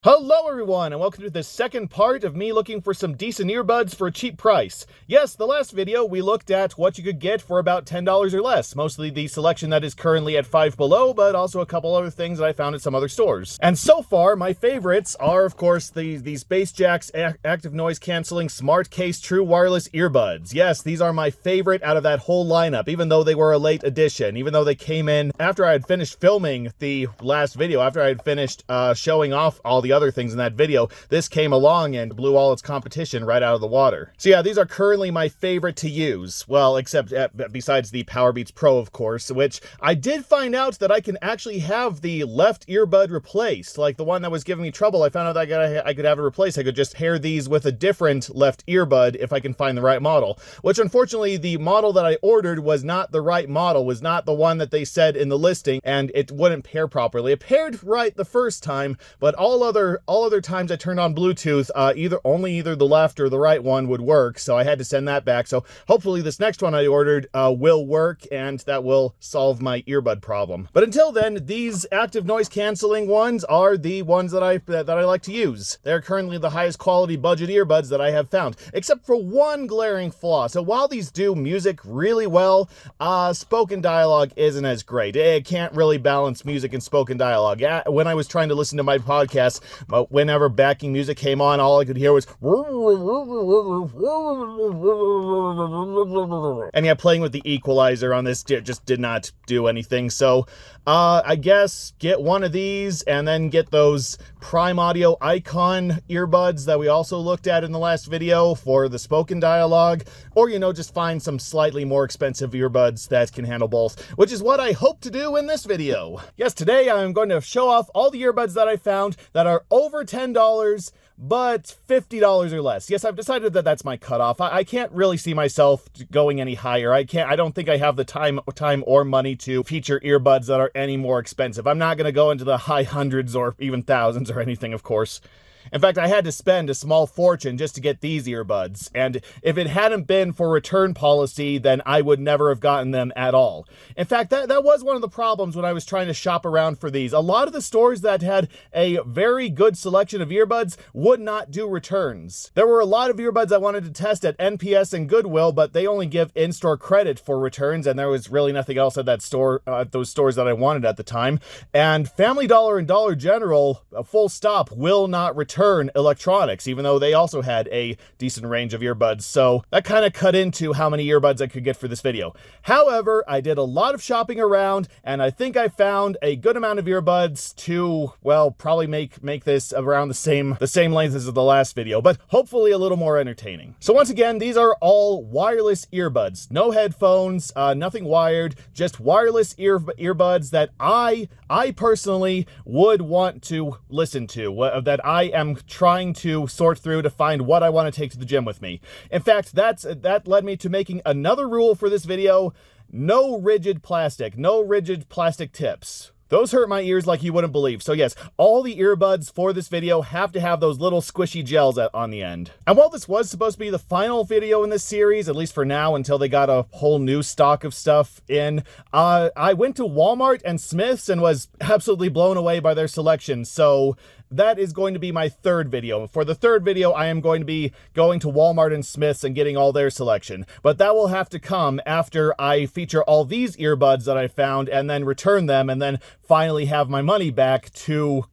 Hello everyone, and welcome to the second part of me looking for some decent earbuds for a cheap price. Yes, the last video we looked at what you could get for about $10 or less, mostly the selection that is currently at Five Below, but also a couple other things that I found at some other stores. And so far, my favorites are, of course, these Bass Jacks Active Noise Cancelling Smart Case True Wireless Earbuds. Yes, these are my favorite out of that whole lineup, even though they were a late addition, even though they came in after I had finished filming the last video, after I had finished showing off all the other things in that video. This came along and blew all its competition right out of the water. So yeah, these are currently my favorite to use. Well, except besides the Powerbeats Pro, of course, which I did find out that I can actually have the left earbud replaced. Like the one that was giving me trouble, I found out that I could have it replaced. I could just pair these with a different left earbud if I can find the right model. Which unfortunately, the model that I ordered was not the right model, was not the one that they said in the listing, and it wouldn't pair properly. It paired right the first time, but all other times I turned on Bluetooth, either the left or the right one would work, so I had to send that back. So hopefully this next one I ordered will work, and that will solve my earbud problem. But until then, these active noise canceling ones are the ones that I like to use. They're currently the highest quality budget earbuds that I have found, except for one glaring flaw. So while these do music really well, spoken dialogue isn't as great. It can't really balance music and spoken dialogue. When I was trying to listen to my podcast, whenever backing music came on, all I could hear was and yeah, playing with the equalizer on this just did not do anything. So I guess get one of these and then get those Prime Audio Icon earbuds that we also looked at in the last video for the spoken dialogue, or just find some slightly more expensive earbuds that can handle both, which is what I hope to do in this video. Yes, today I'm going to show off all the earbuds that I found that are over $10, but $50 or less. Yes, I've decided that that's my cutoff. I can't really see myself going any higher. I don't think I have the time or money to feature earbuds that are any more expensive. I'm not going to go into the high hundreds or even thousands or anything, of course. In fact, I had to spend a small fortune just to get these earbuds, and if it hadn't been for return policy, then I would never have gotten them at all. In fact, that was one of the problems when I was trying to shop around for these. A lot of the stores that had a very good selection of earbuds would not do returns. There were a lot of earbuds I wanted to test at NPS and Goodwill, but they only give in-store credit for returns, and there was really nothing else at that store, those stores that I wanted at the time. And Family Dollar and Dollar General, full stop, will not return electronics, even though they also had a decent range of earbuds. So that kind of cut into how many earbuds I could get for this video. However, I did a lot of shopping around, and I think I found a good amount of earbuds to, well, probably make this around the same length as the last video, but hopefully a little more entertaining. So once again, these are all wireless earbuds. No headphones, nothing wired, just wireless earbuds that I personally would want to listen to, that I am trying to sort through to find what I want to take to the gym with me. In fact, that led me to making another rule for this video: no rigid plastic tips. Those hurt my ears like you wouldn't believe. So yes, all the earbuds for this video have to have those little squishy gels on the end. And while this was supposed to be the final video in this series, at least for now, until they got a whole new stock of stuff in, I went to Walmart and Smith's and was absolutely blown away by their selection. So that is going to be my third video. For the third video, I am going to be going to Walmart and Smith's and getting all their selection. But that will have to come after I feature all these earbuds that I found and then return them and then finally have my money back to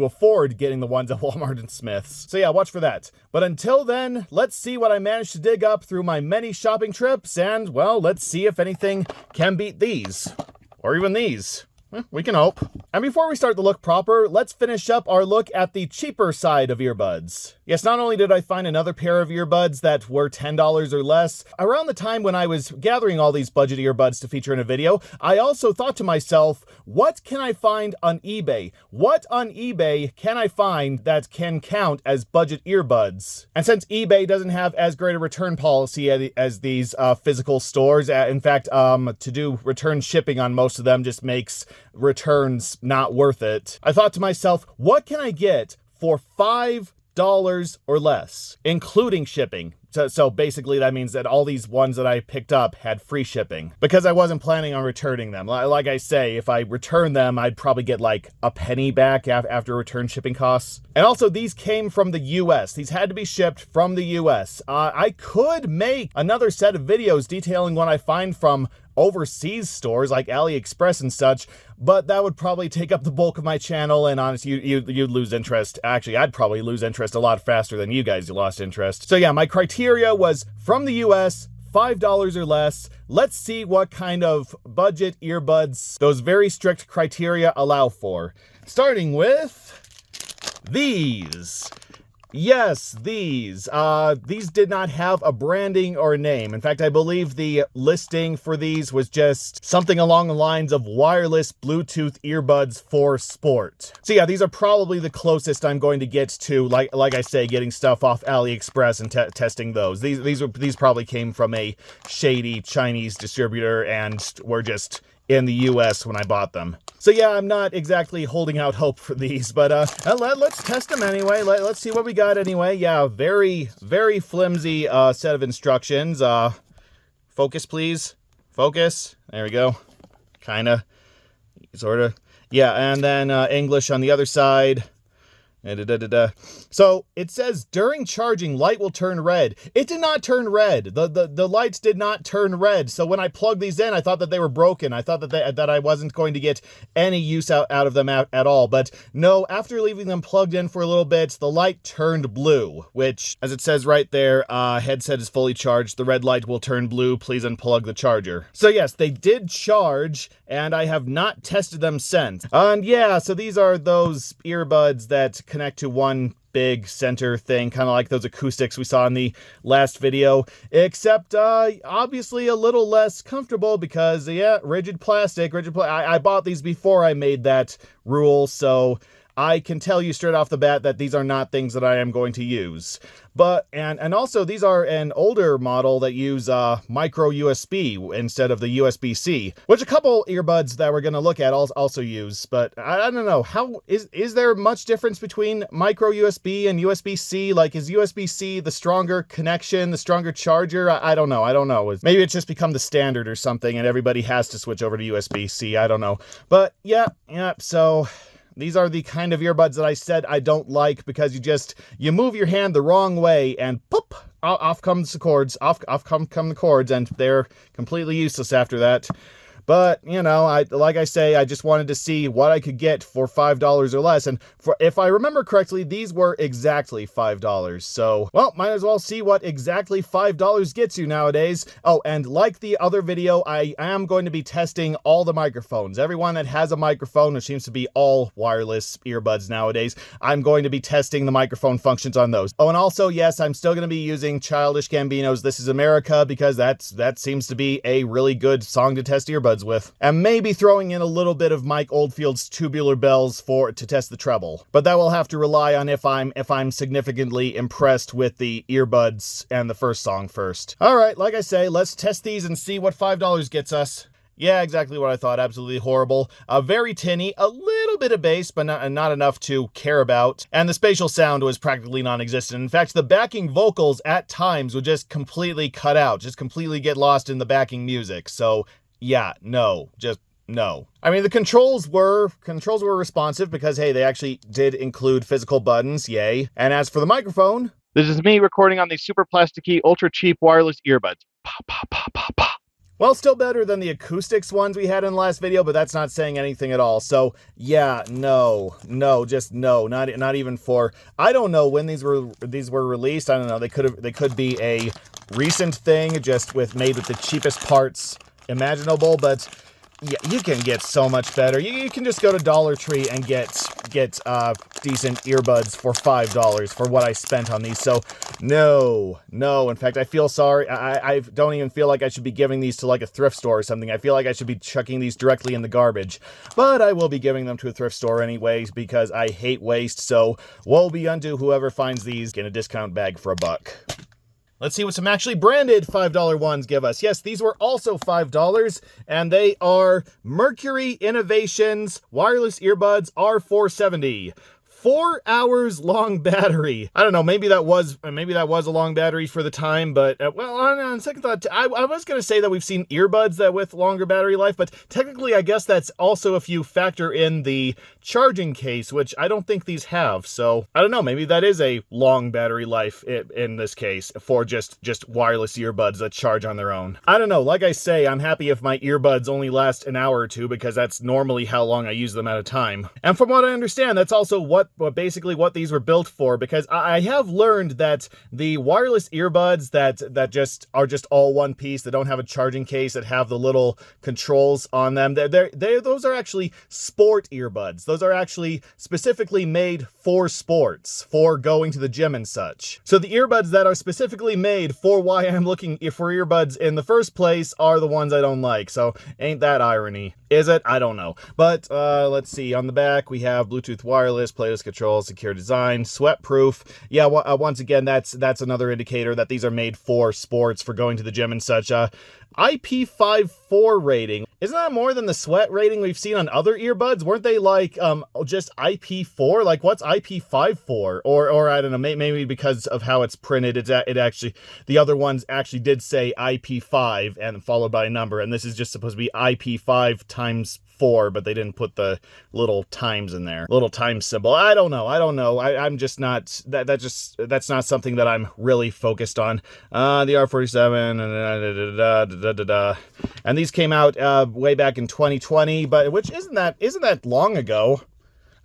afford getting the ones at Walmart and Smith's. So yeah, watch for that. But until then, let's see what I managed to dig up through my many shopping trips, and well, let's see if anything can beat these. Or even these. We can hope. And before we start the look proper, let's finish up our look at the cheaper side of earbuds. Yes, not only did I find another pair of earbuds that were $10 or less, around the time when I was gathering all these budget earbuds to feature in a video, I also thought to myself, what can I find on eBay? What on eBay can I find that can count as budget earbuds? And since eBay doesn't have as great a return policy as these physical stores, in fact, to do return shipping on most of them just makes returns not worth it, I thought to myself, what can I get for $5 or less, including shipping? So basically that means that all these ones that I picked up had free shipping because I wasn't planning on returning them. Like I say, if I return them, I'd probably get like a penny back after return shipping costs. And also these came from the US. These had to be shipped from the US. I could make another set of videos detailing what I find from overseas stores like AliExpress and such, but that would probably take up the bulk of my channel, and honestly, you'd lose interest. Actually, I'd probably lose interest a lot faster than you guys lost interest. So yeah, my criteria was from the US, $5 or less. Let's see what kind of budget earbuds those very strict criteria allow for. Starting with these. Yes, these did not have a branding or a name. In fact, I believe the listing for these was just something along the lines of wireless Bluetooth earbuds for sport. So yeah, these are probably the closest I'm going to get to, like I say, getting stuff off AliExpress and testing those. These probably came from a shady Chinese distributor and were just in the US when I bought them. So yeah, I'm not exactly holding out hope for these, but let's test them anyway. Let's see what we got anyway. Yeah, very, very flimsy set of instructions. Focus, please. Focus. There we go. Kinda. Sorta. Yeah, and then English on the other side. So it says during charging, light will turn red. It did not turn red. The lights did not turn red. So when I plugged these in, I thought that they were broken. I thought that I wasn't going to get any use out of them at all. But no, after leaving them plugged in for a little bit, the light turned blue, which, as it says right there, headset is fully charged. The red light will turn blue. Please unplug the charger. So yes, they did charge, and I have not tested them since. And yeah, so these are those earbuds that connect to one big center thing, kind of like those acoustics we saw in the last video, except obviously a little less comfortable because, yeah, rigid plastic. I bought these before I made that rule, so I can tell you straight off the bat that these are not things that I am going to use. But, and also these are an older model that use micro USB instead of the USB-C, which a couple earbuds that we're going to look at also use. But I don't know, how is there much difference between micro USB and USB-C? Like, is USB-C the stronger connection, the stronger charger? I don't know. Maybe it's just become the standard or something and everybody has to switch over to USB-C. I don't know. But yeah, so these are the kind of earbuds that I said I don't like because you move your hand the wrong way and pop, off comes the cords, off come the cords, and they're completely useless after that. But, you know, like I say, I just wanted to see what I could get for $5 or less. And if I remember correctly, these were exactly $5. So, well, might as well see what exactly $5 gets you nowadays. Oh, and like the other video, I am going to be testing all the microphones. Everyone that has a microphone, which seems to be all wireless earbuds nowadays, I'm going to be testing the microphone functions on those. Oh, and also, yes, I'm still going to be using Childish Gambino's This Is America because that seems to be a really good song to test earbuds with, and maybe throwing in a little bit of Mike Oldfield's Tubular Bells to test the treble. But that will have to rely on if I'm significantly impressed with the earbuds and the first song first. All right, like I say, let's test these and see what $5 gets us. Yeah, exactly what I thought. Absolutely horrible. Very tinny, a little bit of bass, but not enough to care about. And the spatial sound was practically non-existent. In fact, the backing vocals at times would just completely cut out, just completely get lost in the backing music. So yeah, no, just no. I mean, the controls were responsive because, hey, they actually did include physical buttons, yay. And as for the microphone, this is me recording on these super plasticky, ultra cheap wireless earbuds. Pa, pa, pa, pa, pa. Well, still better than the acoustics ones we had in the last video, but that's not saying anything at all. So yeah, no, just no, not even for, I don't know when these were released. I don't know. They could be a recent thing, just made with the cheapest parts imaginable, but yeah, you can get so much better. You can just go to Dollar Tree and get decent earbuds for $5 for what I spent on these. So no. In fact, I feel sorry. I don't even feel like I should be giving these to like a thrift store or something. I feel like I should be chucking these directly in the garbage. But I will be giving them to a thrift store anyways because I hate waste. So woe be unto whoever finds these in a discount bag for $1. Let's see what some actually branded $5 ones give us. Yes, these were also $5, and they are Mercury Innovations Wireless Earbuds R470. 4 hours long battery. I don't know, maybe that was a long battery for the time, but well, on second thought, I was gonna say that we've seen earbuds that with longer battery life, but technically I guess that's also if you factor in the charging case, which I don't think these have. So I don't know, maybe that is a long battery life in this case for just wireless earbuds that charge on their own. I don't know, like I say, I'm happy if my earbuds only last an hour or two because that's normally how long I use them at a time. And from what I understand, that's also basically what these were built for, because I have learned that the wireless earbuds that just are just all one piece, that don't have a charging case, that have the little controls on them, those are actually sport earbuds. Those are actually specifically made for sports, for going to the gym and such. So the earbuds that are specifically made for why I'm looking for earbuds in the first place are the ones I don't like. So ain't that irony? Is it? I don't know. But let's see. On the back, we have Bluetooth wireless, playlist control, secure design, sweat-proof. Yeah, once again, that's another indicator that these are made for sports, for going to the gym and such. IP54 rating. Isn't that more than the sweat rating we've seen on other earbuds? Weren't they like just IP4? Like, what's IP54? Or I don't know, maybe because of how it's printed, it actually, the other ones actually did say IP5 and followed by a number, and this is just supposed to be IP5 times 4, but they didn't put the little times in there, little time symbol. I don't know. I'm just not, that's not something that I'm really focused on. The R47 and these came out way back in 2020, but which isn't that long ago.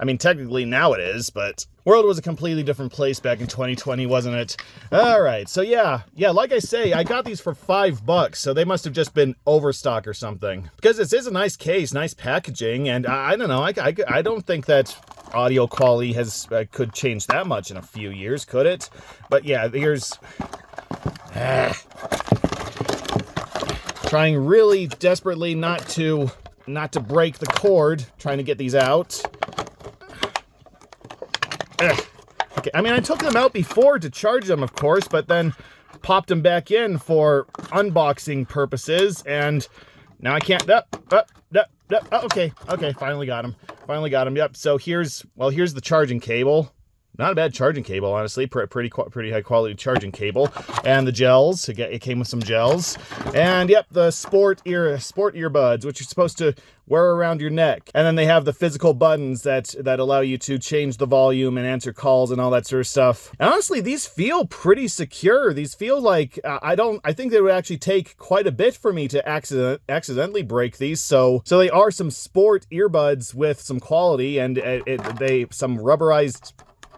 I mean, technically now it is, but world was a completely different place back in 2020, wasn't it? All right, so yeah, like I say, I got these for $5, so they must have just been overstock or something. Because this is a nice case, nice packaging, and I don't know, I don't think that audio quality could change that much in a few years, could it? But yeah, here's trying really desperately not to break the cord, trying to get these out. Okay, I mean, I took them out before to charge them, of course, but then popped them back in for unboxing purposes, and now I can't. Okay, finally got them. Yep. So here's the charging cable. Not a bad charging cable, honestly. Pretty high quality charging cable. And the gels. It came with some gels. And yep, the sport earbuds, which you're supposed to wear around your neck. And then they have the physical buttons that allow you to change the volume and answer calls and all that sort of stuff. And honestly, these feel pretty secure. These feel like I think they would actually take quite a bit for me to accidentally break these. So they are some sport earbuds with some quality, and some rubberized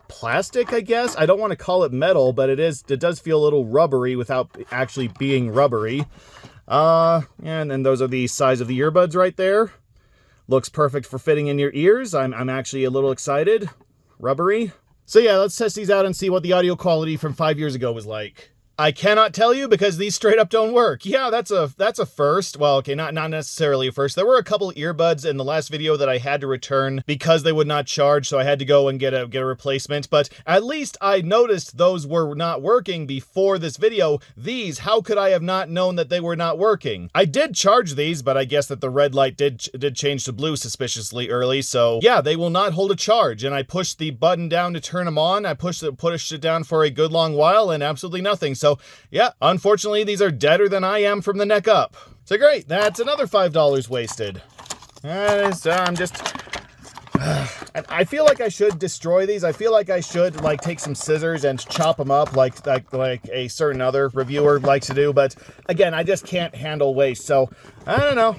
plastic, I guess. I don't want to call it metal, but it does feel a little rubbery without actually being rubbery. And then those are the size of the earbuds right there. Looks perfect for fitting in your ears. I'm actually a little excited. Rubbery. So yeah, let's test these out and see what the audio quality from 5 years ago was like. I cannot tell you because these straight up don't work. Yeah, that's a first. Well, okay, not necessarily a first. There were a couple earbuds in the last video that I had to return because they would not charge, so I had to go and get a replacement. But at least I noticed those were not working before this video. These, how could I have not known that they were not working? I did charge these, but I guess that the red light did change to blue suspiciously early. So yeah, they will not hold a charge. And I pushed the button down to turn them on. I pushed it down for a good long while, and absolutely nothing. So yeah, unfortunately, these are deader than I am from the neck up. So great, that's another $5 wasted. I'm just... I feel like I should destroy these. I feel like I should take some scissors and chop them up like a certain other reviewer likes to do. But again, I just can't handle waste. So I don't know.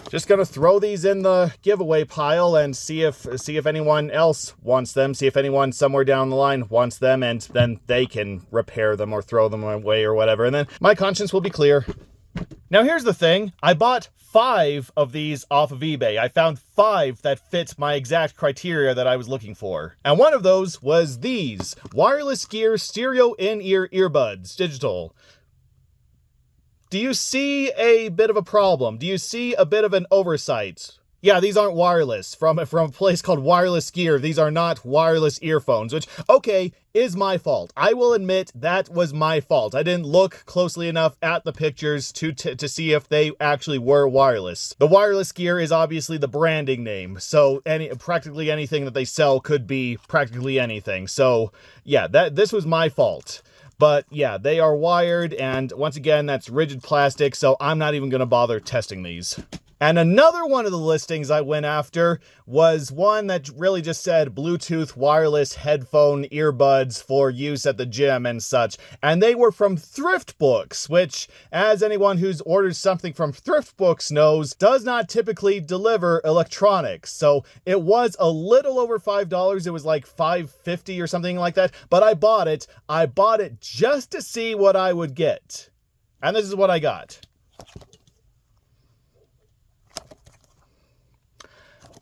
Just gonna throw these in the giveaway pile and see if anyone else wants them. See if anyone somewhere down the line wants them, and then they can repair them or throw them away or whatever. And then my conscience will be clear. Now here's the thing. I bought 5 of these off of eBay. I found 5 that fit my exact criteria that I was looking for. And one of those was these wireless gear stereo in-ear earbuds, digital. Do you see a bit of a problem? Do you see a bit of an oversight? Yeah, these aren't wireless. From a place called Wireless Gear, these are not wireless earphones, which, okay, is my fault. I will admit that was my fault. I didn't look closely enough at the pictures to see if they actually were wireless. The Wireless Gear is obviously the branding name, so practically anything that they sell could be practically anything. So, yeah, this was my fault. But yeah, they are wired, and once again, that's rigid plastic, so I'm not even going to bother testing these. And another one of the listings I went after was one that really just said Bluetooth wireless headphone earbuds for use at the gym and such. And they were from Thrift Books, which, as anyone who's ordered something from Thrift Books knows, does not typically deliver electronics. So it was a little over $5. It was like $5.50 or something like that. But I bought it. I bought it just to see what I would get. And this is what I got.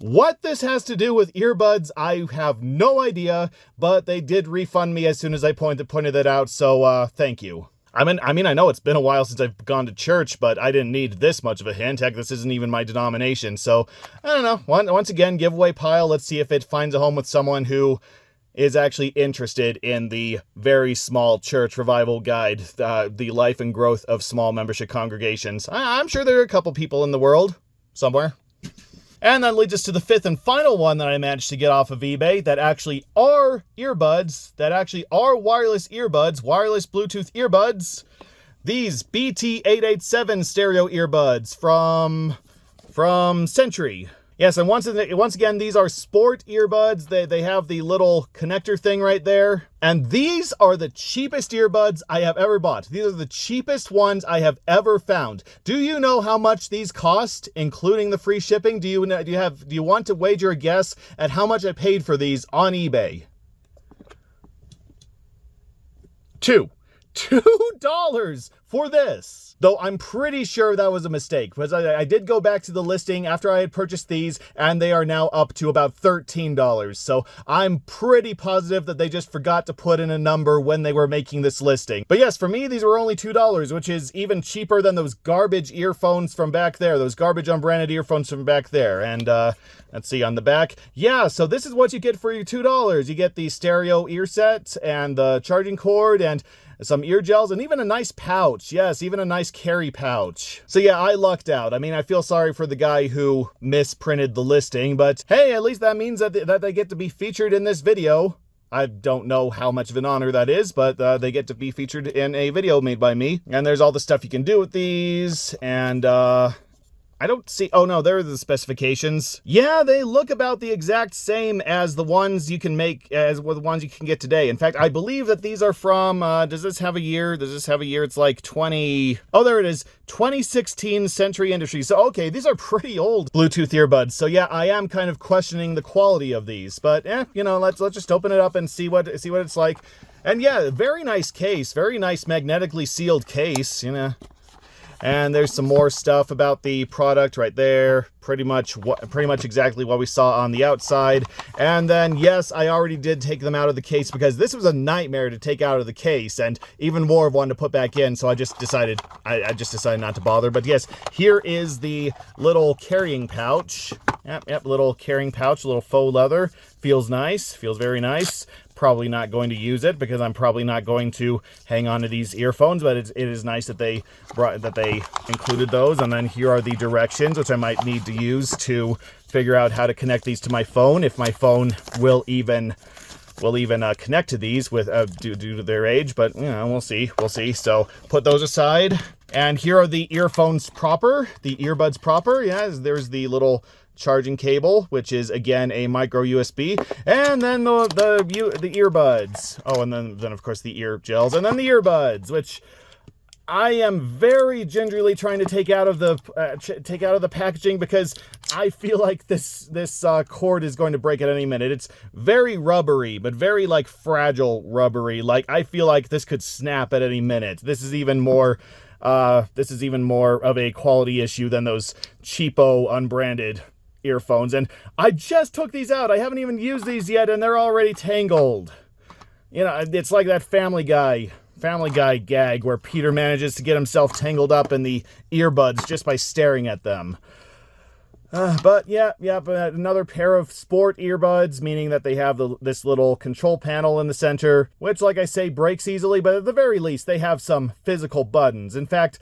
What this has to do with earbuds, I have no idea, but they did refund me as soon as I pointed that out, so thank you. I mean, I know it's been a while since I've gone to church, but I didn't need this much of a hint. Heck, this isn't even my denomination, so I don't know. Once again, giveaway pile. Let's see if it finds a home with someone who is actually interested in the very small church revival guide, the life and growth of small membership congregations. I'm sure there are a couple people in the world somewhere. And that leads us to the fifth and final one that I managed to get off of eBay that actually are earbuds, that actually are wireless earbuds, wireless Bluetooth earbuds. These BT887 stereo earbuds from Century. Yes, and once again, these are sport earbuds. They have the little connector thing right there. And these are the cheapest earbuds I have ever bought. These are the cheapest ones I have ever found. Do you know how much these cost, including the free shipping? Do you want to wager a guess at how much I paid for these on eBay? $2 for this. Though I'm pretty sure that was a mistake, because I did go back to the listing after I had purchased these, and they are now up to about $13. So I'm pretty positive that they just forgot to put in a number when they were making this listing. But yes, for me, these were only $2, which is even cheaper than those garbage earphones from back there, those garbage unbranded earphones from back there. And let's see on the back. Yeah, so this is what you get for your $2. You get the stereo ear set and the charging cord and some ear gels, and even a nice pouch. Yes, even a nice carry pouch. So yeah, I lucked out. I mean, I feel sorry for the guy who misprinted the listing, but hey, at least that means that they get to be featured in this video. I don't know how much of an honor that is, but they get to be featured in a video made by me. And there's all the stuff you can do with these, and I don't see, oh no, there are the specifications. Yeah, they look about the exact same as the ones you can make, as the ones you can get today. In fact, I believe that these are from, does this have a year? Does this have a year? It's like 2016 Century Industries. So, okay, these are pretty old Bluetooth earbuds. So yeah, I am kind of questioning the quality of these, but you know, let's just open it up and see what it's like. And yeah, very nice case, very nice magnetically sealed case, you know. And there's some more stuff about the product right there. Pretty much exactly what we saw on the outside. And then, yes, I already did take them out of the case because this was a nightmare to take out of the case, and even more of one to put back in. So I just decided not to bother. But yes, here is the little carrying pouch. Yep, little carrying pouch, little faux leather. Feels nice. Feels very nice. Probably not going to use it because I'm probably not going to hang on to these earphones, but it is nice that they included those. And then here are the directions, which I might need to use to figure out how to connect these to my phone, if my phone will even connect to these with due to their age. But you know, we'll see. So put those aside. And here are the earphones proper, the earbuds proper. Yeah, there's the little charging cable, which is again a micro USB, and then the earbuds. Oh, and then of course the ear gels, and then the earbuds, which I am very gingerly trying to take out of the packaging because I feel like this cord is going to break at any minute. It's very rubbery, but very like fragile rubbery. Like I feel like this could snap at any minute. This is even more of a quality issue than those cheapo unbranded earphones. And I just took these out. I haven't even used these yet, and they're already tangled. You know, it's like that Family Guy gag where Peter manages to get himself tangled up in the earbuds just by staring at them. But yeah, but another pair of sport earbuds, meaning that they have this little control panel in the center, which, like I say, breaks easily, but at the very least, they have some physical buttons. In fact,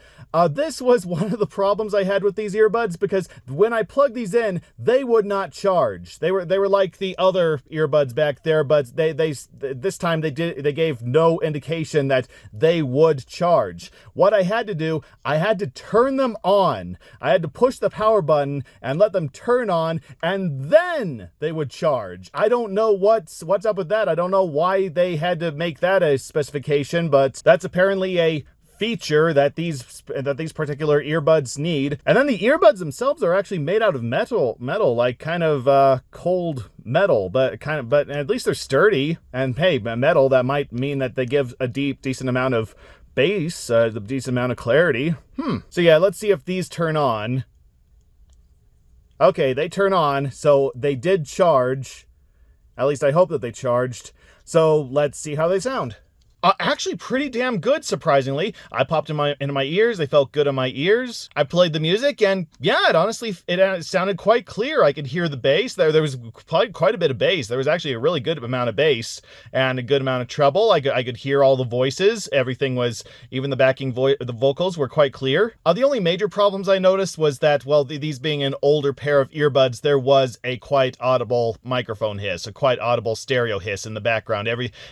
this was one of the problems I had with these earbuds, because when I plugged these in, they would not charge. They were like the other earbuds back there, but this time they gave no indication that they would charge. What I had to do, I had to turn them on. I had to push the power button and let them turn on, and then they would charge. I don't know what's up with that. I don't know why they had to make that a specification, but that's apparently a feature that these particular earbuds need. And then the earbuds themselves are actually made out of metal, like kind of cold metal, but at least they're sturdy. And hey, metal, that might mean that they give a decent amount of bass, a decent amount of clarity. So yeah, let's see if these turn on. Okay, they turn on, so they did charge. At least I hope that they charged. So let's see how they sound. Actually pretty damn good, surprisingly. I popped into my ears. They felt good on my ears. I played the music, and yeah, it sounded quite clear. I could hear the bass. There was quite a bit of bass. There was actually a really good amount of bass and a good amount of treble. I could hear all the voices. Everything was, even the backing the vocals were quite clear. The only major problems I noticed was that, well, these being an older pair of earbuds, there was a quite audible microphone hiss, a quite audible stereo hiss in the background.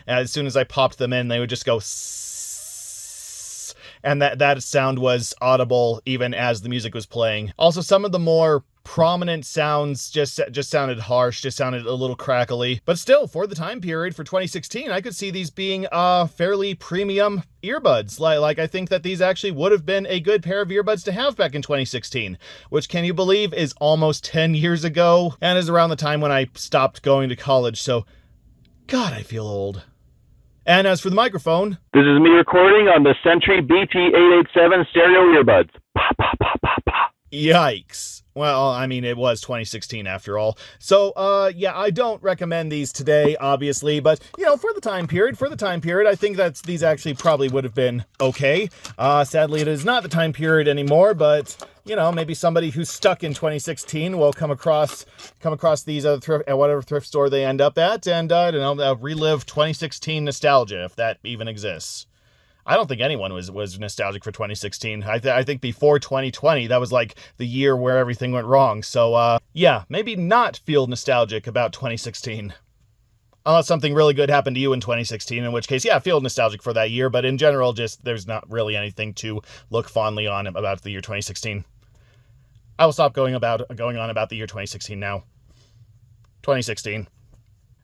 As soon as I popped them in, they would just go sss, and that sound was audible even as the music was playing. Also, some of the more prominent sounds just sounded harsh, just sounded a little crackly. But still, for the time period, for 2016, I could see these being fairly premium earbuds. Like I think that these actually would have been a good pair of earbuds to have back in 2016, which, can you believe, is almost 10 years ago, and is around the time when I stopped going to college. So, God, I feel old. And as for the microphone... This is me recording on the Sentry BT887 stereo earbuds. Pa, pa, pa, pa, pa. Yikes. Well, I mean, it was 2016 after all. So, yeah, I don't recommend these today, obviously, but, you know, for the time period, I think that these actually probably would have been okay. Sadly, it is not the time period anymore, but, you know, maybe somebody who's stuck in 2016 will come across these at whatever thrift store they end up at, and, I don't know, relive 2016 nostalgia, if that even exists. I don't think anyone was nostalgic for 2016. I think before 2020, that was like the year where everything went wrong. So, yeah, maybe not feel nostalgic about 2016. Unless something really good happened to you in 2016, in which case, yeah, feel nostalgic for that year. But in general, just there's not really anything to look fondly on about the year 2016. I will stop going on about the year 2016 now. 2016.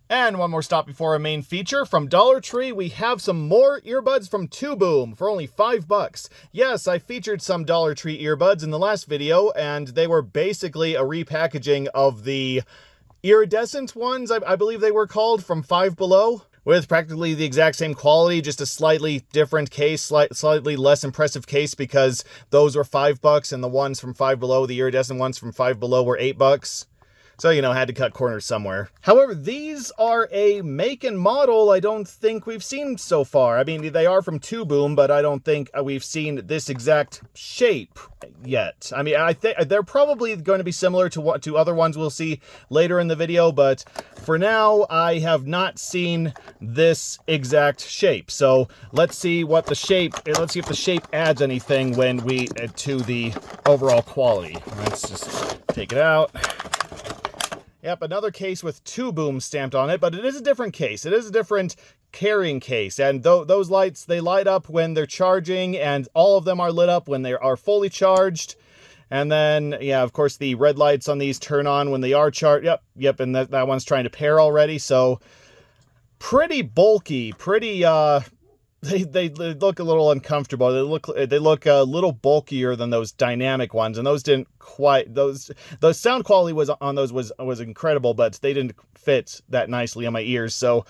And one more stop before our main feature. From Dollar Tree, we have some more earbuds from Two Boom for only $5. Yes, I featured some Dollar Tree earbuds in the last video, and they were basically a repackaging of the iridescent ones, I believe they were called, from Five Below, with practically the exact same quality, just a slightly different case, slightly less impressive case, because those were $5, and the ones from Five Below, the iridescent ones from Five Below, were $8. So, you know, had to cut corners somewhere. However, these are a make and model I don't think we've seen so far. I mean, they are from Two Boom, but I don't think we've seen this exact shape yet. I mean, I think they're probably going to be similar to other ones we'll see later in the video, but for now, I have not seen this exact shape. So let's see if the shape adds anything to the overall quality. Let's just take it out. Yep, another case with Two Boom stamped on it, but it is a different case. It is a different carrying case, and those lights, they light up when they're charging, and all of them are lit up when they are fully charged. And then, yeah, of course, the red lights on these turn on when they are charged. Yep, and that one's trying to pair already, so pretty bulky, pretty, They look a little uncomfortable. They look a little bulkier than those dynamic ones, and those didn't quite. The sound quality was incredible, but they didn't fit that nicely on my ears. So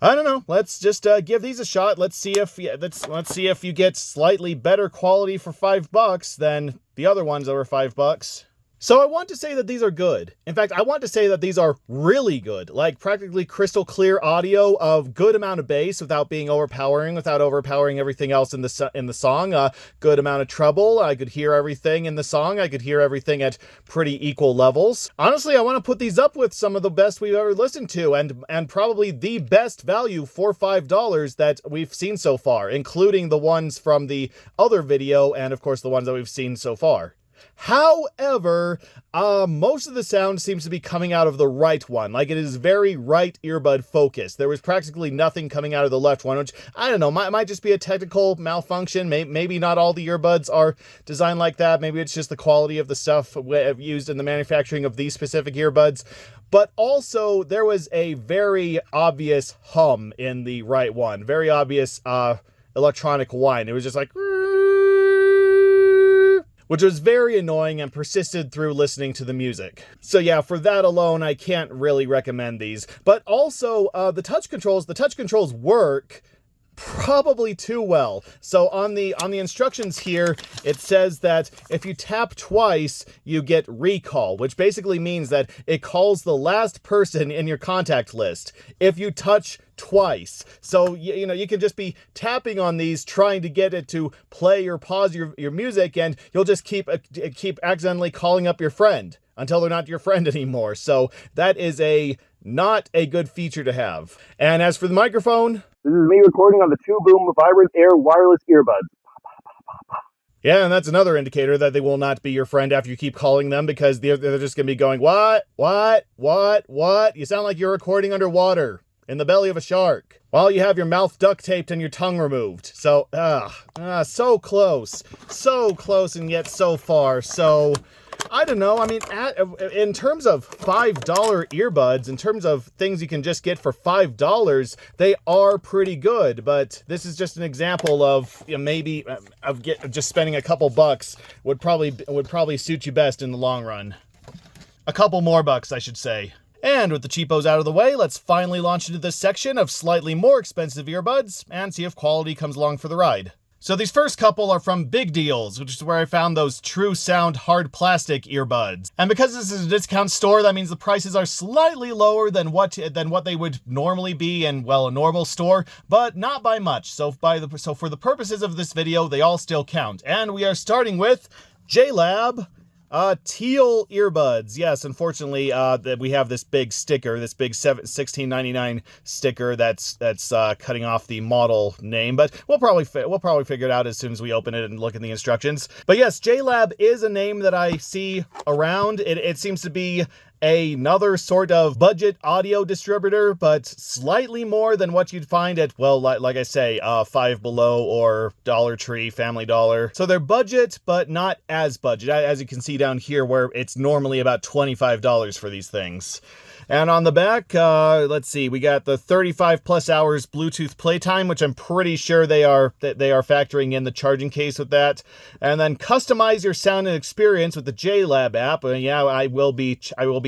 I don't know. Let's just give these a shot. Let's see if you get slightly better quality for $5 than the other ones that were $5. So I want to say that these are good. In fact, I want to say that these are really good, like practically crystal clear audio of good amount of bass without being overpowering, without overpowering everything else in the song. Good amount of treble. I could hear everything in the song. I could hear everything at pretty equal levels. Honestly, I want to put these up with some of the best we've ever listened to, and probably the best value for $5 that we've seen so far, including the ones from the other video and of course the ones that we've seen so far. However, most of the sound seems to be coming out of the right one. Like, it is very right earbud focused. There was practically nothing coming out of the left one, which, I don't know, might just be a technical malfunction. Maybe not all the earbuds are designed like that. Maybe it's just the quality of the stuff used in the manufacturing of these specific earbuds. But also, there was a very obvious hum in the right one. Very obvious electronic whine. It was just like, which was very annoying and persisted through listening to the music. So yeah, for that alone, I can't really recommend these. But also, the touch controls work probably too well. So on the instructions here, it says that if you tap twice, you get recall, which basically means that it calls the last person in your contact list if you touch twice. So you know, you can just be tapping on these trying to get it to play or pause your music, and you'll just keep accidentally calling up your friend until they're not your friend anymore. So that is not a good feature to have. And as for the microphone, this is me recording on the 2-boom Vibrant Air wireless earbuds. Yeah, and that's another indicator that they will not be your friend after you keep calling them, because they're just going to be going, what? You sound like you're recording underwater in the belly of a shark while you have your mouth duct taped and your tongue removed. So, so close and yet so far. So, I don't know. I mean, in terms of $5 earbuds, in terms of things you can just get for $5, they are pretty good. But this is just an example of, you know, just spending a couple bucks would probably suit you best in the long run. A couple more bucks, I should say. And with the cheapos out of the way, let's finally launch into this section of slightly more expensive earbuds and see if quality comes along for the ride. So these first couple are from Big Deals, which is where I found those true sound hard plastic earbuds. And because this is a discount store, that means the prices are slightly lower than what they would normally be in, well, a normal store, but not by much. So for the purposes of this video, they all still count. And we are starting with JLab teal earbuds. Yes, unfortunately, we have this big sticker, this big $16.99 sticker that's cutting off the model name, but we'll probably figure it out as soon as we open it and look at the instructions. But yes, JLab is a name that I see around. It seems to be another sort of budget audio distributor, but slightly more than what you'd find at, well, like I say, Five Below or Dollar Tree, Family Dollar. So they're budget, but not as budget, as you can see down here, where it's normally about $25 for these things. And on the back, let's see, we got the 35 plus hours Bluetooth playtime, which I'm pretty sure they are factoring in the charging case with that. And then customize your sound and experience with the JLab app. Yeah, I will be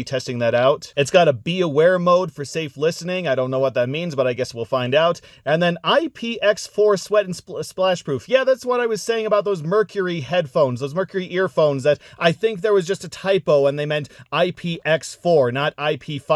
testing that out. It's got a be aware mode for safe listening. I don't know what that means, but I guess we'll find out. And then IPX4 sweat and splash proof. Yeah, that's what I was saying about those Mercury headphones, those Mercury earphones, that I think there was just a typo and they meant IPX4, not IP54.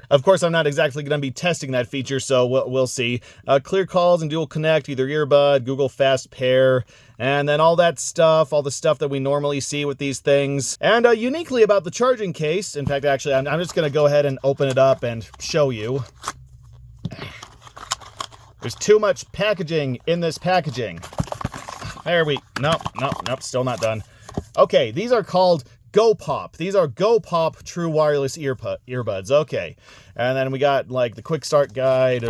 Of course, I'm not exactly going to be testing that feature, so we'll see. Clear calls and dual connect, either earbud, Google Fast Pair, and then all that stuff, all the stuff that we normally see with these things. And uniquely about the charging case, in fact, actually, I'm just going to go ahead and open it up and show you. There's too much packaging in this packaging. Nope, still not done. Okay, these are called Go Pop. These are Go Pop true wireless earbuds. Okay. And then we got like the quick start guide,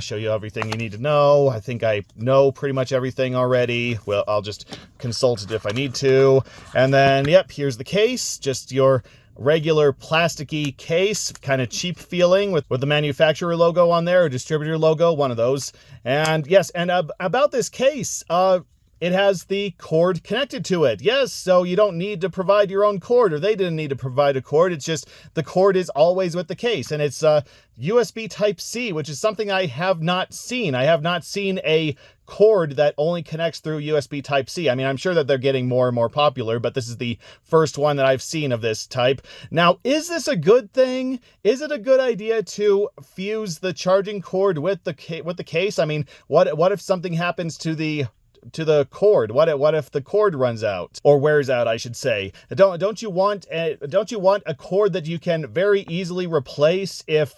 show you everything you need to know. I think I know pretty much everything already. Well, I'll just consult it if I need to. And then, yep, here's the case. Just your regular plasticky case, kind of cheap feeling with the manufacturer logo on there, or distributor logo, one of those. And yes, and about this case, it has the cord connected to it. Yes, so you don't need to provide your own cord, or they didn't need to provide a cord. It's just the cord is always with the case, and it's USB Type-C, which is something I have not seen. I have not seen a cord that only connects through USB Type-C. I mean, I'm sure that they're getting more and more popular, but this is the first one that I've seen of this type. Now, is this a good thing? Is it a good idea to fuse the charging cord with the case? I mean, what if something happens to the cord? What if the cord runs out, or wears out, I should say? Don't you want a cord that you can very easily replace if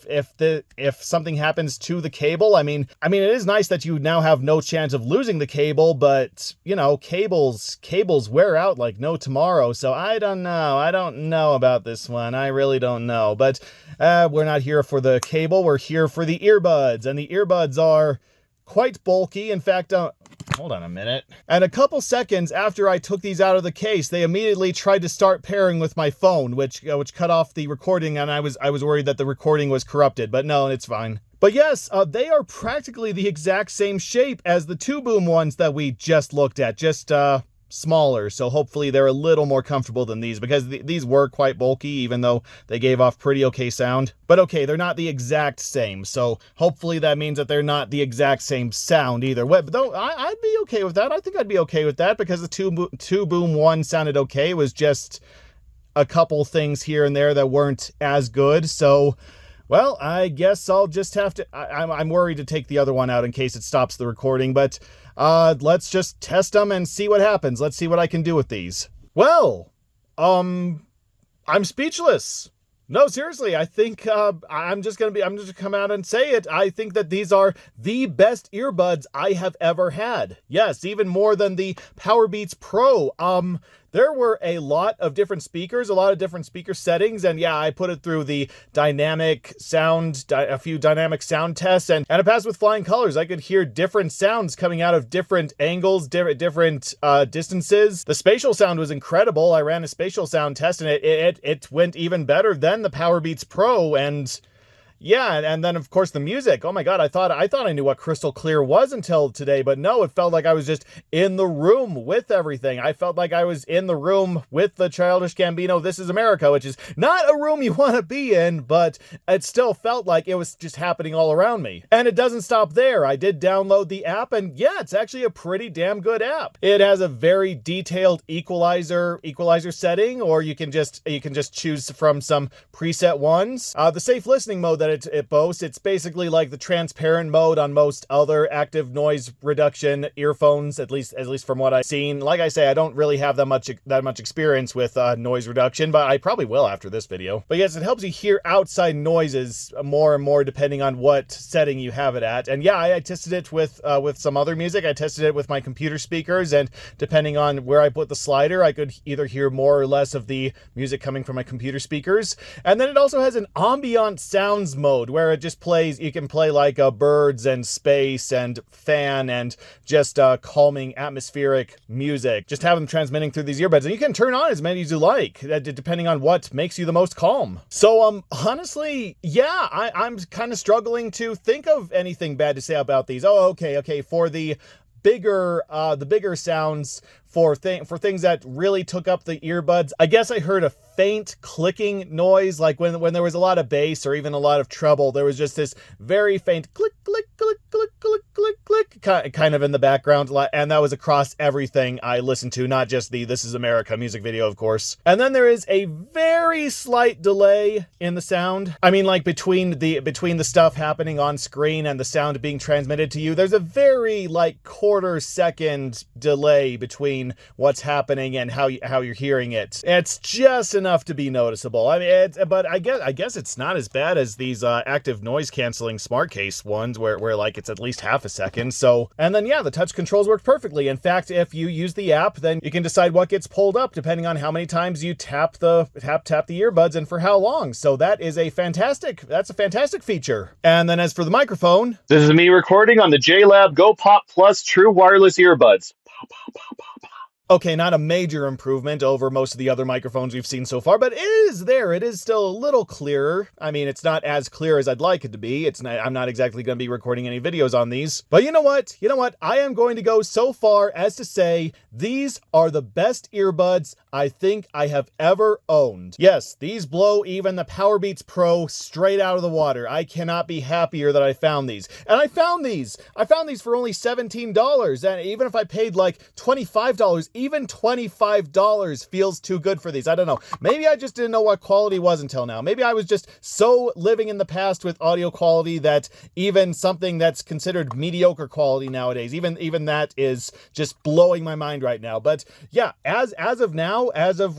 something happens to the cable? I mean it is nice that you now have no chance of losing the cable, but you know, cables wear out like no tomorrow. So I don't know about this one. I really don't know. But we're not here for the cable. We're here for the earbuds, and the earbuds are quite bulky. In fact, hold on a minute. And a couple seconds after I took these out of the case, they immediately tried to start pairing with my phone, which cut off the recording, and I was worried that the recording was corrupted, but no, it's fine. But yes, they are practically the exact same shape as the 2-boom ones that we just looked at, just smaller. So hopefully they're a little more comfortable than these, because these were quite bulky, even though they gave off pretty okay sound. But okay, they're not the exact same, so hopefully that means that they're not the exact same sound either. But though I'd be okay with that. I think I'd be okay with that, because the 2-boom one sounded okay. It was just a couple things here and there that weren't as good. So, well, I guess I'll just have to... I'm worried to take the other one out in case it stops the recording, but let's just test them and see what happens. Let's see what I can do with these. Well, I'm speechless. No, seriously, I think I'm just gonna come out and say it. I think that these are the best earbuds I have ever had. Yes, even more than the Powerbeats Pro. There were a lot of different speakers, a lot of different speaker settings, and yeah, I put it through the dynamic sound, a few dynamic sound tests, and it passed with flying colors. I could hear different sounds coming out of different angles, different distances. The spatial sound was incredible. I ran a spatial sound test, and it went even better than the Powerbeats Pro, and... yeah, and then of course the music. Oh my god, I thought I knew what crystal clear was until today, but no, it felt like I was just in the room with everything. I felt like I was in the room with the Childish Gambino This Is America, which is not a room you want to be in, but it still felt like it was just happening all around me. And it doesn't stop there. I did download the app, and yeah, it's actually a pretty damn good app. It has a very detailed equalizer setting, or you can just choose from some preset ones. The safe listening mode that it boasts, it's basically like the transparent mode on most other active noise reduction earphones, at least from what I've seen. Like I say, I don't really have that much experience with noise reduction, but I probably will after this video. But yes, it helps you hear outside noises more and more depending on what setting you have it at. And yeah, I tested it with some other music. I tested it with my computer speakers, and depending on where I put the slider, I could either hear more or less of the music coming from my computer speakers. And then it also has an ambient sounds mode where it just plays, you can play like birds and space and fan and just calming atmospheric music. Just have them transmitting through these earbuds, and you can turn on as many as you like, depending on what makes you the most calm. So honestly, yeah, I'm kind of struggling to think of anything bad to say about these. Oh, okay, for the bigger sounds, for things that really took up the earbuds, I guess I heard a faint clicking noise, like when there was a lot of bass or even a lot of treble. There was just this very faint click, click, click, click, click, click, click, kind of in the background, and that was across everything I listened to, not just the This Is America music video, of course. And then there is a very slight delay in the sound. I mean, like between the stuff happening on screen and the sound being transmitted to you, there's a very like quarter-second delay between what's happening and how you're hearing it. It's just enough to be noticeable. I mean, but I guess it's not as bad as these active noise canceling smart case ones where like it's at least half a second. So, and then yeah, the touch controls work perfectly. In fact, if you use the app, then you can decide what gets pulled up depending on how many times you tap the earbuds and for how long. So that's a fantastic feature. And then as for the microphone, This is me recording on the JLab Go Pop Plus True Wireless Earbuds. Pow, pow, pow, pow, pow. Okay, not a major improvement over most of the other microphones we've seen so far, but it is there. It is still a little clearer. I mean, it's not as clear as I'd like it to be. I'm not exactly going to be recording any videos on these. But you know what? I am going to go so far as to say these are the best earbuds I think I have ever owned. Yes, these blow even the Powerbeats Pro straight out of the water. I cannot be happier that I found these. And I found these. I found these for only $17. And even if I paid like $25, even $25 feels too good for these. I don't know. Maybe I just didn't know what quality was until now. Maybe I was just so living in the past with audio quality that even something that's considered mediocre quality nowadays, even that is just blowing my mind right now. But yeah, as of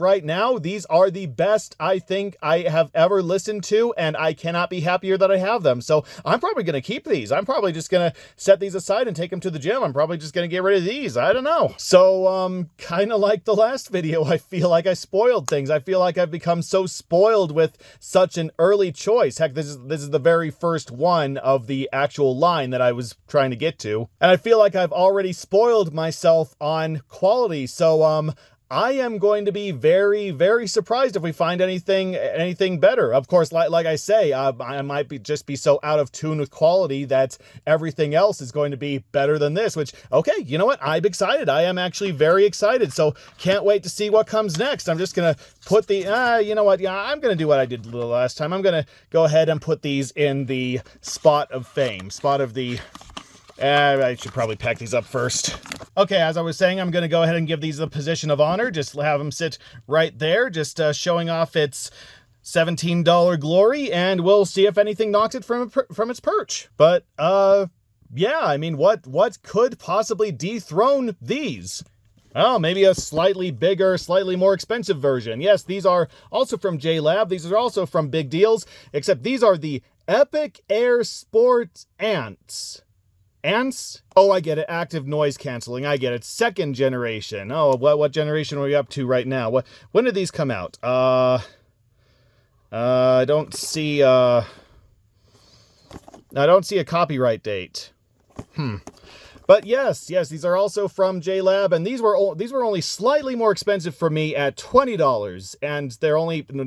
right now, these are the best I think I have ever listened to, and I cannot be happier that I have them. So I'm probably going to keep these. I'm probably just going to set these aside and take them to the gym. I'm probably just going to get rid of these. I don't know. So, kind of like the last video, I feel like I spoiled things. I feel like I've become so spoiled with such an early choice. Heck, this is the very first one of the actual line that I was trying to get to. And I feel like I've already spoiled myself on quality. So, I am going to be very, very surprised if we find anything better. Of course, like I say, I might just be so out of tune with quality that everything else is going to be better than this, which, okay, you know what? I'm excited. I am actually very excited. So can't wait to see what comes next. I'm just going to put you know what? Yeah, I'm going to do what I did the last time. I'm going to go ahead and put these in the spot of fame, I should probably pack these up first. Okay, as I was saying, I'm going to go ahead and give these the position of honor. Just have them sit right there, just showing off its $17 glory, and we'll see if anything knocks it from its perch. But, yeah, I mean, what could possibly dethrone these? Oh, maybe a slightly bigger, slightly more expensive version. Yes, these are also from JLab. These are also from Big Deals, except these are the Epic Air Sport Ants. Ants? Oh, I get it. Active noise canceling. I get it. Second generation. Oh, what generation are we up to right now? When did these come out? I don't see a copyright date. But yes, these are also from JLab, and these were only slightly more expensive for me at $20, and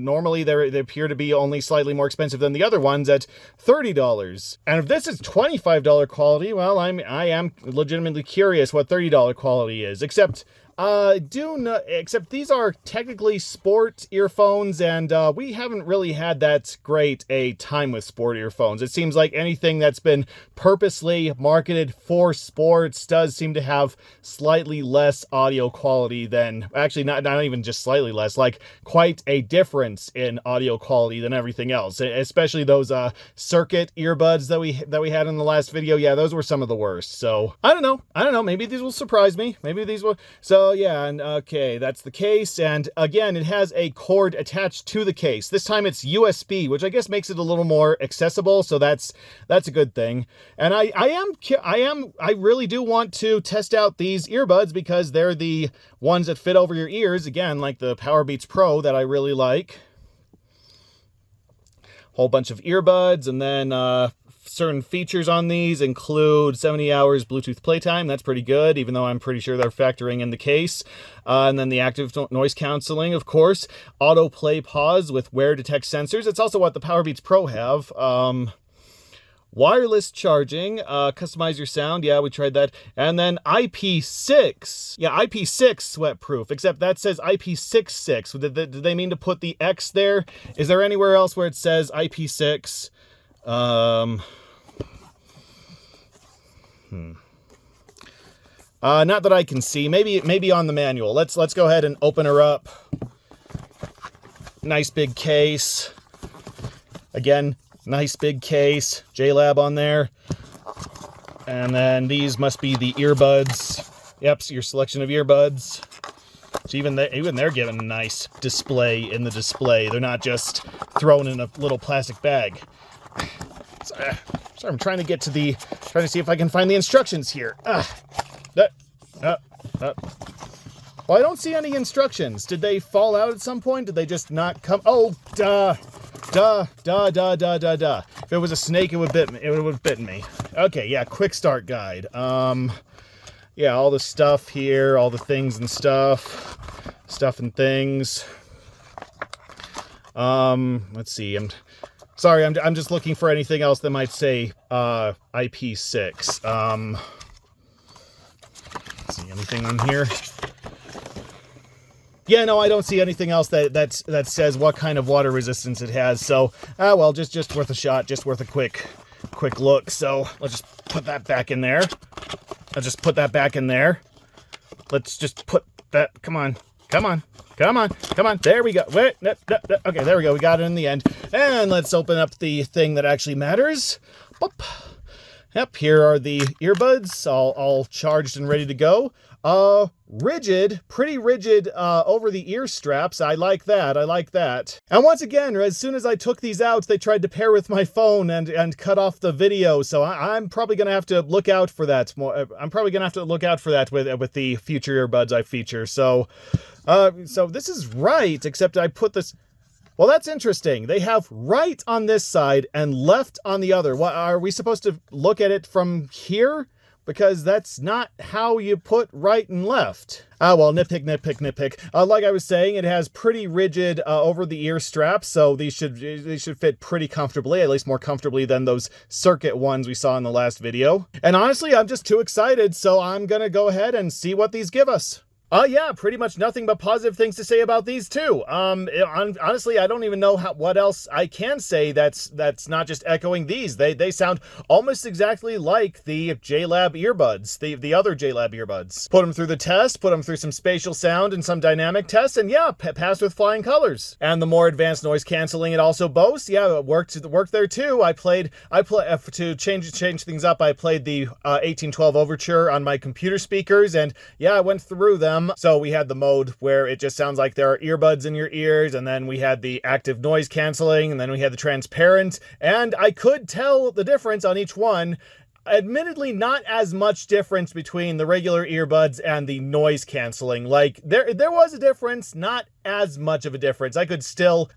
normally they appear to be only slightly more expensive than the other ones at $30. And if this is $25 quality, well, I am legitimately curious what $30 quality is, except these are technically sport earphones, and we haven't really had that great a time with sport earphones. It seems like anything that's been purposely marketed for sports does seem to have slightly less audio quality than, actually not even just slightly less, like quite a difference in audio quality than everything else, especially those circuit earbuds that we had in the last video. Yeah, those were some of the worst. So I don't know, maybe these will surprise me. So yeah, and okay, that's the case, and again, it has a cord attached to the case. This time it's USB, which I guess makes it a little more accessible, so that's a good thing. And I really do want to test out these earbuds because they're the ones that fit over your ears, again, like the Powerbeats Pro that I really like. Whole bunch of earbuds, and then certain features on these include 70 hours Bluetooth playtime. That's pretty good, even though I'm pretty sure they're factoring in the case. And then the active noise canceling, of course. Auto play pause with wear detect sensors. It's also what the Powerbeats Pro have. Wireless charging, customize your sound. Yeah, we tried that. And then IP6. Yeah, IP6 sweat proof, except that says IP66. Did they mean to put the X there? Is there anywhere else where it says IP6? Not that I can see. Maybe on the manual. Let's go ahead and open her up. Nice big case. Again, nice big case. JLab on there. And then these must be the earbuds. Yep, so your selection of earbuds. So even they're given a nice display in the display. They're not just thrown in a little plastic bag. Sorry, I'm trying to see if I can find the instructions here. Well, I don't see any instructions. Did they fall out at some point? Did they just not come? Oh, duh. If it was a snake, it would have bitten me. Okay, yeah, quick start guide. yeah, all the stuff here, all the things and stuff and things. Let's see. I'm sorry. I'm just looking for anything else that might say IP6. Let's see, anything on here? Yeah, no, I don't see anything else that says what kind of water resistance it has. So, well, just worth a shot, just worth a quick look. So let's just put that back in there. Let's just put that back in there. Let's just put that. Come on. There we go. Wait, okay, there we go. We got it in the end. And let's open up the thing that actually matters. Boop. Yep, here are the earbuds, all charged and ready to go. Rigid, pretty rigid over the ear straps. I like that. And once again, as soon as I took these out, they tried to pair with my phone and cut off the video. So I'm probably going to have to look out for that more. I'm probably going to have to look out for that with the future earbuds I feature. So this is right, except I put this. Well, that's interesting. They have right on this side and left on the other. What, are we supposed to look at it from here? Because that's not how you put right and left. Well, nitpick. Like I was saying, it has pretty rigid over the ear straps, so these should fit pretty comfortably, at least more comfortably than those circuit ones we saw in the last video. And honestly, I'm just too excited, so I'm gonna go ahead and see what these give us. Yeah, pretty much nothing but positive things to say about these two. Honestly, I don't even know what else I can say that's not just echoing these. They sound almost exactly like the JLab earbuds, the other JLab earbuds. Put them through the test, put them through some spatial sound and some dynamic tests, and yeah, passed with flying colors. And the more advanced noise canceling it also boasts, yeah, it worked there too. I played to change things up. I played the 1812 Overture on my computer speakers, and yeah, I went through them. So we had the mode where it just sounds like there are earbuds in your ears, and then we had the active noise canceling, and then we had the transparent, and I could tell the difference on each one. Admittedly, not as much difference between the regular earbuds and the noise canceling. Like there was a difference, not as much of a difference. I could still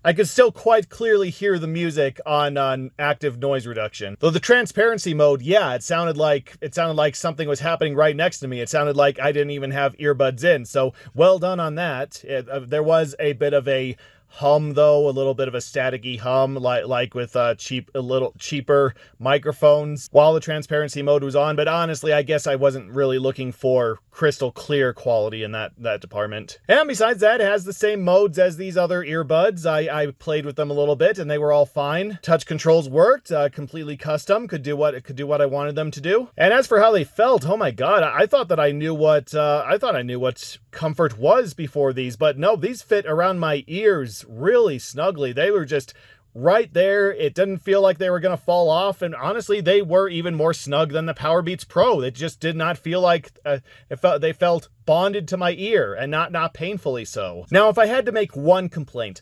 quite clearly hear the music on active noise reduction. Though the transparency mode, yeah, it sounded like something was happening right next to me. It sounded like I didn't even have earbuds in. So well done on that. There was a bit of a hum, though, a little bit of a staticky hum, like with a little cheaper microphones while the transparency mode was on. But honestly, I guess I wasn't really looking for crystal clear quality in that department. And besides that, it has the same modes as these other earbuds. I played with them a little bit and they were all fine. Touch controls worked, completely custom, could do what I wanted them to do. And as for how they felt, oh my god, I thought I knew what comfort was before these, but no, these fit around my ears really snugly. They were just right there. It didn't feel like they were going to fall off, and honestly, they were even more snug than the Powerbeats Pro. It just did not feel like they felt bonded to my ear, and not painfully so. Now, if I had to make one complaint,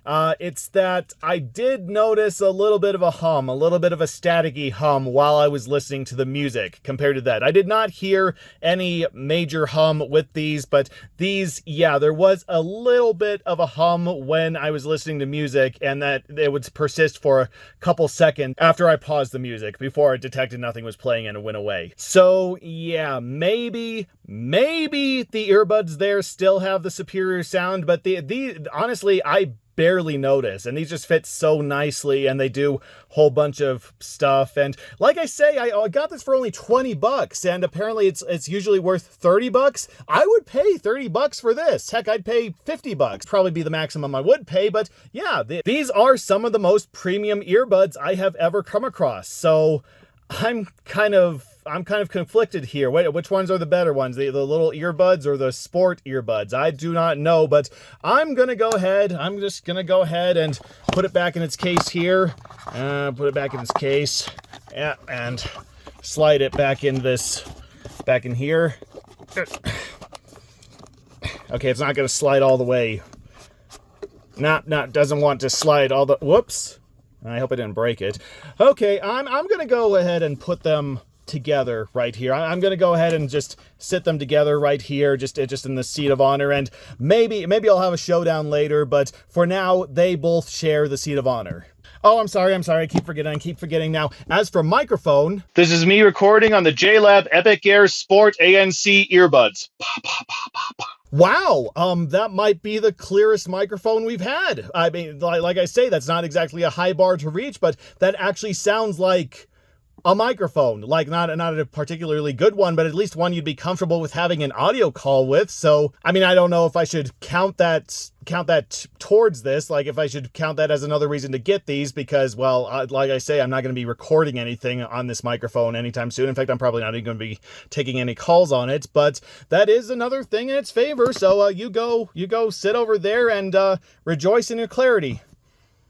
it's that I did notice a little bit of a hum, a little bit of a staticky hum while I was listening to the music compared to that. I did not hear any major hum with these, but these, yeah, there was a little bit of a hum when I was listening to music, and that it would persist for a couple seconds after I paused the music before I detected nothing was playing and it went away. So yeah, maybe the earbuds there still have the superior sound, but the honestly, I barely notice, and these just fit so nicely, and they do a whole bunch of stuff. And like I say, I got this for only $20, and apparently it's usually worth $30. I would pay $30 for this. Heck, I'd pay $50. Probably be the maximum I would pay, but yeah, these are some of the most premium earbuds I have ever come across. So I'm kind of conflicted here. Which ones are the better ones? The little earbuds or the sport earbuds? I do not know, but I'm just gonna go ahead and put it back in its case here. Put it back in its case. Yeah, and slide it back in here. Okay, it's not gonna slide all the way. Doesn't want to slide all the, whoops. I hope I didn't break it. Okay, I'm gonna go ahead and put them together right here. I'm gonna go ahead and just sit them together right here, just in the seat of honor, and maybe I'll have a showdown later, but for now, they both share the seat of honor. Oh, I'm sorry. I keep forgetting now. As for microphone, This is me recording on the JLab Epic Air Sport ANC earbuds. wow, that might be the clearest microphone we've had. I mean, like I say, that's not exactly a high bar to reach, but that actually sounds like a microphone, like not a particularly good one, but at least one you'd be comfortable with having an audio call with. So, I mean, I don't know if I should count that towards this, like if I should count that as another reason to get these, because, well, like I say, I'm not going to be recording anything on this microphone anytime soon. In fact, I'm probably not even going to be taking any calls on it, but that is another thing in its favor. So you go sit over there and rejoice in your clarity.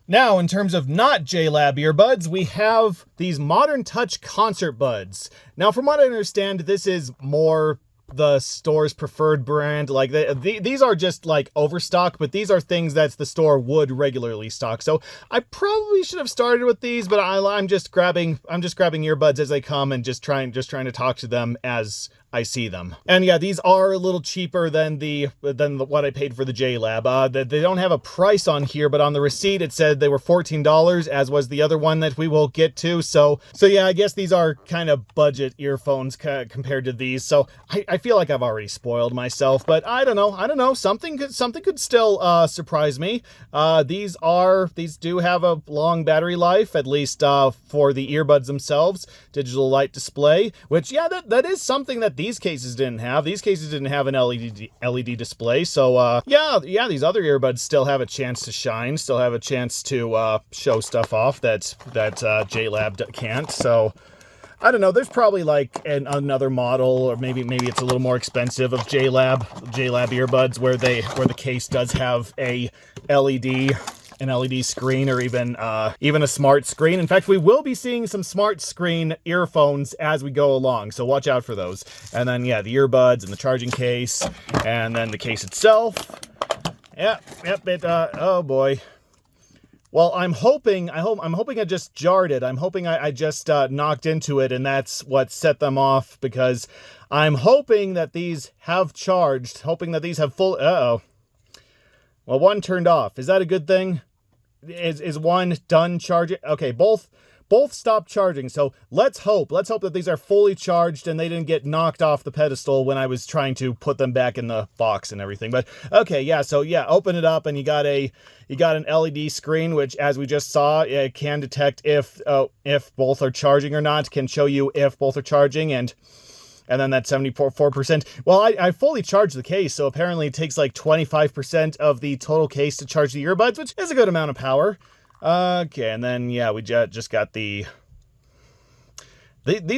Now, in terms of not JLab earbuds, we have these Modern Touch concert buds. Now, from what I understand, this is more the store's preferred brand. Like these are just like overstock, but these are things that the store would regularly stock. So I probably should have started with these, but I'm just grabbing earbuds as they come and just trying to talk to them as I see them. And yeah, these are a little cheaper than what I paid for the JLab. They don't have a price on here, but on the receipt it said they were $14, as was the other one that we will get to. So yeah, I guess these are kind of budget earphones compared to these. So I feel like I've already spoiled myself, but I don't know. Something could still surprise me. These do have a long battery life, at least for the earbuds themselves. Digital light display, which yeah, that is something that these cases didn't have. These cases didn't have an LED display. So yeah, these other earbuds still have a chance to shine, still have a chance to show stuff off that JLab can't. So I don't know. There's probably like another model, or maybe it's a little more expensive of JLab earbuds where the case does have an LED screen, or even a smart screen. In fact, we will be seeing some smart screen earphones as we go along, so watch out for those. And then yeah, the earbuds and the charging case, and then the case itself. Yep. Oh boy. Well, I'm hoping I just jarred it. I'm hoping I just knocked into it, and that's what set them off, because I'm hoping that these have charged, hoping that these have full. Uh-oh. Well, one turned off. Is that a good thing? Is one done charging? Okay, both stopped charging. So let's hope that these are fully charged and they didn't get knocked off the pedestal when I was trying to put them back in the box and everything. But okay, yeah. So yeah, open it up and you got an LED screen, which, as we just saw, it can detect if both are charging or not. Can show you if both are charging, and then that 74%. Well, I fully charged the case, so apparently it takes like 25% of the total case to charge the earbuds, which is a good amount of power. Okay, and then yeah, we just got these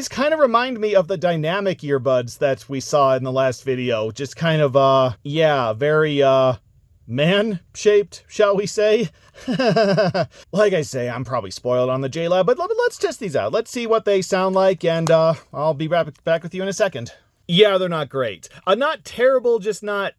kind of remind me of the dynamic earbuds that we saw in the last video. Just kind of very man-shaped, shall we say. Like I say, I'm probably spoiled on the JLab, but let's test these out. Let's see what they sound like, and I'll be back with you in a second. Yeah, they're not great. Not terrible, just not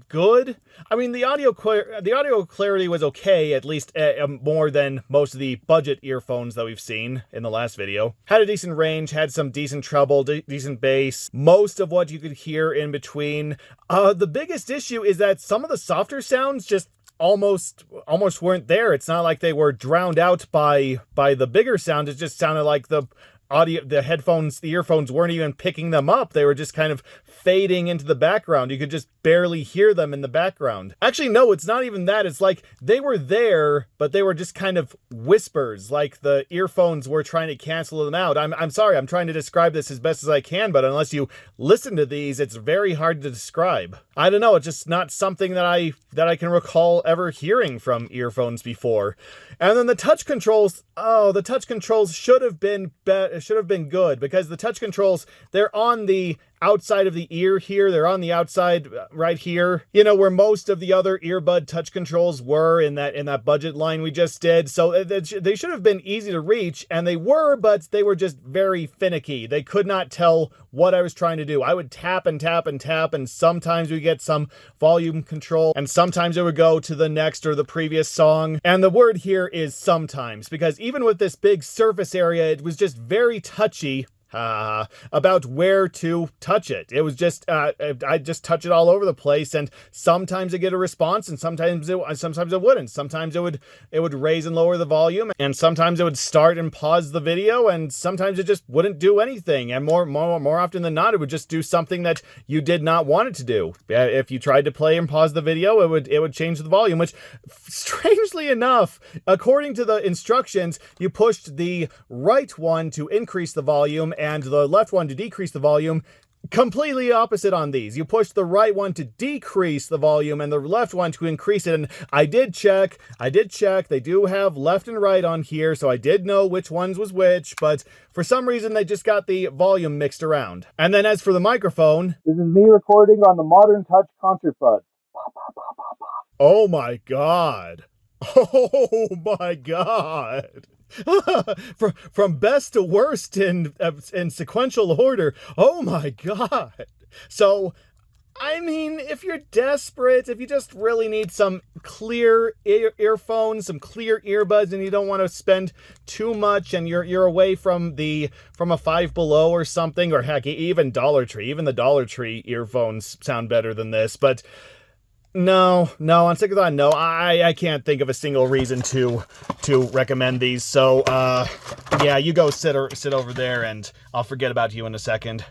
good. I mean, the audio clarity was okay, at least more than most of the budget earphones that we've seen in the last video. Had a decent range, had some decent treble, decent bass, most of what you could hear in between. The biggest issue is that some of the softer sounds just almost weren't there. It's not like they were drowned out by the bigger sound. It just sounded like the earphones weren't even picking them up. They were just kind of fading into the background. You could just barely hear them in the background. Actually, no, it's not even that. It's like they were there, but they were just kind of whispers, like the earphones were trying to cancel them out. I'm sorry, I'm trying to describe this as best as I can, but unless you listen to these, it's very hard to describe. I don't know, it's just not something that I can recall ever hearing from earphones before. And then the touch controls, the touch controls should have been good, because the touch controls, they're on the outside of the ear here. They're on the outside right here, where most of the other earbud touch controls were in that budget line we just did. So they should have been easy to reach, and they were, but they were just very finicky. They could not tell what I was trying to do. I would tap and tap and tap, and sometimes we get some volume control, and sometimes it would go to the next or the previous song. And the word here is sometimes, because even with this big surface area, it was just very touchy about where to touch it. It was just, I just touch it all over the place, and sometimes I get a response, and sometimes it wouldn't. Sometimes it would raise and lower the volume, and sometimes it would start and pause the video, and sometimes it just wouldn't do anything. And more often than not, it would just do something that you did not want it to do. If you tried to play and pause the video, it would change the volume, which, strangely enough, according to the instructions, you pushed the right one to increase the volume and the left one to decrease the volume. Completely opposite on these. You push the right one to decrease the volume and the left one to increase it. And I did check. They do have left and right on here, so I did know which ones was which, but for some reason they just got the volume mixed around. And then as for the microphone, this is me recording on the Modern Touch concert bud. Oh my God. Oh my God. From best to worst in sequential order. Oh my God. So, I mean, if you're desperate, if you just really need some clear earphones, some clear earbuds, and you don't want to spend too much, and you're away from a Five Below or something, or heck, even Dollar Tree. Even the Dollar Tree earphones sound better than this, but no, on second thought, no, I can't think of a single reason to recommend these. So, yeah, you go sit over there, and I'll forget about you in a second.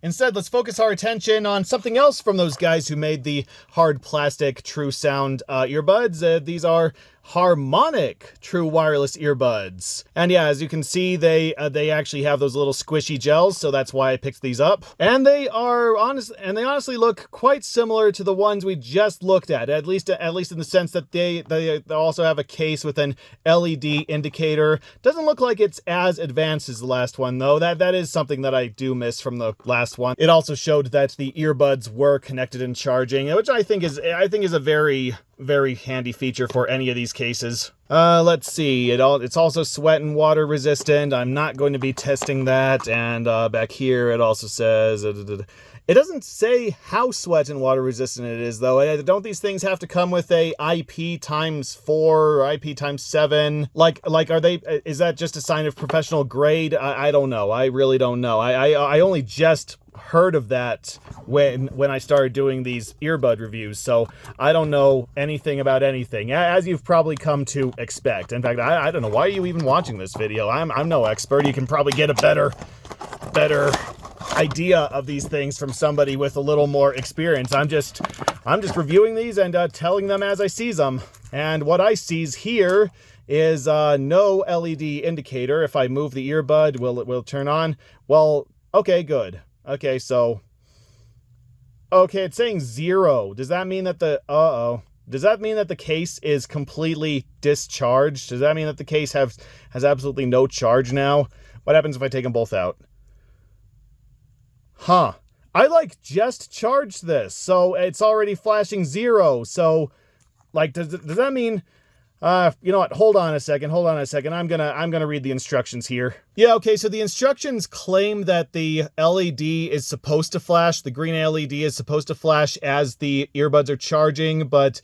Instead, let's focus our attention on something else from those guys who made the hard plastic true sound earbuds. These are harmonic true wireless earbuds. And yeah, as you can see, they actually have those little squishy gels, so that's why I picked these up. And they honestly look quite similar to the ones we just looked at least in the sense that they also have a case with an LED indicator. Doesn't look like it's as advanced as the last one, though. That is something that I do miss from the last one. It also showed that the earbuds were connected and charging, which I think is a very, very handy feature for any of these cases. Let's see. It's also sweat and water resistant. I'm not going to be testing that. And back here it also says it doesn't say how sweat and water resistant it is, though. Don't these things have to come with a IP x4 or IP x7? Like are they? Is that just a sign of professional grade? I don't know. I really don't know. I only just heard of that when I started doing these earbud reviews, so I don't know anything about anything, as you've probably come to expect. In fact, I don't know, why are you even watching this video? I'm no expert. You can probably get a better idea of these things from somebody with a little more experience. I'm just reviewing these and telling them as I sees them. And what I sees here is no LED indicator. If I move the earbud, will it turn on? Well, okay, good. Okay, so okay, it's saying 0. Does that mean that does that mean that the case is completely discharged? Does that mean that the case has absolutely no charge now? What happens if I take them both out? Huh. I just charged this, so it's already flashing 0. So does that mean you know what? Hold on a second. I'm gonna read the instructions here. Yeah, okay, so the instructions claim that the LED is supposed to flash, the green LED is supposed to flash as the earbuds are charging, but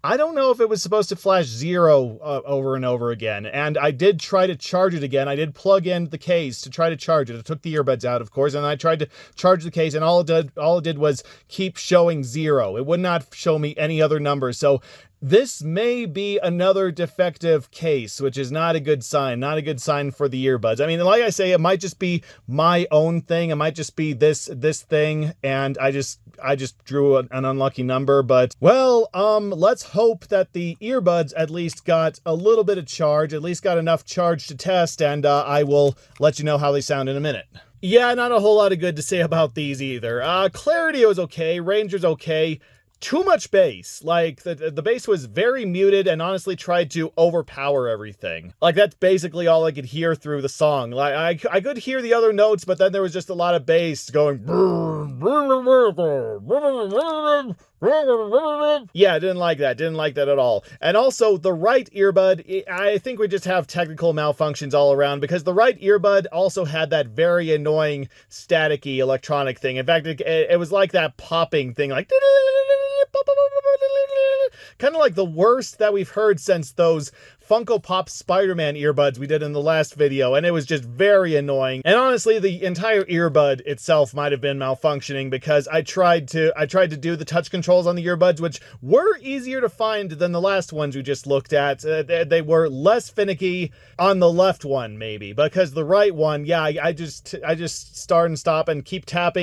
I don't know if it was supposed to flash 0 over and over again. And I did try to charge it again. I did plug in the case to try to charge it. I took the earbuds out, of course, and I tried to charge the case, and all it did was keep showing 0. It would not show me any other numbers. So this may be another defective case, which is not a good sign. Not a good sign for the earbuds. I mean, like I say, it might just be my own thing. It might just be this thing, and I just drew an unlucky number. But, well, let's hope that the earbuds at least got a little bit of charge, at least got enough charge to test, and I will let you know how they sound in a minute. Yeah, not a whole lot of good to say about these either. Clarity was okay, range was okay. Too much bass. The bass was very muted and honestly tried to overpower everything. That's basically all I could hear through the song. I could hear the other notes, but then there was just a lot of bass going. Yeah, I didn't like that at all. And also, the right earbud, I think we just have technical malfunctions all around, because the right earbud also had that very annoying staticky electronic thing. In fact, it was like that popping thing, like kind of like the worst that we've heard since those Funko Pop Spider-Man earbuds we did in the last video, and it was just very annoying. And honestly, the entire earbud itself might have been malfunctioning because I tried to do the touch controls on the earbuds, which were easier to find than the last ones we just looked at. They were less finicky on the left one, maybe, because the right one, yeah, I just start and stop and keep tapped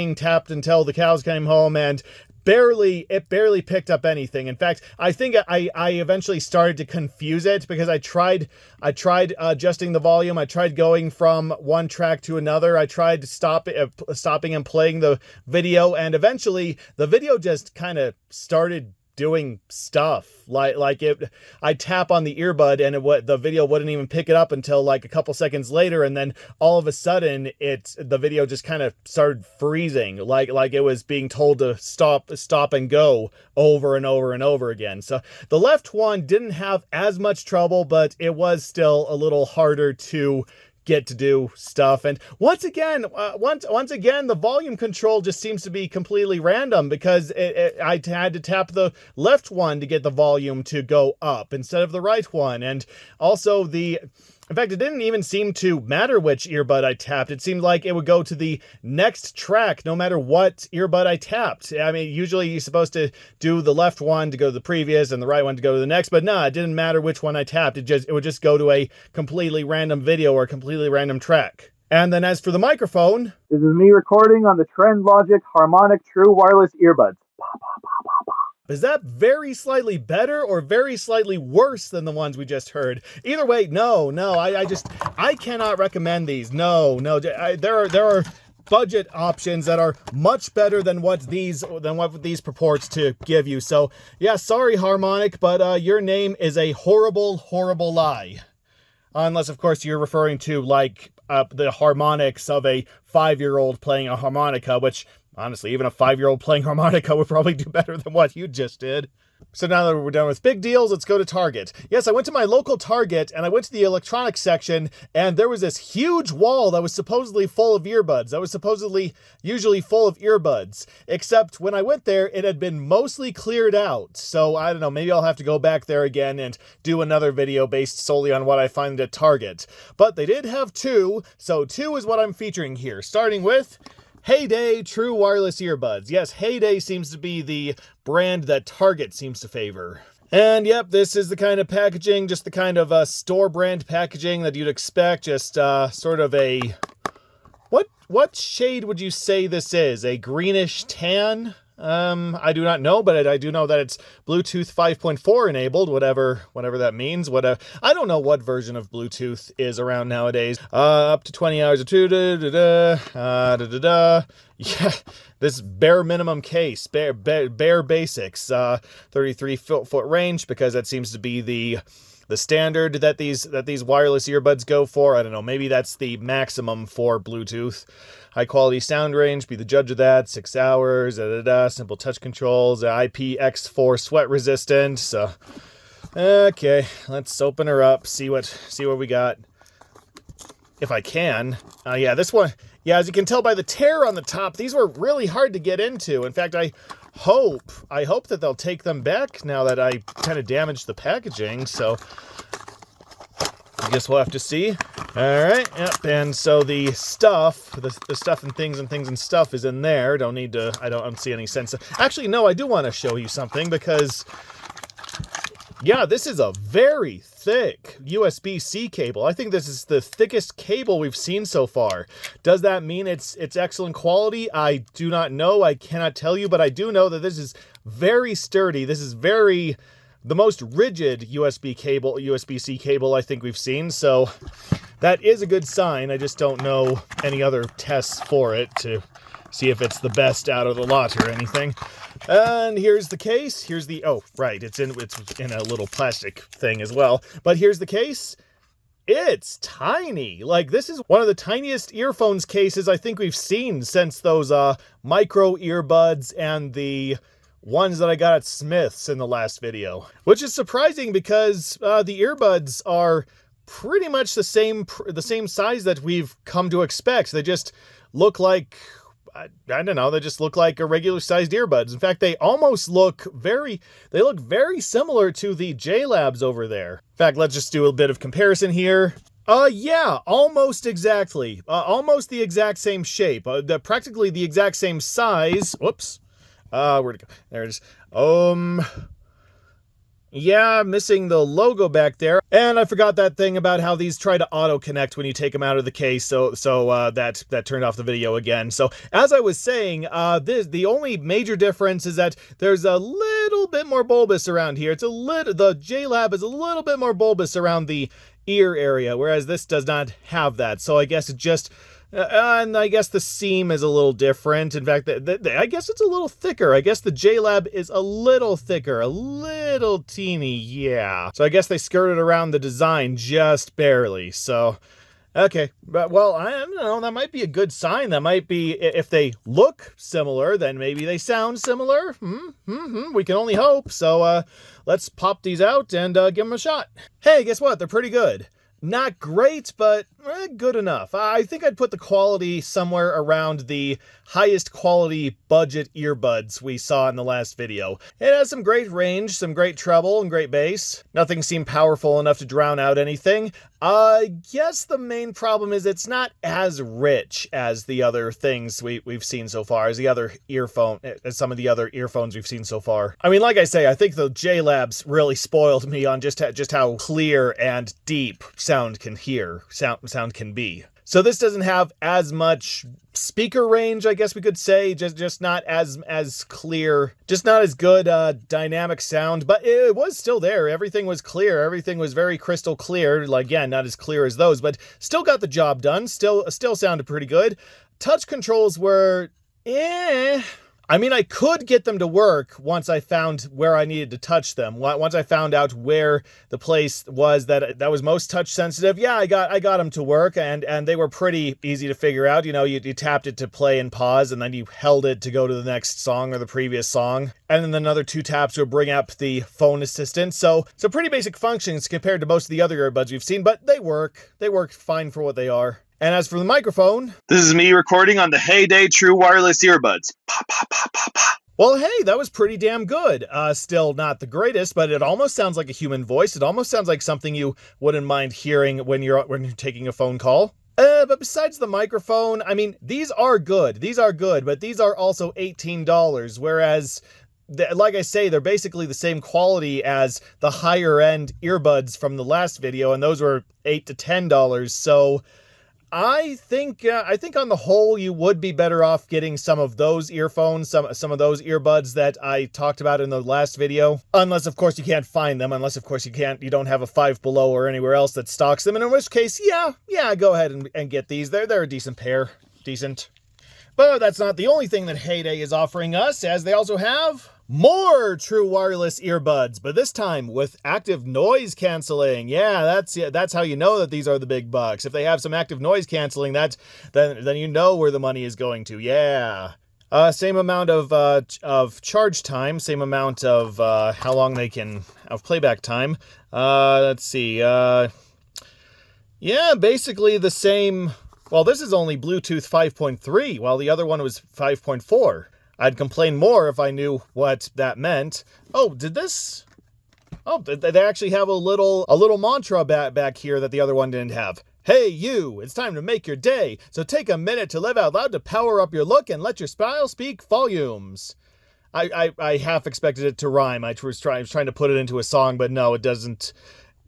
until the cows came home, and it barely picked up anything. In fact, I think I eventually started to confuse it because I tried adjusting the volume. I tried going from one track to another. I tried stopping and playing the video, and eventually the video just kind of started doing stuff I tap on the earbud and the video wouldn't even pick it up until like a couple seconds later, and then all of a sudden the video just kind of started freezing, like it was being told to stop and go over and over and over again. So the left one didn't have as much trouble, but it was still a little harder to get to do stuff. And once again, the volume control just seems to be completely random because I had to tap the left one to get the volume to go up instead of the right one. And also in fact, it didn't even seem to matter which earbud I tapped. It seemed like it would go to the next track no matter what earbud I tapped. I mean, usually you're supposed to do the left one to go to the previous and the right one to go to the next, but no, it didn't matter which one I tapped. It would just go to a completely random video or a completely random track. And then as for the microphone, this is me recording on the Trend Logic Harmonic True Wireless Earbuds. is that very slightly better or very slightly worse than the ones we just heard? Either way, no, I cannot recommend these. No, there are budget options that are much better than what these purports to give you. So yeah, sorry Harmonic, but your name is a horrible, horrible lie. Unless of course you're referring to like the harmonics of a 5-year-old playing a harmonica, which honestly, even a 5-year-old playing harmonica would probably do better than what you just did. So now that we're done with big deals, let's go to Target. Yes, I went to my local Target, and I went to the electronics section, and there was this huge wall that was supposedly full of earbuds. That was supposedly usually full of earbuds. Except when I went there, it had been mostly cleared out. So I don't know, maybe I'll have to go back there again and do another video based solely on what I find at Target. But they did have 2, so 2 is what I'm featuring here, starting with Heyday True Wireless Earbuds. Yes, Heyday seems to be the brand that Target seems to favor. And yep, this is the kind of packaging, just the kind of store brand packaging that you'd expect, just sort of a... What shade would you say this is? A greenish tan? I do not know, but I do know that it's Bluetooth 5.4 enabled, whatever that means. I don't know what version of Bluetooth is around nowadays. Up to 20 hours of yeah, this bare minimum case, bare basics, 33 foot range, because that seems to be the standard that these wireless earbuds go for. I don't know, maybe that's the maximum for Bluetooth. High quality sound range, be the judge of that. 6 hours, simple touch controls, IPX4 sweat resistant. So, okay, let's open her up, see what we got. If I can. Yeah, this one, yeah, as you can tell by the tear on the top, these were really hard to get into. In fact, I hope that they'll take them back now that I kind of damaged the packaging. So I guess we'll have to see. All right, yep. And so the stuff, the stuff and things and stuff is in there. I don't see any sense. Actually, no, I do want to show you something because, yeah, this is a very thick USB-C cable. I think this is the thickest cable we've seen so far. Does that mean it's excellent quality? I do not know. I cannot tell you, but I do know that this is very sturdy. This is the most rigid USB-C cable I think we've seen. So that is a good sign. I just don't know any other tests for it to see if it's the best out of the lot or anything. And here's the case. Oh, right, it's in a little plastic thing as well. But here's the case. It's tiny. Like, this is one of the tiniest earphones cases I think we've seen since those micro earbuds and the ones that I got at Smith's in the last video. Which is surprising because the earbuds are pretty much the same size that we've come to expect. They just look like I don't know, they just look like a regular sized earbuds. In fact, they almost look very similar to the JLabs over there. In fact, let's just do a bit of comparison here. Yeah, almost exactly. Almost the exact same shape. Practically the exact same size. Whoops. Where'd it go? There it is. Yeah, missing the logo back there. And I forgot that thing about how these try to auto-connect when you take them out of the case, so that turned off the video again. So, as I was saying, the only major difference is that there's a little bit more bulbous around here. The JLab is a little bit more bulbous around the ear area, whereas this does not have that. So I guess it just... and I guess the seam is a little different. In fact, I guess it's a little thicker. I guess the JLab is a little thicker, a little teeny, yeah. So I guess they skirted around the design just barely. So, okay. But, well, I don't know. That might be a good sign. That might be, if they look similar, then maybe they sound similar. We can only hope. So, let's pop these out and give them a shot. Hey, guess what? They're pretty good. Not great, but good enough. I think I'd put the quality somewhere around the highest quality budget earbuds we saw in the last video. It has some great range, some great treble, and great bass. Nothing seemed powerful enough to drown out anything. I guess the main problem is it's not as rich as the other things we've seen so far, as some of the other earphones we've seen so far. I mean, like I say, I think the JLabs really spoiled me on just how clear and deep sound can be. So this doesn't have as much speaker range, I guess we could say, just not as clear, just not as good dynamic sound, but it was still there. Everything was clear. Everything was very crystal clear. Like, again, not as clear as those, but still got the job done. Still sounded pretty good. Touch controls were I mean, I could get them to work once I found where I needed to touch them. Once I found out where the place was that was most touch sensitive. Yeah, I got them to work, and they were pretty easy to figure out. You know, you tapped it to play and pause, and then you held it to go to the next song or the previous song. And then another 2 taps would bring up the phone assistant. So pretty basic functions compared to most of the other earbuds we've seen, but they work. They work fine for what they are. And as for the microphone... This is me recording on the Heyday True Wireless Earbuds. Pop, pop, pop, pop, pop. Well, hey, that was pretty damn good. Still not the greatest, but it almost sounds like a human voice. It almost sounds like something you wouldn't mind hearing when you're taking a phone call. But besides the microphone, I mean, these are good. These are good, but these are also $18, whereas... like I say, they're basically the same quality as the higher-end earbuds from the last video, and those were $8 to $10, so... I think on the whole you would be better off getting some of those earphones, some of those earbuds that I talked about in the last video. Unless of course you can't find them, unless of course you don't have a Five Below or anywhere else that stocks them, and in which case, yeah, go ahead and get these. They're a decent pair. Decent. But that's not the only thing that Heyday is offering us, as they also have more true wireless earbuds, but this time with active noise canceling. Yeah, that's how you know that these are the big bucks. If they have some active noise canceling, then you know where the money is going to. Yeah. Same amount of charge time, same amount of how long they can have playback time. Let's see. Yeah, basically the same. Well, this is only Bluetooth 5.3, while the other one was 5.4. I'd complain more if I knew what that meant. Oh, did this? Oh, they actually have a little mantra back here that the other one didn't have. Hey, you! It's time to make your day, so take a minute to live out loud to power up your look and let your style speak volumes. I half expected it to rhyme. I was trying to put it into a song, but no, it doesn't.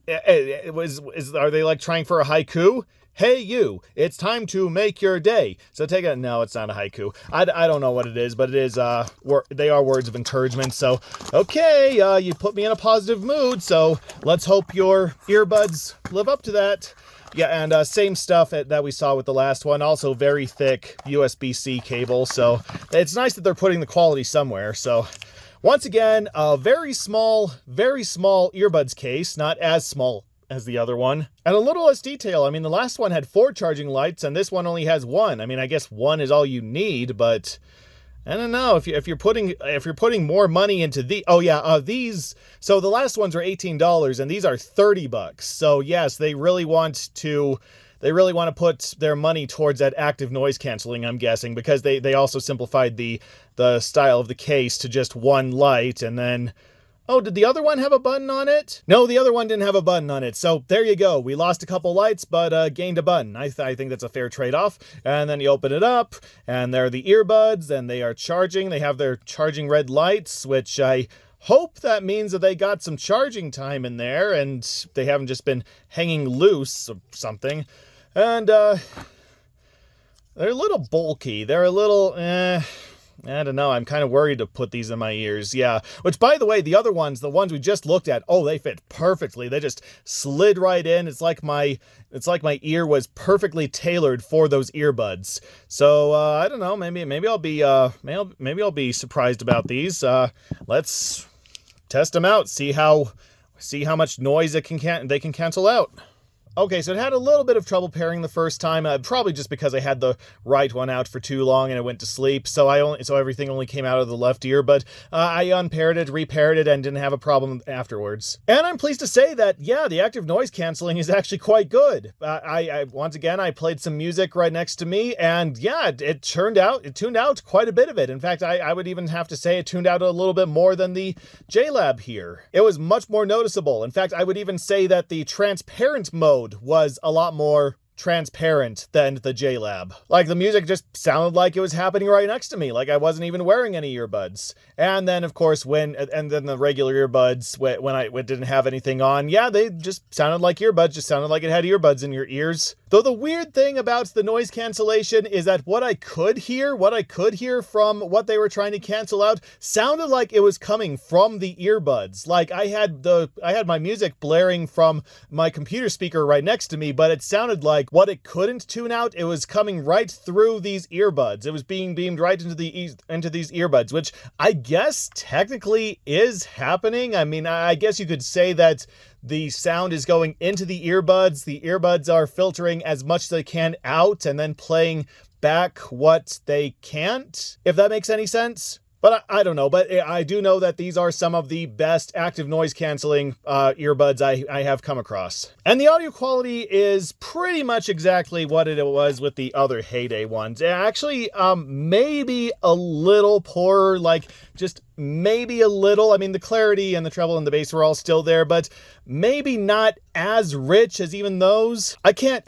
Are they like trying for a haiku? Hey you, it's time to make your day. So no, it's not a haiku. I don't know what it is, but it is, they are words of encouragement. So, okay, you put me in a positive mood, so let's hope your earbuds live up to that. Yeah, and same stuff that we saw with the last one. Also very thick USB-C cable, so it's nice that they're putting the quality somewhere. So, once again, a very small earbuds case, not as small as the other one, and a little less detail. I mean, the last one had 4 charging lights, and this one only has 1. I mean, I guess 1 is all you need, but I don't know if you're putting more money into these. So the last ones are $18, and these are $30. So yes, they really want to they really want to put their money towards that active noise canceling, I'm guessing, because they also simplified the style of the case to just one light, and then... Oh, did the other one have a button on it? No, the other one didn't have a button on it. So there you go. We lost a couple lights, but gained a button. I think that's a fair trade-off. And then you open it up, and there are the earbuds, and they are charging. They have their charging red lights, which I hope that means that they got some charging time in there, and they haven't just been hanging loose or something. And they're a little bulky. They're a little, I don't know. I'm kind of worried to put these in my ears. Yeah. Which, by the way, the other ones, the ones we just looked at, oh, they fit perfectly. They just slid right in. It's like my ear was perfectly tailored for those earbuds. So I don't know. Maybe I'll be surprised about these. Let's test them out. See how much noise they can cancel out. Okay, so it had a little bit of trouble pairing the first time, probably just because I had the right one out for too long and I went to sleep, so everything only came out of the left ear, but I unpaired it, repaired it, and didn't have a problem afterwards. And I'm pleased to say that, yeah, the active noise canceling is actually quite good. Once again, I played some music right next to me, and yeah, it tuned out quite a bit of it. In fact, I would even have to say it tuned out a little bit more than the JLab here. It was much more noticeable. In fact, I would even say that the transparent mode was a lot more transparent than the JLab. Like, the music just sounded like it was happening right next to me, like I wasn't even wearing any earbuds. And then, of course, then the regular earbuds, when I didn't have anything on, yeah, they just sounded like earbuds, just sounded like it had earbuds in your ears. Though the weird thing about the noise cancellation is that what I could hear from what they were trying to cancel out sounded like it was coming from the earbuds. Like, I had my music blaring from my computer speaker right next to me, but it sounded like what it couldn't tune out, it was coming right through these earbuds. It was being beamed right into these earbuds, which I guess technically is happening. I mean, I guess you could say that the sound is going into the earbuds are filtering as much as they can out and then playing back what they can't, if that makes any sense. But I don't know, but I do know that these are some of the best active noise canceling earbuds I have come across. And the audio quality is pretty much exactly what it was with the other Heyday ones. Actually, maybe a little poorer, like just maybe a little. I mean, the clarity and the treble and the bass were all still there, but maybe not as rich as even those. I can't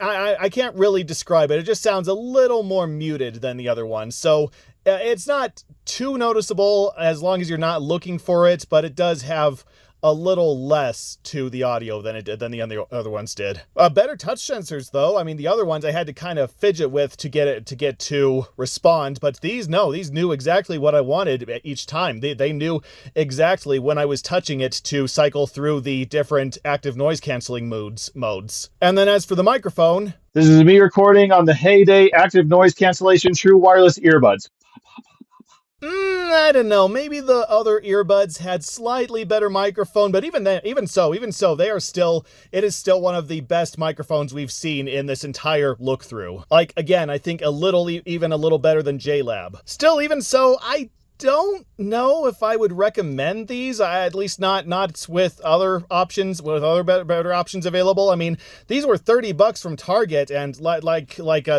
really describe it. It just sounds a little more muted than the other ones. So it's not too noticeable as long as you're not looking for it, but it does have a little less to the audio than the other ones did. Better touch sensors though. I mean, the other ones I had to kind of fidget with to get to respond, but these knew exactly what I wanted each time. They knew exactly when I was touching it to cycle through the different active noise canceling modes. And then as for the microphone, This is me recording on the Heyday Active Noise Cancellation True Wireless Earbuds. I don't know. Maybe the other earbuds had slightly better microphone, but even so, it is still one of the best microphones we've seen in this entire look through. Like, again, I think even a little better than JLab. Still, even so, I don't know if I would recommend these, at least not with other options, with other better options available. I mean, these were $30 from Target, and like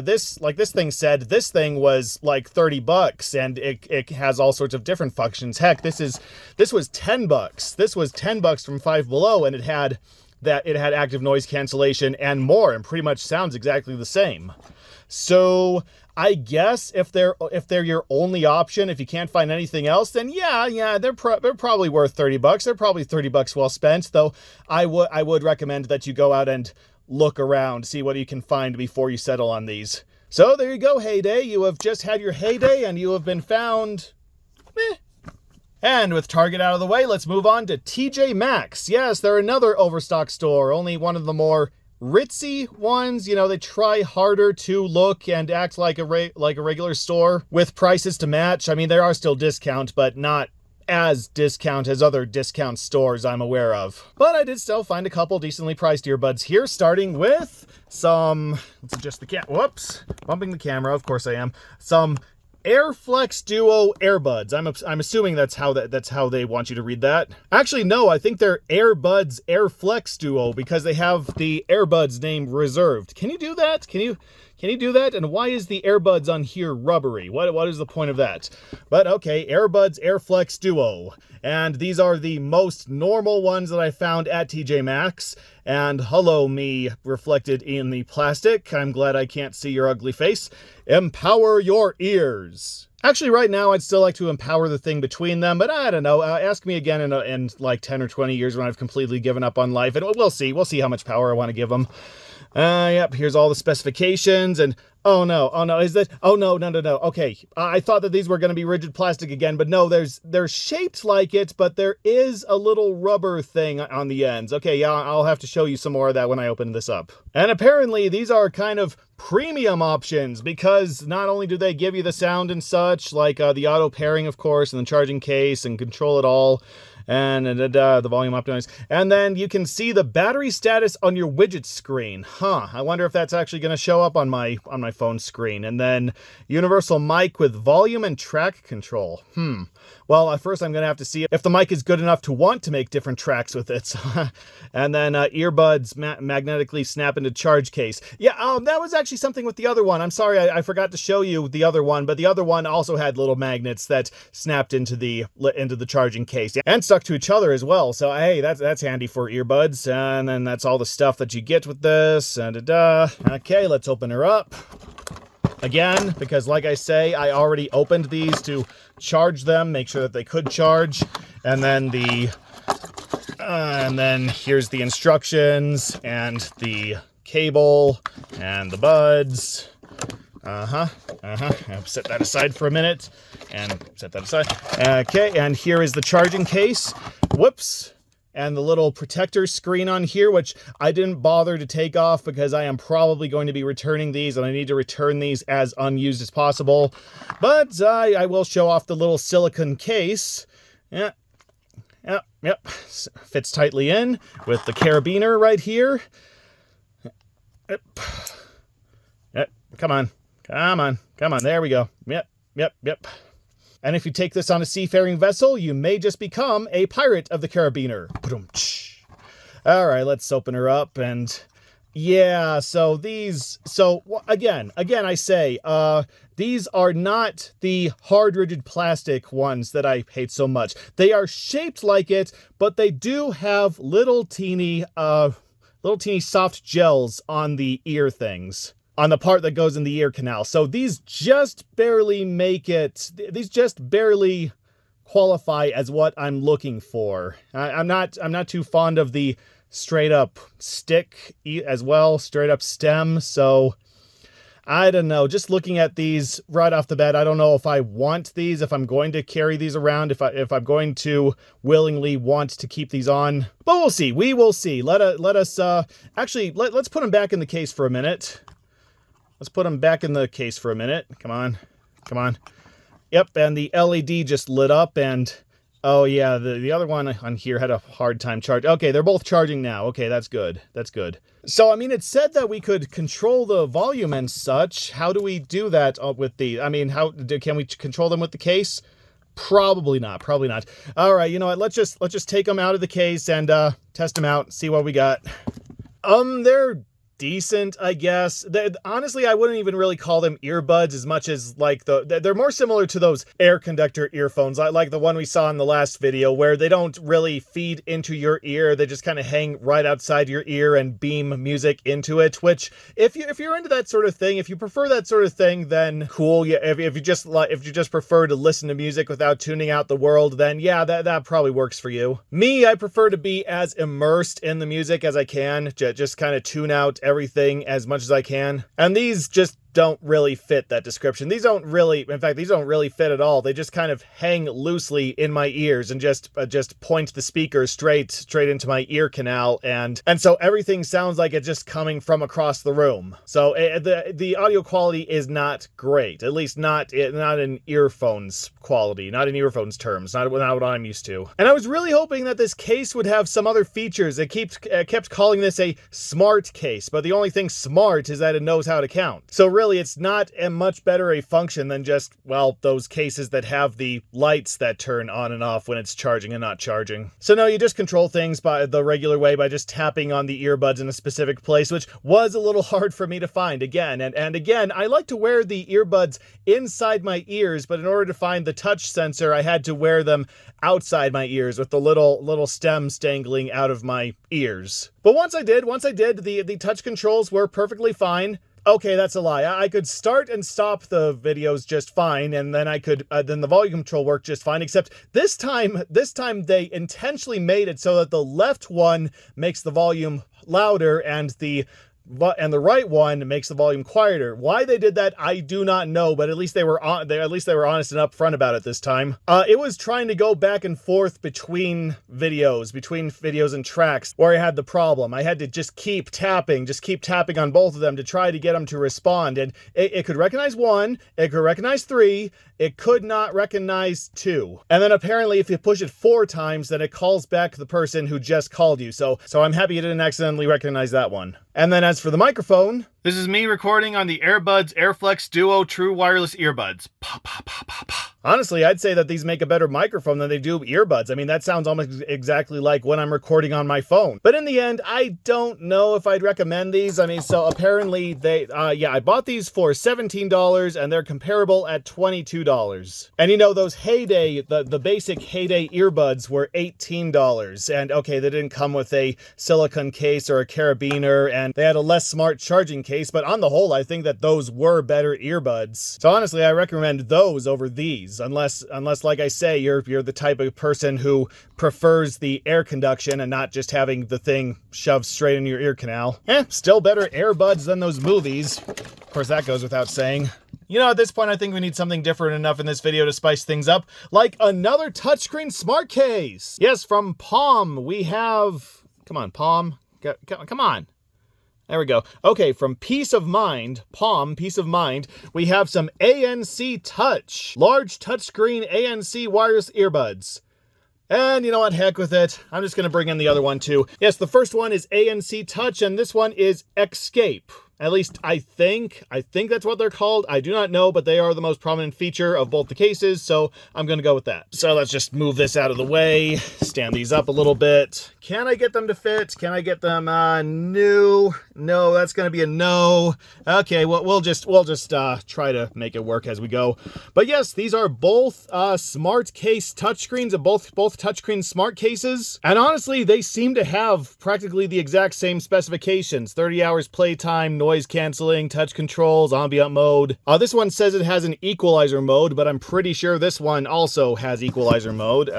this thing said, this thing was like $30, and it has all sorts of different functions. Heck, this was $10. This was $10 from Five Below, and it had active noise cancellation and more, and pretty much sounds exactly the same. So I guess if they're your only option, if you can't find anything else, then yeah, they're probably worth $30. They're probably $30 well spent, though I would recommend that you go out and look around, see what you can find before you settle on these. So there you go, Heyday. You have just had your heyday, and you have been found And with Target out of the way, let's move on to TJ Maxx. Yes, they're another overstock store, only one of the more ritzy ones. You know, they try harder to look and act like a regular store with prices to match. I mean, there are still discounts, but not as discount as other discount stores I'm aware of. But I did still find a couple decently priced earbuds here, starting with some, let's adjust the bumping the camera, of course I am, some AirFlex Duo earbuds. I'm assuming that's how they want you to read that. Actually, no, I think they're Airbuds AirFlex Duo because they have the earbuds name reserved. Can you do that? Can you do that? And why is the earbuds on here rubbery? What is the point of that? But okay, Airbuds AirFlex Duo. And these are the most normal ones that I found at TJ Maxx. And hello, me reflected in the plastic. I'm glad I can't see your ugly face. Empower your ears. Actually, right now, I'd still like to empower the thing between them, but I don't know. Ask me again in like 10 or 20 years when I've completely given up on life, and we'll see. We'll see how much power I want to give them. Yep, here's all the specifications, and oh no, is that, oh no, okay, I thought that these were going to be rigid plastic again, but no, they're shaped like it, but there is a little rubber thing on the ends. Okay, yeah, I'll have to show you some more of that when I open this up. And apparently, these are kind of premium options, because not only do they give you the sound and such, like the auto pairing, of course, and the charging case, and control it all, and the volume optimize. And then you can see the battery status on your widget screen. I wonder if that's actually going to show up on my phone screen. And then universal mic with volume and track control. Well, at first I'm going to have to see if the mic is good enough to want to make different tracks with it. And then earbuds magnetically snap into charge case. Yeah, that was actually something with the other one. I'm sorry, I forgot to show you the other one, but the other one also had little magnets that snapped into the charging case and stuck to each other as well. So hey, that's handy for earbuds. And then that's all the stuff that you get with this. Okay, let's open her up. Again, because like I say, I already opened these to charge them, make sure that they could charge. And then here's the instructions and the cable and the buds. I'll set that aside for a minute and set that aside. Okay, and here is the charging case. Whoops. And the little protector screen on here, which I didn't bother to take off because I am probably going to be returning these, and I need to return these as unused as possible. But I will show off the little silicone case. Yep. Fits tightly in with the carabiner right here. Yep. Come on. There we go. Yep. And if you take this on a seafaring vessel, you may just become a pirate of the carabiner. All right, let's open her up. And yeah, again, I say, these are not the hard rigid plastic ones that I hate so much. They are shaped like it, but they do have little teeny soft gels on the ear things, on the part that goes in the ear canal. So these just barely qualify as what I'm looking for. I'm not too fond of the straight up stick as well, straight up stem. So I don't know, just looking at these right off the bat, I don't know if I want these, if I'm going to carry these around, if I'm going to willingly want to keep these on. But we'll see. We will see. Let's put them back in the case for a minute. Come on. Yep, and the LED just lit up, and oh yeah, the other one on here had a hard time charging. Okay, they're both charging now. Okay, that's good. So, I mean, it said that we could control the volume and such. How do we do that with the, can we control them with the case? Probably not. All right, you know what, let's just take them out of the case and test them out, see what we got. They're decent, I guess. Honestly, I wouldn't even really call them earbuds as much as like they're more similar to those air conductor earphones, like the one we saw in the last video, where they don't really feed into your ear. They just kind of hang right outside your ear and beam music into it, which if you're into that sort of thing, if you prefer that sort of thing, then cool. Yeah, if you just prefer to listen to music without tuning out the world, then yeah, that probably works for you. Me, I prefer to be as immersed in the music as I can, just kind of tune out everything as much as I can. And these just don't really fit that description. These don't really fit at all. They just kind of hang loosely in my ears and just point the speaker straight into my ear canal, and so everything sounds like it's just coming from across the room. So the audio quality is not great, at least not in earphones quality, not in earphones terms, not what I'm used to. And I was really hoping that this case would have some other features. It kept calling this a smart case, but the only thing smart is that it knows how to count. So really, it's not a much better a function than just, well, those cases that have the lights that turn on and off when it's charging and not charging. So no, you just control things by the regular way by just tapping on the earbuds in a specific place, which was a little hard for me to find again. And again, I like to wear the earbuds inside my ears, but in order to find the touch sensor, I had to wear them outside my ears with the little stems dangling out of my ears. But once I did, the touch controls were perfectly fine. Okay, that's a lie. I could start and stop the videos just fine, and then then the volume control worked just fine, except this time they intentionally made it so that the left one makes the volume louder and the right one makes the volume quieter. Why they did that, I do not know, but at least they were honest and upfront about it this time. It was trying to go back and forth between videos and tracks where I had the problem. I had to just keep tapping on both of them to try to get them to respond, and it could recognize 1, it could recognize 3, it could not recognize 2. And then apparently if you push it 4 times, then it calls back the person who just called you. So I'm happy you didn't accidentally recognize that one. And then as for the microphone, this is me recording on the AirBuds AirFlex Duo True Wireless Earbuds. Pa, pa, pa, pa, pa. Honestly, I'd say that these make a better microphone than they do earbuds. I mean, that sounds almost exactly like when I'm recording on my phone. But in the end, I don't know if I'd recommend these. I mean, so apparently I bought these for $17 and they're comparable at $22. And you know, those Heyday, the basic Heyday earbuds were $18. And okay, they didn't come with a silicone case or a carabiner, and they had a less smart charging case, but on the whole, I think that those were better earbuds. So honestly, I recommend those over these, unless like I say, you're the type of person who prefers the air conduction and not just having the thing shoved straight in your ear canal. Still better earbuds than those movies. Of course, that goes without saying. You know, at this point, I think we need something different enough in this video to spice things up, like another touchscreen smart case. Yes, from Palm, we have... Come on, Palm. Come on. There we go. Okay, from Peace of Mind, Palm, Peace of Mind, we have some ANC Touch. Large touchscreen ANC wireless earbuds. And you know what, heck with it. I'm just going to bring in the other one too. Yes, the first one is ANC Touch, and this one is Escape. At least I think that's what they're called. I do not know, but they are the most prominent feature of both the cases, so I'm going to go with that. So let's just move this out of the way, stand these up a little bit. Can I get them to fit? Can I get them, no, that's going to be a no. Okay, well, we'll just try to make it work as we go. But yes, these are both smart case touchscreens, both touchscreen smart cases. And honestly, they seem to have practically the exact same specifications. 30 hours playtime, noise canceling, touch controls, ambient mode. This one says it has an equalizer mode, but I'm pretty sure this one also has equalizer mode.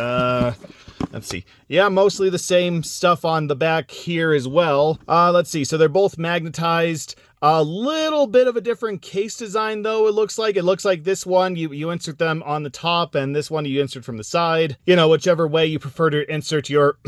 Let's see. Yeah, mostly the same stuff on the back here as well. Let's see. So they're both magnetized. A little bit of a different case design, though, it looks like. It looks like this one, you insert them on the top, and this one you insert from the side. You know, whichever way you prefer to insert your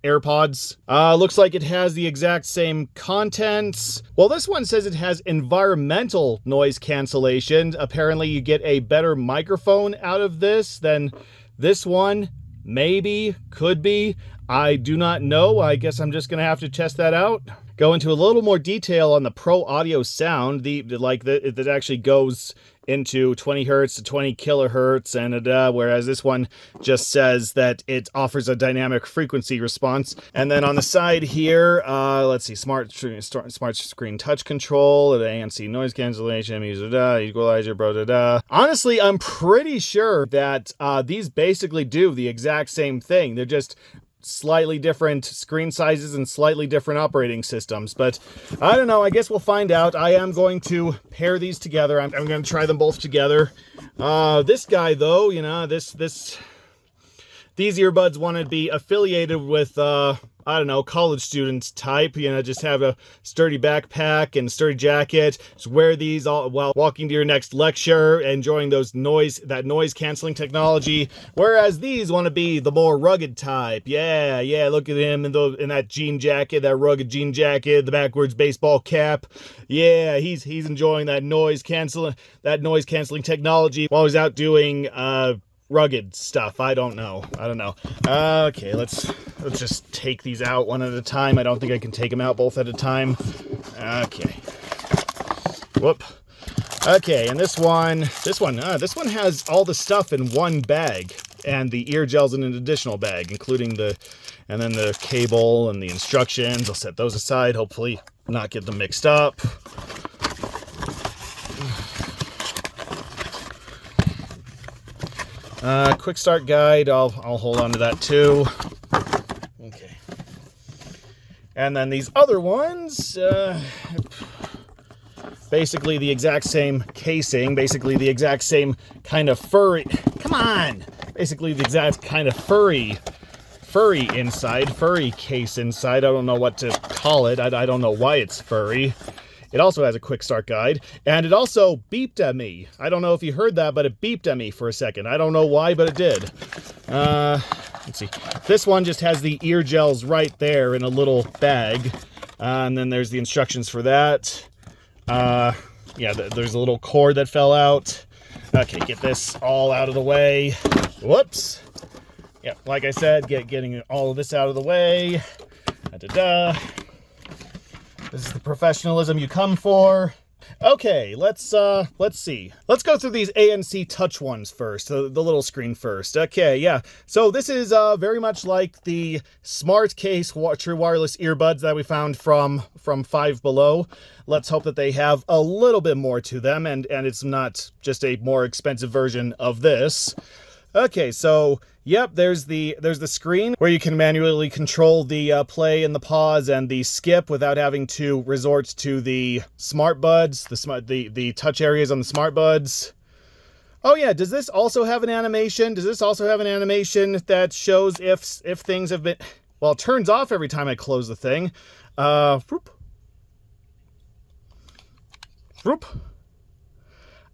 AirPods. Looks like it has the exact same contents. Well, this one says it has environmental noise cancellation. Apparently, you get a better microphone out of this than this one. Maybe, could be. I do not know. I guess I'm just going to have to test that out. Go into a little more detail on the Pro Audio sound. That actually goes into 20 hertz to 20 kilohertz, and whereas this one just says that it offers a dynamic frequency response. And then on the side here, let's see, smart screen touch control, ANC noise cancellation, equalizer, Honestly, I'm pretty sure that these basically do the exact same thing. They're just slightly different screen sizes and slightly different operating systems, but I don't know. I guess we'll find out. I am going to pair these together. I'm going to try them both together. This guy, though, you know, these earbuds want to be affiliated with I don't know, college student type, you know, just have a sturdy backpack and sturdy jacket, just wear these all while walking to your next lecture, enjoying that noise canceling technology, whereas these want to be the more rugged type. Yeah, look at him in that jean jacket, that rugged jean jacket, the backwards baseball cap. Yeah, he's enjoying that noise canceling technology while he's out doing rugged stuff. I don't know. Okay, let's just take these out one at a time. I don't think I can take them out both at a time. Okay. Whoop. Okay, and this one has all the stuff in one bag, and the ear gel's in an additional bag, including and then the cable and the instructions. I'll set those aside, hopefully not get them mixed up. Quick start guide, I'll hold on to that too. Okay. And then these other ones, basically the exact same casing, basically the exact same kind of furry, come on! Basically the exact kind of furry inside, furry case inside. I don't know what to call it. I don't know why it's furry. It also has a quick start guide, and it also beeped at me. I don't know if you heard that, but it beeped at me for a second. I don't know why, but it did. Let's see. This one just has the ear gels right there in a little bag, and then there's the instructions for that. Yeah, there's a little cord that fell out. Okay, get this all out of the way. Whoops. Yeah, like I said, getting all of this out of the way. Da-da-da. This is the professionalism you come for. Okay, let's see. Let's go through these ANC Touch ones first, the little screen first. Okay, yeah. So this is very much like the Smart Case True Wireless earbuds that we found from Five Below. Let's hope that they have a little bit more to them, and it's not just a more expensive version of this. Okay, so yep, there's the screen where you can manually control the play and the pause and the skip without having to resort to the smart buds, the touch areas on the smart buds. Oh yeah, does this also have an animation? Does this also have an animation that shows if things have been, well, it turns off every time I close the thing. Whoop. Whoop.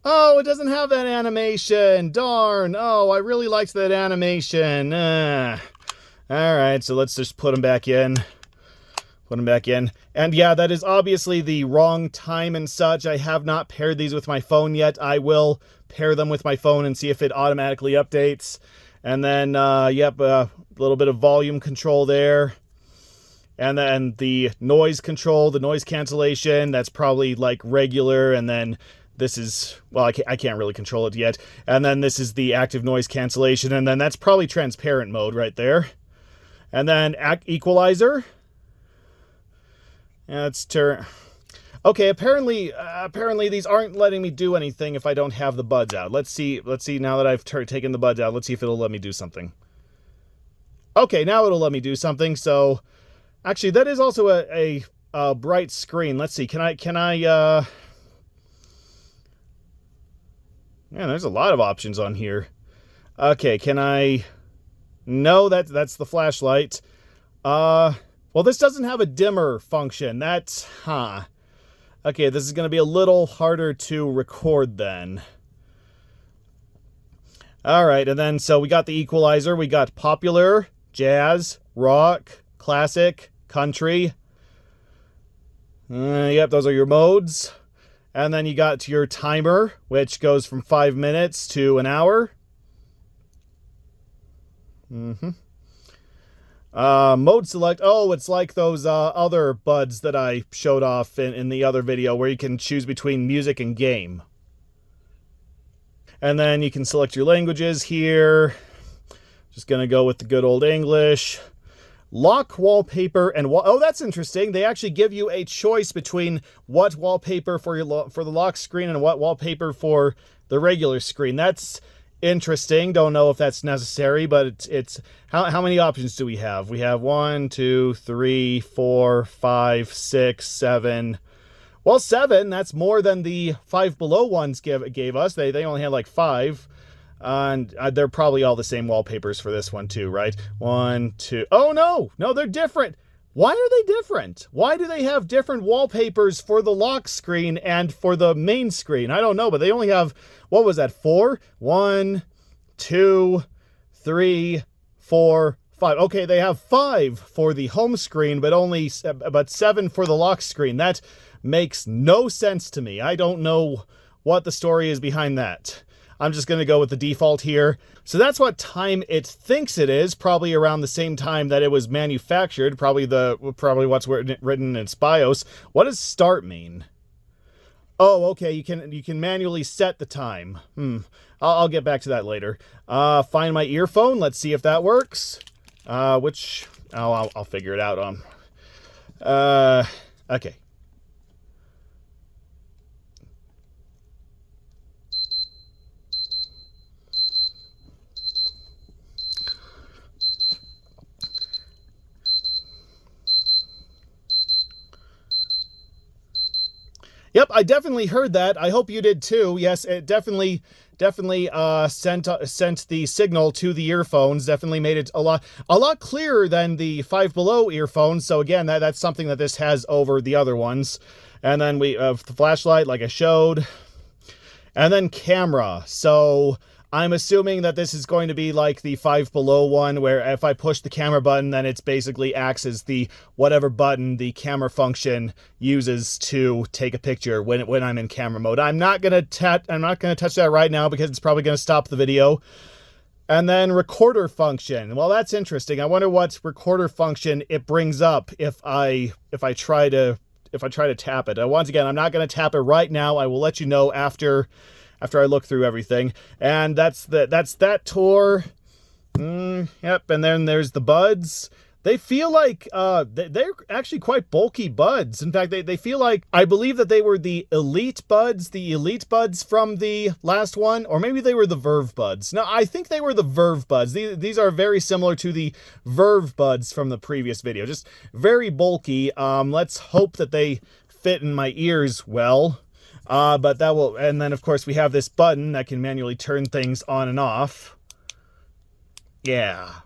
Oh, it doesn't have that animation. Darn. Oh, I really liked that animation. All right, so let's just put them back in. Put them back in. And yeah, that is obviously the wrong time and such. I have not paired these with my phone yet. I will pair them with my phone and see if it automatically updates. And then, yep, a little bit of volume control there. And then the noise control, the noise cancellation, that's probably like regular. And then this is, well, I can't really control it yet. And then this is the active noise cancellation. And then that's probably transparent mode right there. And then equalizer. Yeah, let's turn. Okay, apparently these aren't letting me do anything if I don't have the buds out. Let's see now that I've taken the buds out. Let's see if it'll let me do something. Okay, now it'll let me do something. So actually that is also a bright screen. Let's see. Can I Man, there's a lot of options on here. Okay, can I... No, that's the flashlight. Well, this doesn't have a dimmer function. That's... Okay, this is going to be a little harder to record then. Alright, and then, so we got the equalizer. We got popular, jazz, rock, classic, country. Yep, those are your modes. And then you got your timer, which goes from 5 minutes to an hour. Mode select. Oh, it's like those other buds that I showed off in the other video where you can choose between music and game. And then you can select your languages here. Just going to go with the good old English. Lock wallpaper and oh, that's interesting. They actually give you a choice between what wallpaper for the lock screen and what wallpaper for the regular screen. That's interesting. Don't know if that's necessary, but it's how many options do we have? We have 1, 2, 3, 4, 5, 6, 7. Well, 7. That's more than the Five Below ones gave us. They only had like 5. And they're probably all the same wallpapers for this one too, right? 1, 2. Oh, no, they're different. Why are they different? Why do they have different wallpapers for the lock screen and for the main screen? I don't know, but they only have, what was that, 4? 1, 2, 3, 4, 5. Okay, they have 5 for the home screen, but 7 for the lock screen. That makes no sense to me. I don't know what the story is behind that. I'm just going to go with the default here. So that's what time it thinks it is, probably around the same time that it was manufactured, probably what's written in its BIOS. What does start mean? Oh, okay. You can manually set the time. I'll get back to that later. Find my earphone. Let's see if that works. I'll figure it out. Okay. Yep, I definitely heard that. I hope you did too. Yes, it definitely sent the signal to the earphones. Definitely made it a lot clearer than the Five Below earphones. So again, that's something that this has over the other ones. And then we have the flashlight, like I showed, and then camera. So I'm assuming that this is going to be like the Five Below one, where if I push the camera button, then it's basically acts as the whatever button the camera function uses to take a picture when I'm in camera mode. I'm not gonna touch that right now because it's probably gonna stop the video. And then recorder function. Well, that's interesting. I wonder what recorder function it brings up if I try to tap it. Once again, I'm not gonna tap it right now. I will let you know after I look through everything. And that's that tour. Yep, and then there's the buds. They feel like they're actually quite bulky buds. In fact, they feel like, I believe that they were the Elite buds from the last one, or maybe they were the Verve buds. No, I think they were the Verve buds. These are very similar to the Verve buds from the previous video. Just very bulky. Let's hope that they fit in my ears well. But that will, and then of course we have this button that can manually turn things on and off. Yeah.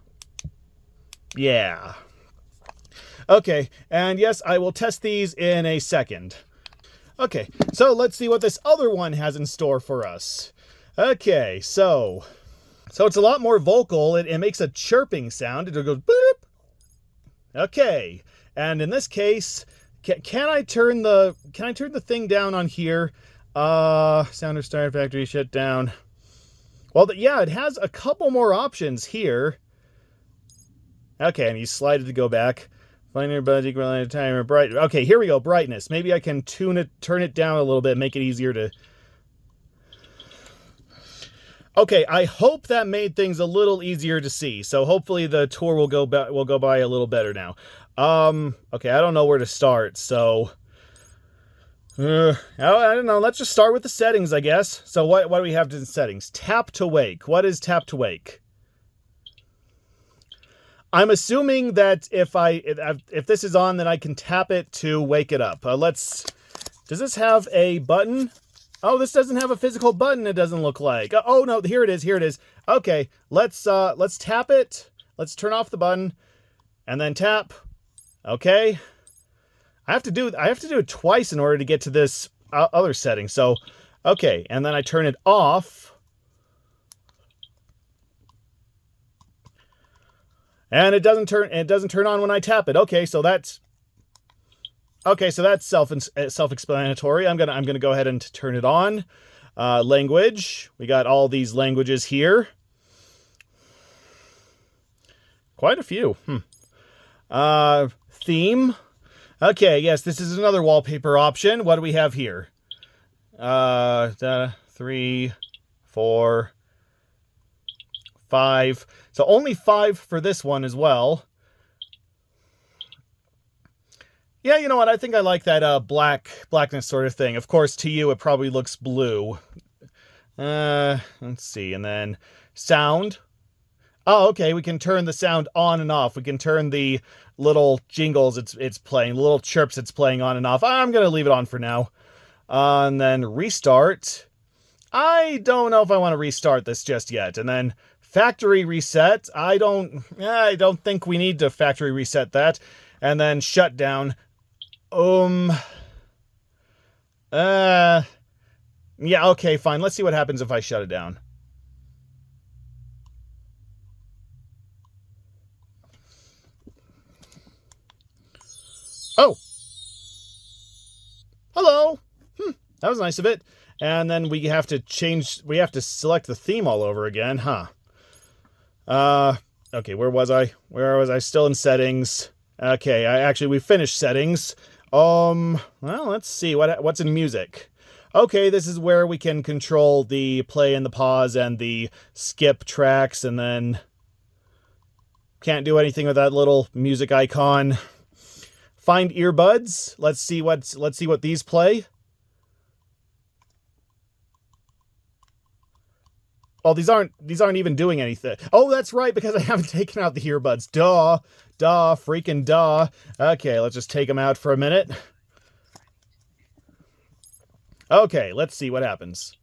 Okay, and yes, I will test these in a second. Okay, so let's see what this other one has in store for us. Okay, so it's a lot more vocal. It makes a chirping sound. It goes boop. Okay, and in this case, can I turn the thing down on here? Sounder start, factory shut down. Well, yeah, it has a couple more options here. Okay, and you slide it to go back. Find your budget, equalize timer, bright. Okay, here we go. Brightness. Maybe I can turn it down a little bit, make it easier to. Okay, I hope that made things a little easier to see. So hopefully the tour will go by a little better now. Okay, I don't know where to start, so I don't know. Let's just start with the settings, I guess. So what do we have in settings? Tap to wake. What is tap to wake? I'm assuming that if this is on, then I can tap it to wake it up. Does this have a button? Oh, this doesn't have a physical button, it doesn't look like. Oh no, here it is. Okay, let's tap it. Let's turn off the button and then tap. Okay. I have to do it twice in order to get to this other setting. So, okay, and then I turn it off. And it doesn't turn on when I tap it. Okay, so that's self-explanatory. I'm gonna go ahead and turn it on. Language. We got all these languages here. Quite a few. Theme. Okay, yes, this is another wallpaper option. What do we have here? 3, 4, 5. So only 5 for this one as well. Yeah, you know what? I think I like that blackness sort of thing. Of course, to you, it probably looks blue. Let's see. And then sound. Oh, okay. We can turn the sound on and off. We can turn the little jingles it's playing, the little chirps it's playing on and off. I'm going to leave it on for now. And then restart. I don't know if I want to restart this just yet. And then factory reset. I don't think we need to factory reset that. And then shut down. Yeah, okay, fine. Let's see what happens if I shut it down. Oh. Hello. That was nice of it. And then we have to select the theme all over again, huh? Okay, where was I? Still in settings. Okay, we finished settings. Well, let's see what's in music. Okay, this is where we can control the play and the pause and the skip tracks, and then can't do anything with that little music icon. Find earbuds. Let's see what these play. Oh, these aren't even doing anything. Oh, that's right, because I haven't taken out the earbuds. Duh, freaking duh. Okay, let's just take them out for a minute. Okay, let's see what happens.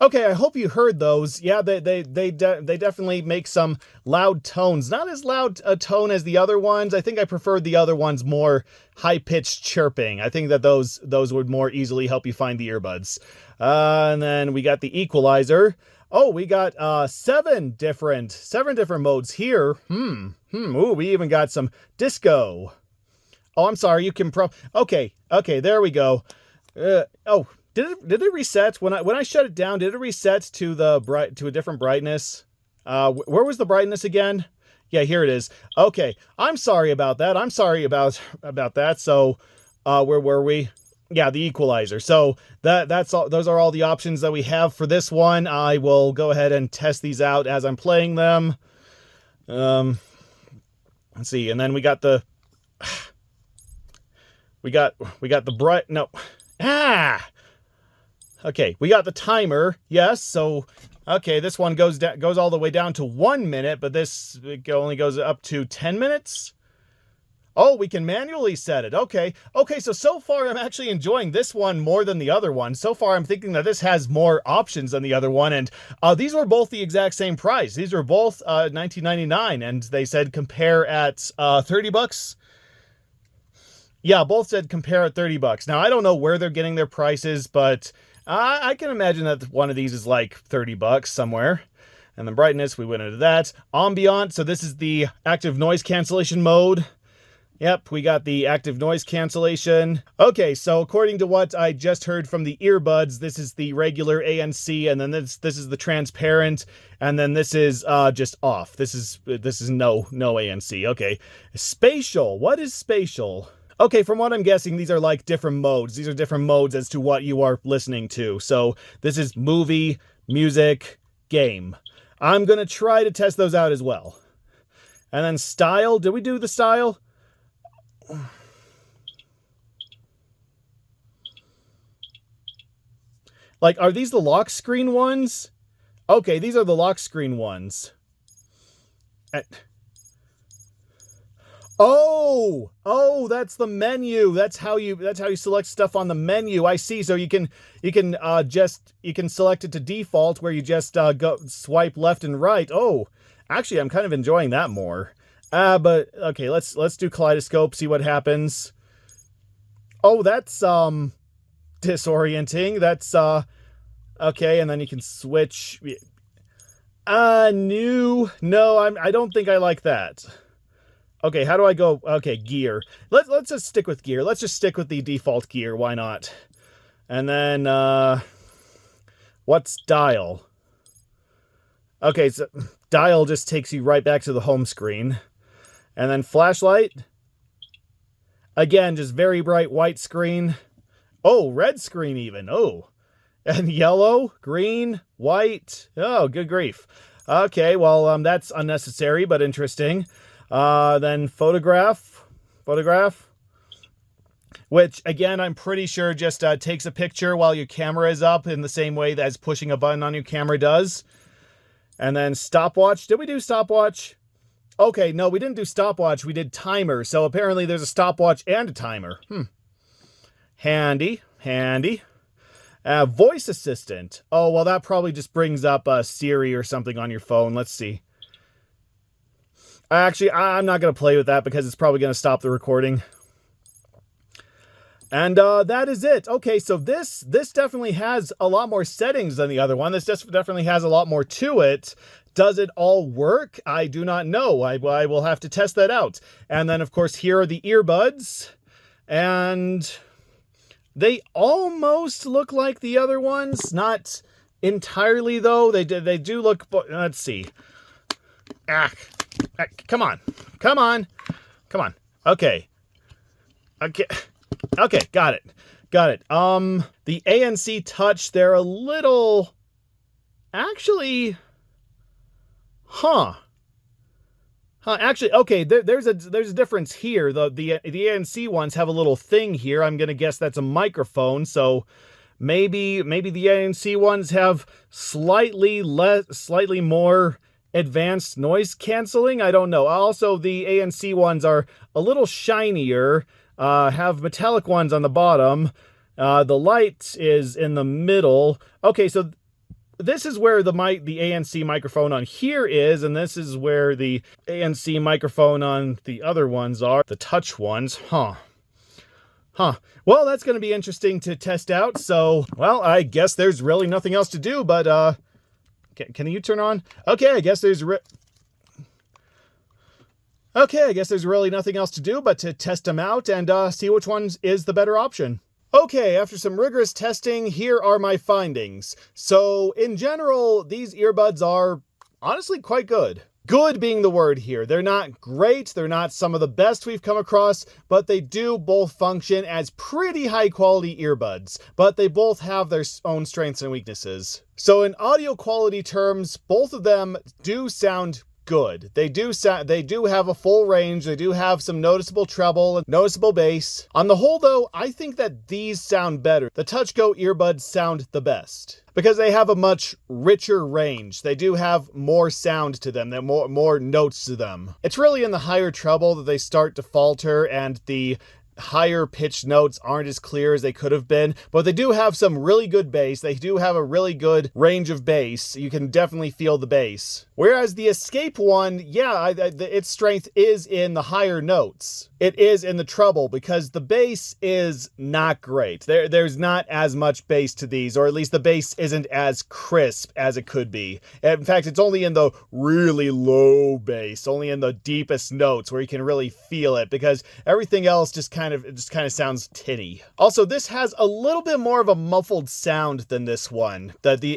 Okay, I hope you heard those. Yeah, they definitely make some loud tones. Not as loud a tone as the other ones. I think I preferred the other ones more high-pitched chirping. I think that those would more easily help you find the earbuds. And then we got the equalizer. Oh, we got 7 different modes here. Ooh, we even got some disco. Oh, I'm sorry. You can Okay, there we go. Oh. Did it reset when I shut it down? Did it reset to a different brightness? Where was the brightness again? Yeah, here it is. Okay, I'm sorry about that. I'm sorry about that. So, where were we? Yeah, the equalizer. So that's all. Those are all the options that we have for this one. I will go ahead and test these out as I'm playing them. Let's see, and then we got the Okay, we got the timer. Yes, so okay, this one goes all the way down to 1 minute, but this only goes up to 10 minutes. Oh, we can manually set it. Okay, so far I'm actually enjoying this one more than the other one. So far I'm thinking that this has more options than the other one, and these were both the exact same price. These were both $19.99, and they said compare at $30. Yeah, both said compare at $30. Now, I don't know where they're getting their prices, but I can imagine that one of these is like $30 somewhere. And then brightness, we went into that. Ambient, so this is the active noise cancellation mode. Yep, we got the active noise cancellation. Okay, so according to what I just heard from the earbuds, this is the regular ANC, and then this is the transparent, and then this is just off. This is no ANC. Okay, spatial. What is spatial? Okay, from what I'm guessing, these are like different modes. These are different modes as to what you are listening to. So this is movie, music, game. I'm going to try to test those out as well. And then style. Did we do the style? Like, are these the lock screen ones? Okay, these are the lock screen ones. Oh, that's the menu. That's how you select stuff on the menu. I see. So you can select it to default where you just go swipe left and right. Oh, actually, I'm kind of enjoying that more. But okay, let's do kaleidoscope, see what happens. Oh, that's disorienting. That's okay, and then you can switch. No, I don't think I like that. Okay, how do I go? Okay, gear. Let's just stick with gear. Let's just stick with the default gear. Why not? And then, what's dial? Okay, so dial just takes you right back to the home screen. And then flashlight. Again, just very bright white screen. Oh, red screen even. Oh. And yellow, green, white. Oh, good grief. Okay, well, that's unnecessary, but interesting. Then photograph, which again, I'm pretty sure just takes a picture while your camera is up in the same way as pushing a button on your camera does. And then stopwatch. Did we do stopwatch? Okay, no, we didn't do stopwatch. We did timer. So apparently there's a stopwatch and a timer. Handy. Voice assistant. Oh, well, that probably just brings up Siri or something on your phone. Let's see. Actually, I'm not going to play with that because it's probably going to stop the recording. And that is it. Okay, so this definitely has a lot more settings than the other one. This definitely has a lot more to it. Does it all work? I do not know. I will have to test that out. And then, of course, here are the earbuds. And they almost look like the other ones. Not entirely, though. They do look... Let's see. Come on. Come on. Come on. Okay. Okay. Okay, got it. Got it. The ANC Touch, they're a little... Actually... Actually, okay, there's a difference here. The ANC ones have a little thing here. I'm gonna guess that's a microphone, so maybe the ANC ones have slightly more advanced noise canceling. I don't know. Also, the ANC ones are a little shinier, have metallic ones on the bottom. The light is in the middle. Okay, so this is where the ANC microphone on here is, and this is where the ANC microphone on the other ones are, the touch ones. Well, that's going to be interesting to test out, so, well, I guess there's really nothing else to do, but, can you turn on? Okay, I guess there's really nothing else to do but to test them out and see which one is the better option. Okay, after some rigorous testing, here are my findings. So, in general, these earbuds are honestly quite good. Good being the word here. They're not great, they're not some of the best we've come across, but they do both function as pretty high quality earbuds. But they both have their own strengths and weaknesses. So in audio quality terms, both of them do sound good. They do have a full range. They do have some noticeable treble and noticeable bass. On the whole though, I think that these sound better. The Touch Go earbuds sound the best because they have a much richer range. They do have more sound to them. They're more notes to them. It's really in the higher treble that they start to falter, and the higher pitched notes aren't as clear as they could have been, but they do have some really good bass. They do have a really good range of bass. You can definitely feel the bass. Whereas the Escape one, yeah, its strength is in the higher notes. It is in the treble because the bass is not great. There's not as much bass to these, or at least the bass isn't as crisp as it could be. In fact, it's only in the really low bass, only in the deepest notes where you can really feel it, because everything else just kind of sounds tinny. Also, this has a little bit more of a muffled sound than this one.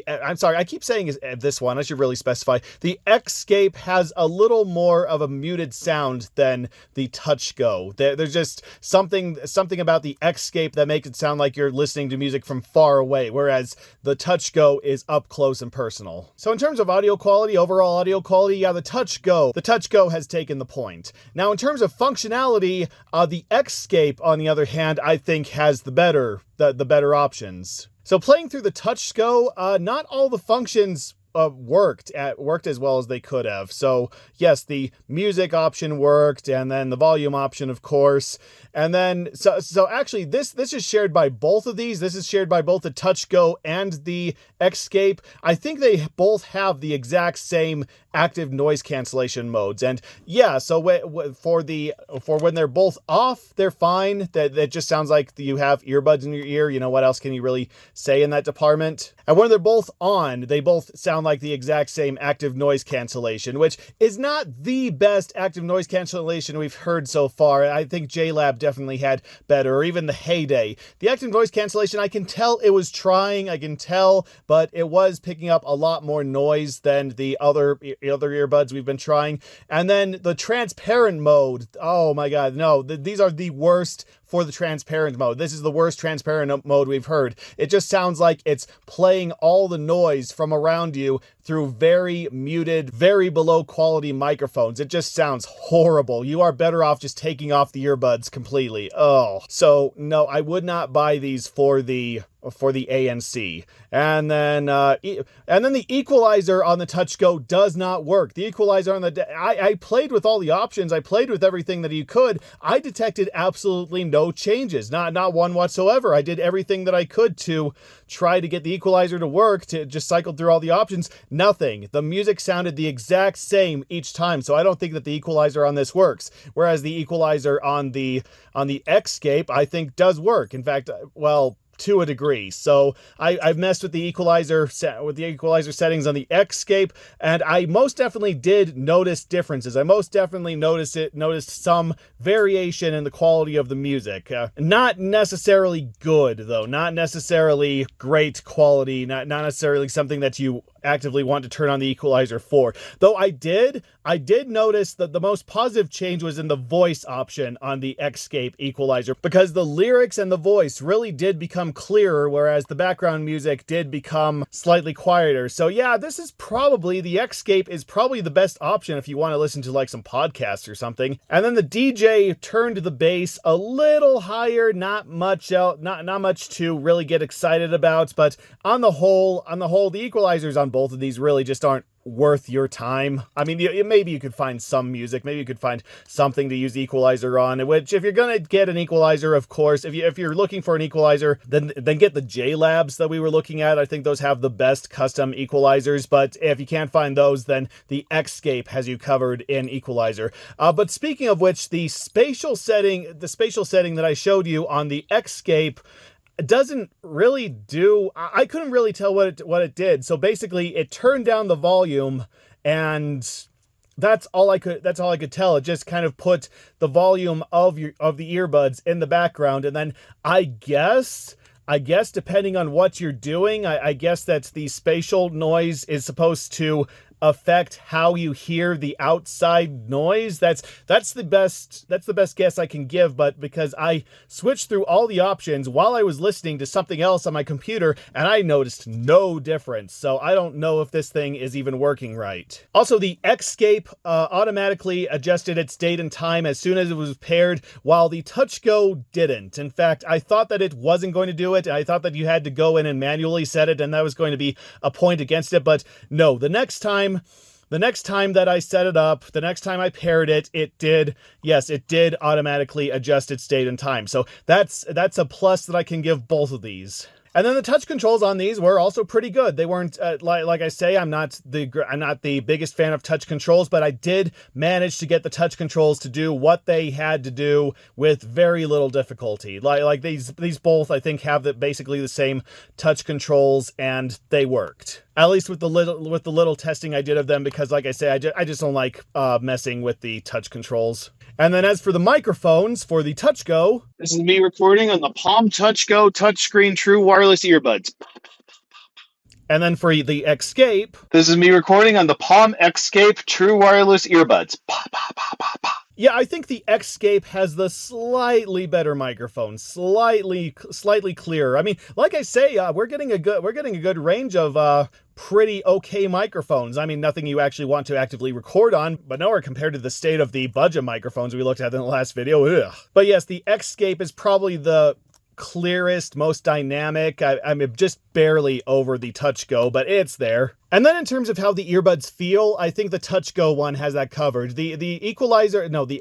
I'm sorry, I keep saying this one. I should really specify. The Xscape has a little more of a muted sound than the Touch Go. There's just something about the Xscape that makes it sound like you're listening to music from far away, whereas the Touch Go is up close and personal. So in terms of audio quality, overall audio quality, yeah, the Touch Go has taken the point. Now in terms of functionality, the Xscape, on the other hand, I think has the better options. So playing through the Touch Go, not all the functions worked as well as they could have. So yes, the music option worked, and then the volume option, of course. And then, so actually this is shared by both of these. This is shared by both the Touch Go and the Xscape. I think they both have the exact same active noise cancellation modes. And yeah, so for when they're both off, they're fine. That just sounds like you have earbuds in your ear. You know, what else can you really say in that department? And when they're both on, they both sound like the exact same active noise cancellation, which is not the best active noise cancellation we've heard so far. I think JLab definitely had better, or even the Heyday. The active noise cancellation, I can tell it was trying, but it was picking up a lot more noise than the other earbuds we've been trying. And then the transparent mode, oh my god, no, these are the worst for the transparent mode. This is the worst transparent mode we've heard. It just sounds like it's playing all the noise from around you through very muted, very below quality microphones. It just sounds horrible. You are better off just taking off the earbuds completely. Oh, so no, I would not buy these for the ANC. And then the equalizer on the Touch Go does not work. The equalizer on I played with all the options. I played with everything that you could. I detected absolutely no changes, not one whatsoever. I did everything that I could to try to get the equalizer to work, to just cycle through all the options. Nothing. The music sounded the exact same each time, so I don't think that the equalizer on this works. Whereas the equalizer on the Xscape, I think, does work. In fact, well, to a degree. So I've messed with the equalizer settings on the Xscape, and I most definitely did notice differences. I most definitely noticed some variation in the quality of the music. Not necessarily good though, not necessarily great quality, not necessarily something that you actively want to turn on the equalizer for. Though I did notice that the most positive change was in the voice option on the Xscape equalizer, because the lyrics and the voice really did become clearer, whereas the background music did become slightly quieter. So yeah, the Xscape is probably the best option if you want to listen to like some podcasts or something. And then the DJ turned the bass a little higher, not much to really get excited about, but on the whole, the equalizers on both of these really just aren't worth your time. I mean, maybe you could find some music, maybe you could find something to use equalizer on, which if you're gonna get an equalizer, of course, if you're looking for an equalizer, then get the JLabs that we were looking at. I think those have the best custom equalizers, but if you can't find those, then the Xscape has you covered in equalizer. But speaking of which, the spatial setting that I showed you on the Xscape doesn't really do, I couldn't really tell what it did. So basically it turned down the volume, and that's all I could tell. It just kind of put the volume of the earbuds in the background. And then I guess depending on what you're doing, I guess that the spatial noise is supposed to affect how you hear the outside noise. That's the best guess I can give, but because I switched through all the options while I was listening to something else on my computer, and I noticed no difference. So I don't know if this thing is even working right. Also, the Xscape automatically adjusted its date and time as soon as it was paired, while the TouchGo didn't. In fact, I thought that it wasn't going to do it. I thought that you had to go in and manually set it, and that was going to be a point against it, but no, the next time that I set it up, the next time I paired it, it did automatically adjust its date and time. So that's a plus that I can give both of these. And then the touch controls on these were also pretty good. They weren't, like I say, I'm not the biggest fan of touch controls, but I did manage to get the touch controls to do what they had to do with very little difficulty. Like these both, I think, have basically the same touch controls, and they worked. At least with the little testing I did of them, because like I say, I just don't like messing with the touch controls. And then as for the microphones for the TouchGo, This is me recording on the Palm TouchGo touchscreen true wireless earbuds. and then for the Xscape, This is me recording on the Palm Xscape true wireless earbuds. yeah, I think the Xscape has the slightly better microphone, slightly clearer. I mean, like I say, we're getting a good range of pretty okay microphones. I mean, nothing you actually want to actively record on, but nowhere compared to the state of the budget microphones we looked at in the last video. Ugh. But yes, the Xscape is probably the clearest, most dynamic. I'm just barely over the TouchGo, but it's there. And then in terms of how the earbuds feel, I think the TouchGo one has that covered. The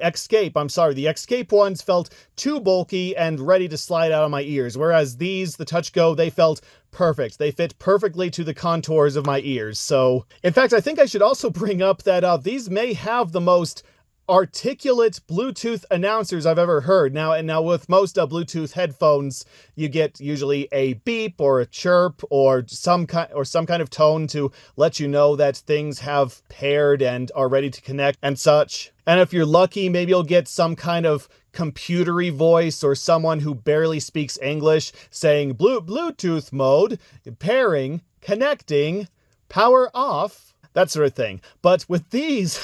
Xscape ones felt too bulky and ready to slide out of my ears, whereas the TouchGo, they felt perfect. They fit perfectly to the contours of my ears. So, in fact, I think I should also bring up that these may have the most articulate Bluetooth announcers I've ever heard. Now with most Bluetooth headphones, you get usually a beep or a chirp or some kind of tone to let you know that things have paired and are ready to connect and such. And if you're lucky, maybe you'll get some kind of computery voice or someone who barely speaks English saying Bluetooth mode, pairing, connecting, power off, that sort of thing. But with these,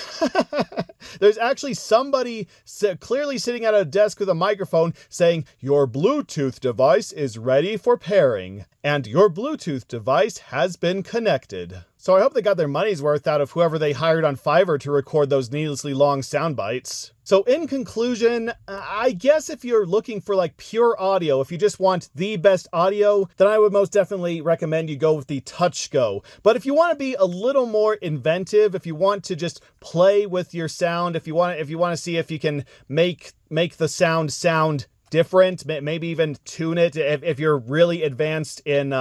there's actually somebody clearly sitting at a desk with a microphone saying, your Bluetooth device is ready for pairing, and your Bluetooth device has been connected. So I hope they got their money's worth out of whoever they hired on Fiverr to record those needlessly long sound bites. So in conclusion, I guess if you're looking for like pure audio, if you just want the best audio, then I would most definitely recommend you go with the TouchGo. But if you want to be a little more inventive, if you want to just play with your sound, if you want to see if you can make the sound different, maybe even tune it if you're really advanced in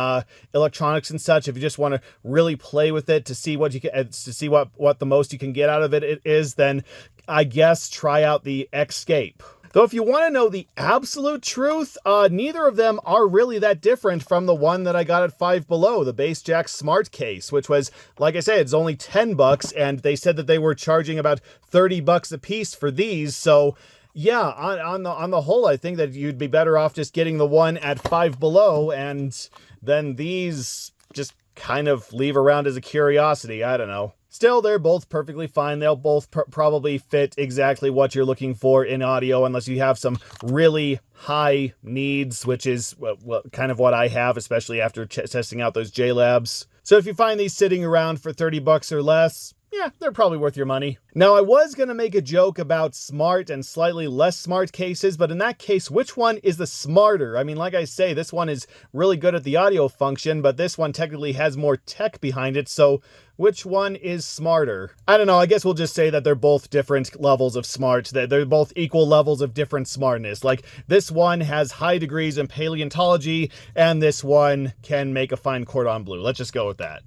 electronics and such. If you just want to really play with it to see what you can, to see what the most you can get out of it is, then I guess try out the Xscape. Though if you want to know the absolute truth, neither of them are really that different from the one that I got at Five Below, the Bass Jack Smart Case, which was, like I said, it's only $10, and they said that they were charging about $30 a piece for these. So yeah, on the whole, I think that you'd be better off just getting the one at Five Below, and then these just kind of leave around as a curiosity. I don't know. Still, they're both perfectly fine. They'll both probably fit exactly what you're looking for in audio, unless you have some really high needs, which is kind of what I have, especially after testing out those JLabs. So if you find these sitting around for 30 bucks or less, yeah, they're probably worth your money. Now, I was going to make a joke about smart and slightly less smart cases, but in that case, which one is the smarter? I mean, like I say, this one is really good at the audio function, but this one technically has more tech behind it, so which one is smarter? I don't know, I guess we'll just say that they're both different levels of smart, that they're both equal levels of different smartness. Like, this one has high degrees in paleontology, and this one can make a fine cordon bleu. Let's just go with that.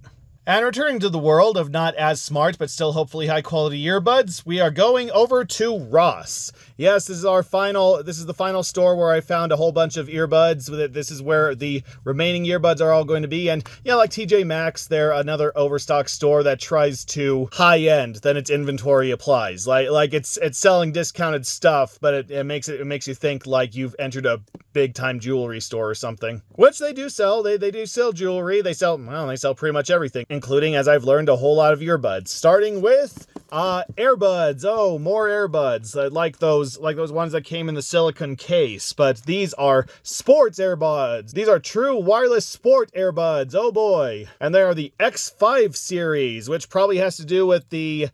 And returning to the world of not as smart, but still hopefully high quality earbuds, we are going over to Ross. Yes, this is the final store where I found a whole bunch of earbuds. This is where the remaining earbuds are all going to be. And yeah, like TJ Maxx, they're another overstock store that tries to high end than its inventory applies. Like it's selling discounted stuff, but it makes you think like you've entered a big time jewelry store or something. Which they do sell. They do sell jewelry. They sell pretty much everything, including, as I've learned, a whole lot of earbuds. Starting with earbuds. Oh, more earbuds. Like those ones that came in the silicone case. But these are sports earbuds. These are true wireless sport earbuds. Oh boy. And they are the X5 series, which probably has to do with the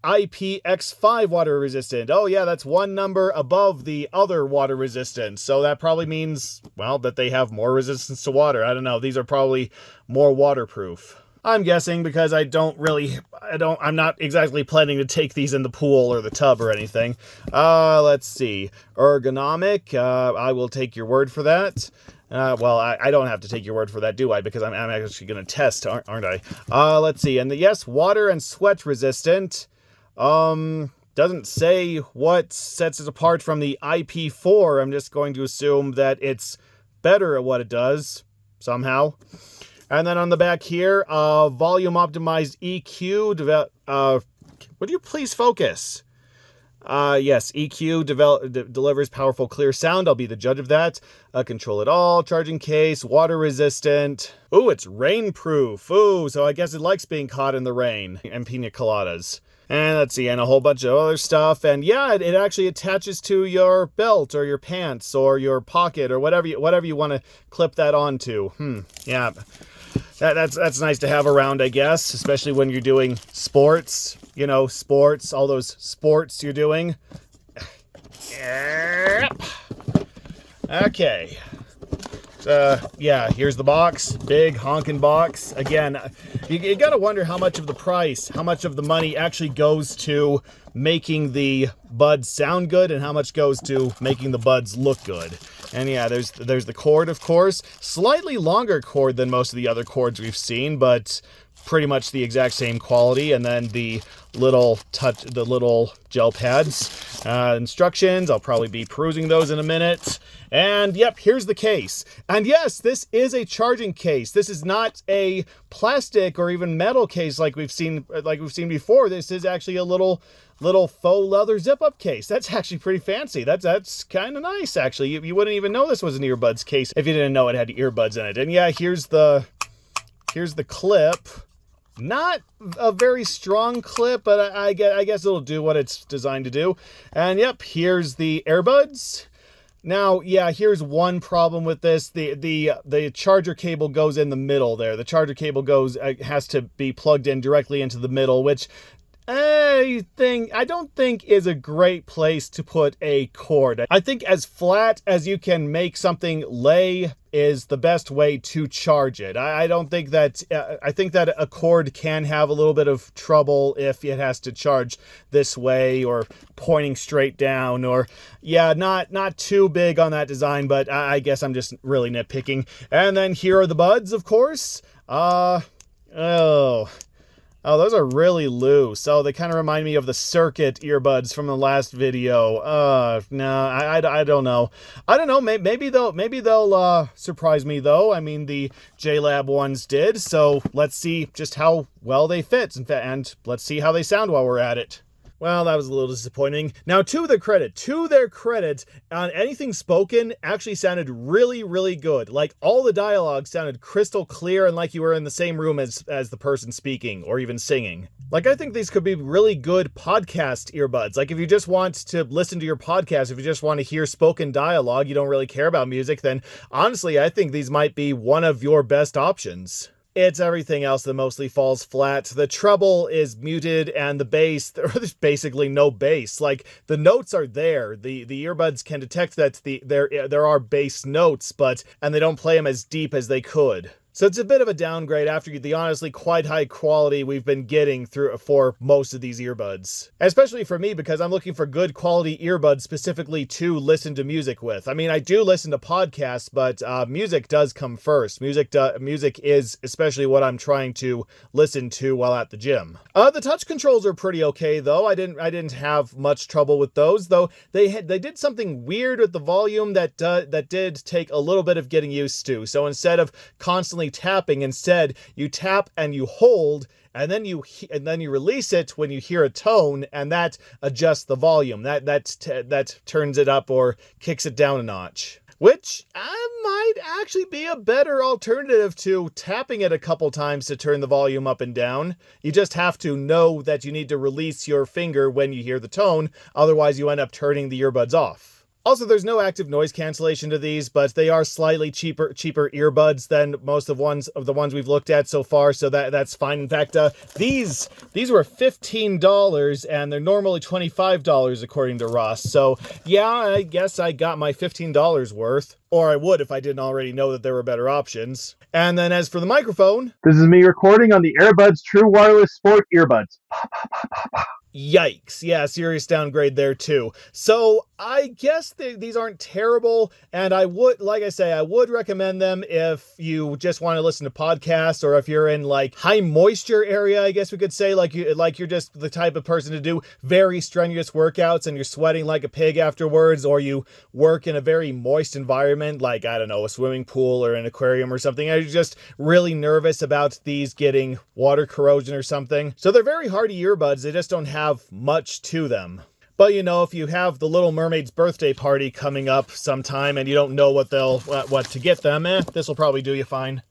IPX5 water resistant. Oh yeah, that's one number above the other water resistant. So that probably means, well, that they have more resistance to water. I don't know. These are probably more waterproof. I'm guessing, because I'm not exactly planning to take these in the pool or the tub or anything. Let's see. Ergonomic, I will take your word for that. Well, I don't have to take your word for that, do I? Because I'm actually going to test, aren't I? Let's see. And yes, water and sweat resistant. Doesn't say what sets it apart from the IP4. I'm just going to assume that it's better at what it does, somehow. And then on the back here, volume optimized EQ. Would you please focus? Yes, EQ delivers powerful, clear sound. I'll be the judge of that. Control it all. Charging case. Water resistant. Ooh, it's rainproof. Ooh, so I guess it likes being caught in the rain. And pina coladas. And let's see, and a whole bunch of other stuff. And yeah, it actually attaches to your belt or your pants or your pocket or whatever you want to clip that onto. Yeah. That's nice to have around, I guess, especially when you're doing sports, all those sports you're doing. Okay. Yeah, here's the box. Big honking box. Again, you gotta wonder how much of the money actually goes to making the buds sound good and how much goes to making the buds look good. And yeah, there's the cord, of course. Slightly longer cord than most of the other cords we've seen, but pretty much the exact same quality. And then the little gel pads. Instructions, I'll probably be perusing those in a minute. And yep, here's the case. And yes, this is a charging case. This is not a plastic or even metal case like we've seen before. This is actually a little faux leather zip-up case. That's actually pretty fancy. That's kind of nice, actually. You wouldn't even know this was an earbuds case if you didn't know it had earbuds in it. And yeah, here's the clip. Not a very strong clip, but I guess it'll do what it's designed to do. And yep, here's the earbuds. Now, yeah, here's one problem with this. The charger cable goes in the middle there. The charger cable has to be plugged in directly into the middle, which I don't think is a great place to put a cord. I think as flat as you can make something lay is the best way to charge it. I think that a cord can have a little bit of trouble if it has to charge this way or pointing straight down, or yeah, not too big on that design, but I guess I'm just really nitpicking. And then here are the buds, of course. Oh, those are really loose. Oh, they kind of remind me of the circuit earbuds from the last video. No, I don't know. I don't know. Maybe they'll surprise me though. I mean, the JLab ones did. So let's see just how well they fit, and let's see how they sound while we're at it. Well, that was a little disappointing. Now, to their credit, anything spoken actually sounded really, really good. Like, all the dialogue sounded crystal clear and like you were in the same room as the person speaking or even singing. Like, I think these could be really good podcast earbuds. Like, if you just want to listen to your podcast, if you just want to hear spoken dialogue, you don't really care about music, then honestly, I think these might be one of your best options. It's everything else that mostly falls flat. The treble is muted and the bass, there's basically no bass. Like, the notes are there. The earbuds can detect that there are bass notes, and they don't play them as deep as they could. So it's a bit of a downgrade after the honestly quite high quality we've been getting for most of these earbuds. Especially for me, because I'm looking for good quality earbuds specifically to listen to music with. I mean, I do listen to podcasts, but music does come first. Music is especially what I'm trying to listen to while at the gym. The touch controls are pretty okay though. I didn't have much trouble with those, though they did something weird with the volume that did take a little bit of getting used to. So instead of constantly tapping, instead you tap and you hold, and then you release it when you hear a tone, and that adjusts the volume. That turns it up or kicks it down a notch, which might actually be a better alternative to tapping it a couple times to turn the volume up and down. You just have to know that you need to release your finger when you hear the tone, otherwise you end up turning the earbuds off. Also, there's no active noise cancellation to these, but they are slightly cheaper earbuds than most of the ones we've looked at so far, so that's fine. In fact, these were $15 and they're normally $25 according to Ross. So yeah, I guess I got my $15 worth, or I would if I didn't already know that there were better options. And then as for the microphone, This is me recording on the Airbuds True Wireless Sport Earbuds. yikes. Yeah, serious downgrade there too. So I guess these aren't terrible, and I would recommend them if you just want to listen to podcasts, or if you're in like high moisture area, I guess we could say, like you're just the type of person to do very strenuous workouts and you're sweating like a pig afterwards, or you work in a very moist environment, like, I don't know, a swimming pool or an aquarium or something, and you're just really nervous about these getting water corrosion or something. So they're very hardy earbuds, they just don't have much to them. But if you have the Little Mermaid's birthday party coming up sometime and you don't know what to get them, this will probably do you fine.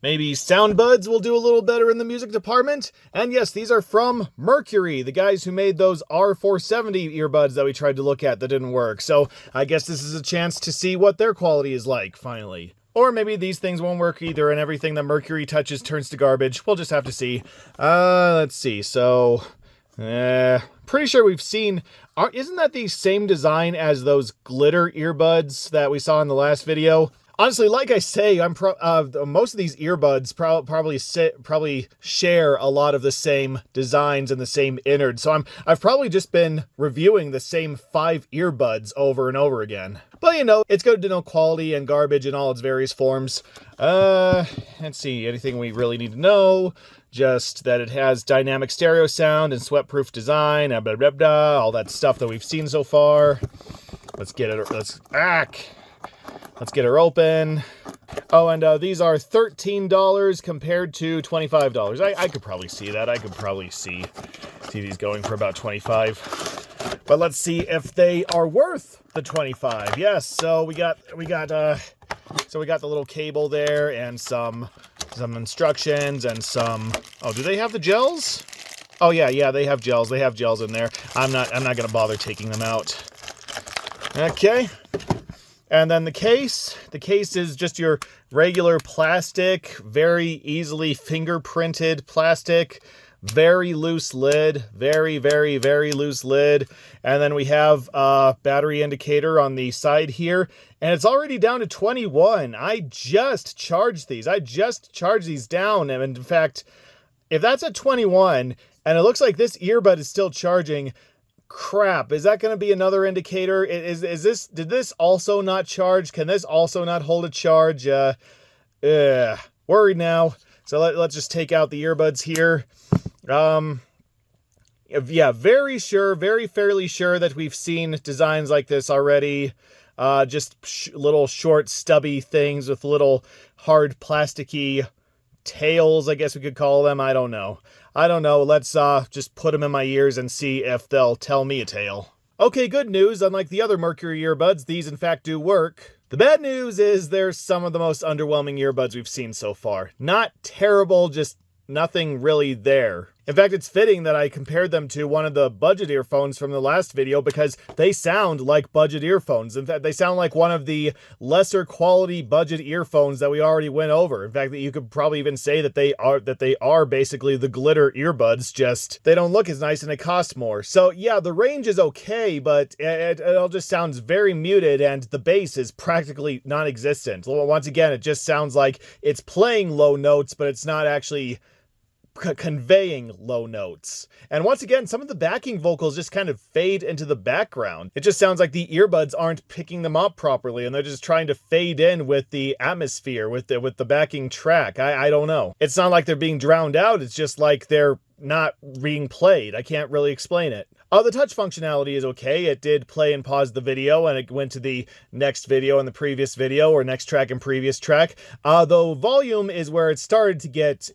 Maybe sound buds will do a little better in the music department. And yes, these are from Mercury, the guys who made those R470 earbuds that we tried to look at that didn't work. So I guess this is a chance to see what their quality is like, finally. Or maybe these things won't work either and everything that Mercury touches turns to garbage. We'll just have to see. Let's see. So, pretty sure we've seen... Isn't that the same design as those glitter earbuds that we saw in the last video? Honestly, like I say, most of these earbuds probably share a lot of the same designs and the same innards. So I've probably just been reviewing the same 5 earbuds over and over again. But it's good to know quality and garbage in all its various forms. Let's see, anything we really need to know? Just that it has dynamic stereo sound and sweat-proof design, blah, blah, blah, all that stuff that we've seen so far. Let's get her open. Oh, and these are $13 compared to $25. I could probably see that. I could probably see these going for about $25. But let's see if they are worth the $25. Yes, so we got the little cable there and some instructions and some... Oh, do they have the gels? Oh yeah, they have gels. They have gels in there. I'm not gonna bother taking them out. Okay. And then the case is just your regular plastic, very easily fingerprinted plastic, very loose lid, very, very, very loose lid. And then we have a battery indicator on the side here, and it's already down to 21. I just charged these. Down, and in fact, if that's at 21, and it looks like this earbud is still charging, crap, is that going to be another indicator? Did this also not charge? Can this also not hold a charge? Worried now. So let's just take out the earbuds here. Yeah, very fairly sure that we've seen designs like this already. Just little short stubby things with little hard plasticky tails, I guess we could call them. I don't know. Let's just put them in my ears and see if they'll tell me a tale. Okay, good news. Unlike the other Mercury earbuds, these in fact do work. The bad news is they're some of the most underwhelming earbuds we've seen so far. Not terrible, just nothing really there. In fact, it's fitting that I compared them to one of the budget earphones from the last video because they sound like budget earphones. In fact, they sound like one of the lesser quality budget earphones that we already went over. In fact, you could probably even say that they are basically the glitter earbuds, just they don't look as nice and they cost more. So yeah, the range is okay, but it all just sounds very muted and the bass is practically non-existent. Once again, it just sounds like it's playing low notes, but it's not actually conveying low notes. And once again, some of the backing vocals just kind of fade into the background. It just sounds like the earbuds aren't picking them up properly and they're just trying to fade in with the atmosphere, with the backing track. I don't know. It's not like they're being drowned out. It's just like they're not being played. I can't really explain it. The touch functionality is okay. It did play and pause the video, and it went to the next video and the previous video, or next track and previous track. Though volume is where it started to get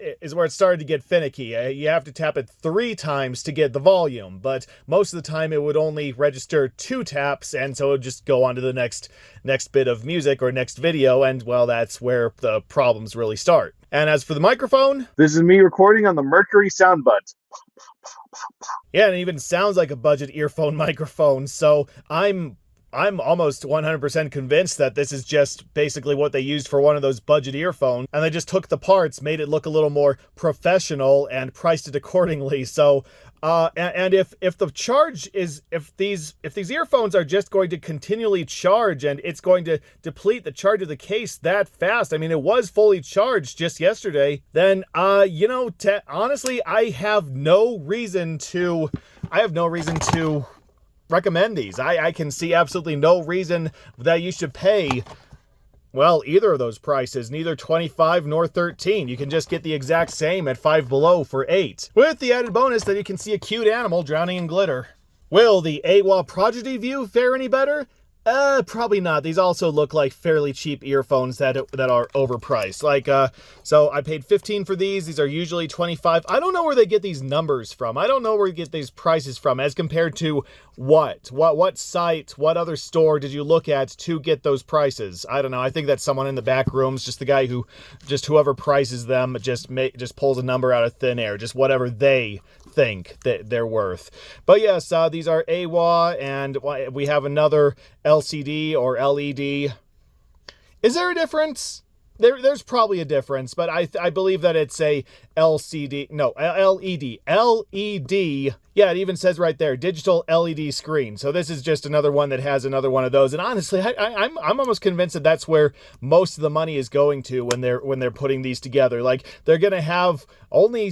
finicky. You have to tap it 3 times to get the volume, but most of the time it would only register 2 taps, and so it would just go on to the next bit of music or next video, and well, that's where the problems really start. And as for the microphone, This is me recording on the Mercury soundbuds. yeah, and it even sounds like a budget earphone microphone, so I'm almost 100% convinced that this is just basically what they used for one of those budget earphones, and they just took the parts, made it look a little more professional, and priced it accordingly. So, and if these earphones are just going to continually charge, and it's going to deplete the charge of the case that fast, I mean, it was fully charged just yesterday, then, honestly, I have no reason to recommend these. I can see absolutely no reason that you should pay, well, either of those prices, neither 25 nor 13. You can just get the exact same at Five Below for 8, with the added bonus that you can see a cute animal drowning in glitter. Will the AWA Prodigy View fare any better? Probably not. These also look like fairly cheap earphones that are overpriced. Like, so I paid 15 for these. These are usually 25. I don't know where they get these numbers from. I don't know where you get these prices from as compared to what site, what other store did you look at to get those prices? I don't know. I think that's someone in the back rooms, just the guy whoever prices them just pulls a number out of thin air, just whatever they think that they're worth. But yes, these are AWA, and we have another LCD or LED. Is there a difference? There's probably a difference, but I believe that it's a LCD. No, LED. LED. Yeah, it even says right there, digital LED screen. So this is just another one that has another one of those. And honestly, I'm almost convinced that that's where most of the money is going to when they're putting these together. Like, they're gonna have only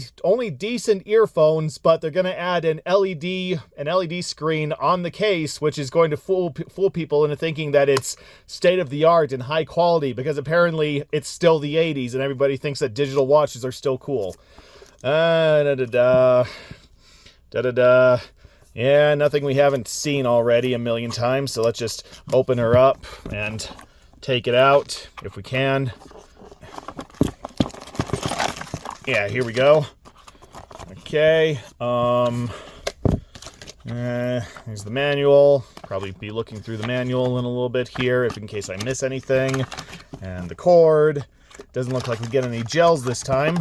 decent earphones, but they're gonna add an LED screen on the case, which is going to fool people into thinking that it's state of the art and high quality, because apparently it's still the 80s and everybody thinks that digital watches are still cool. Yeah, nothing we haven't seen already a million times, so let's just open her up and take it out if we can. Yeah, here we go. Okay, here's the manual. Probably be looking through the manual in a little bit here, in case I miss anything. And the cord. Doesn't look like we get any gels this time.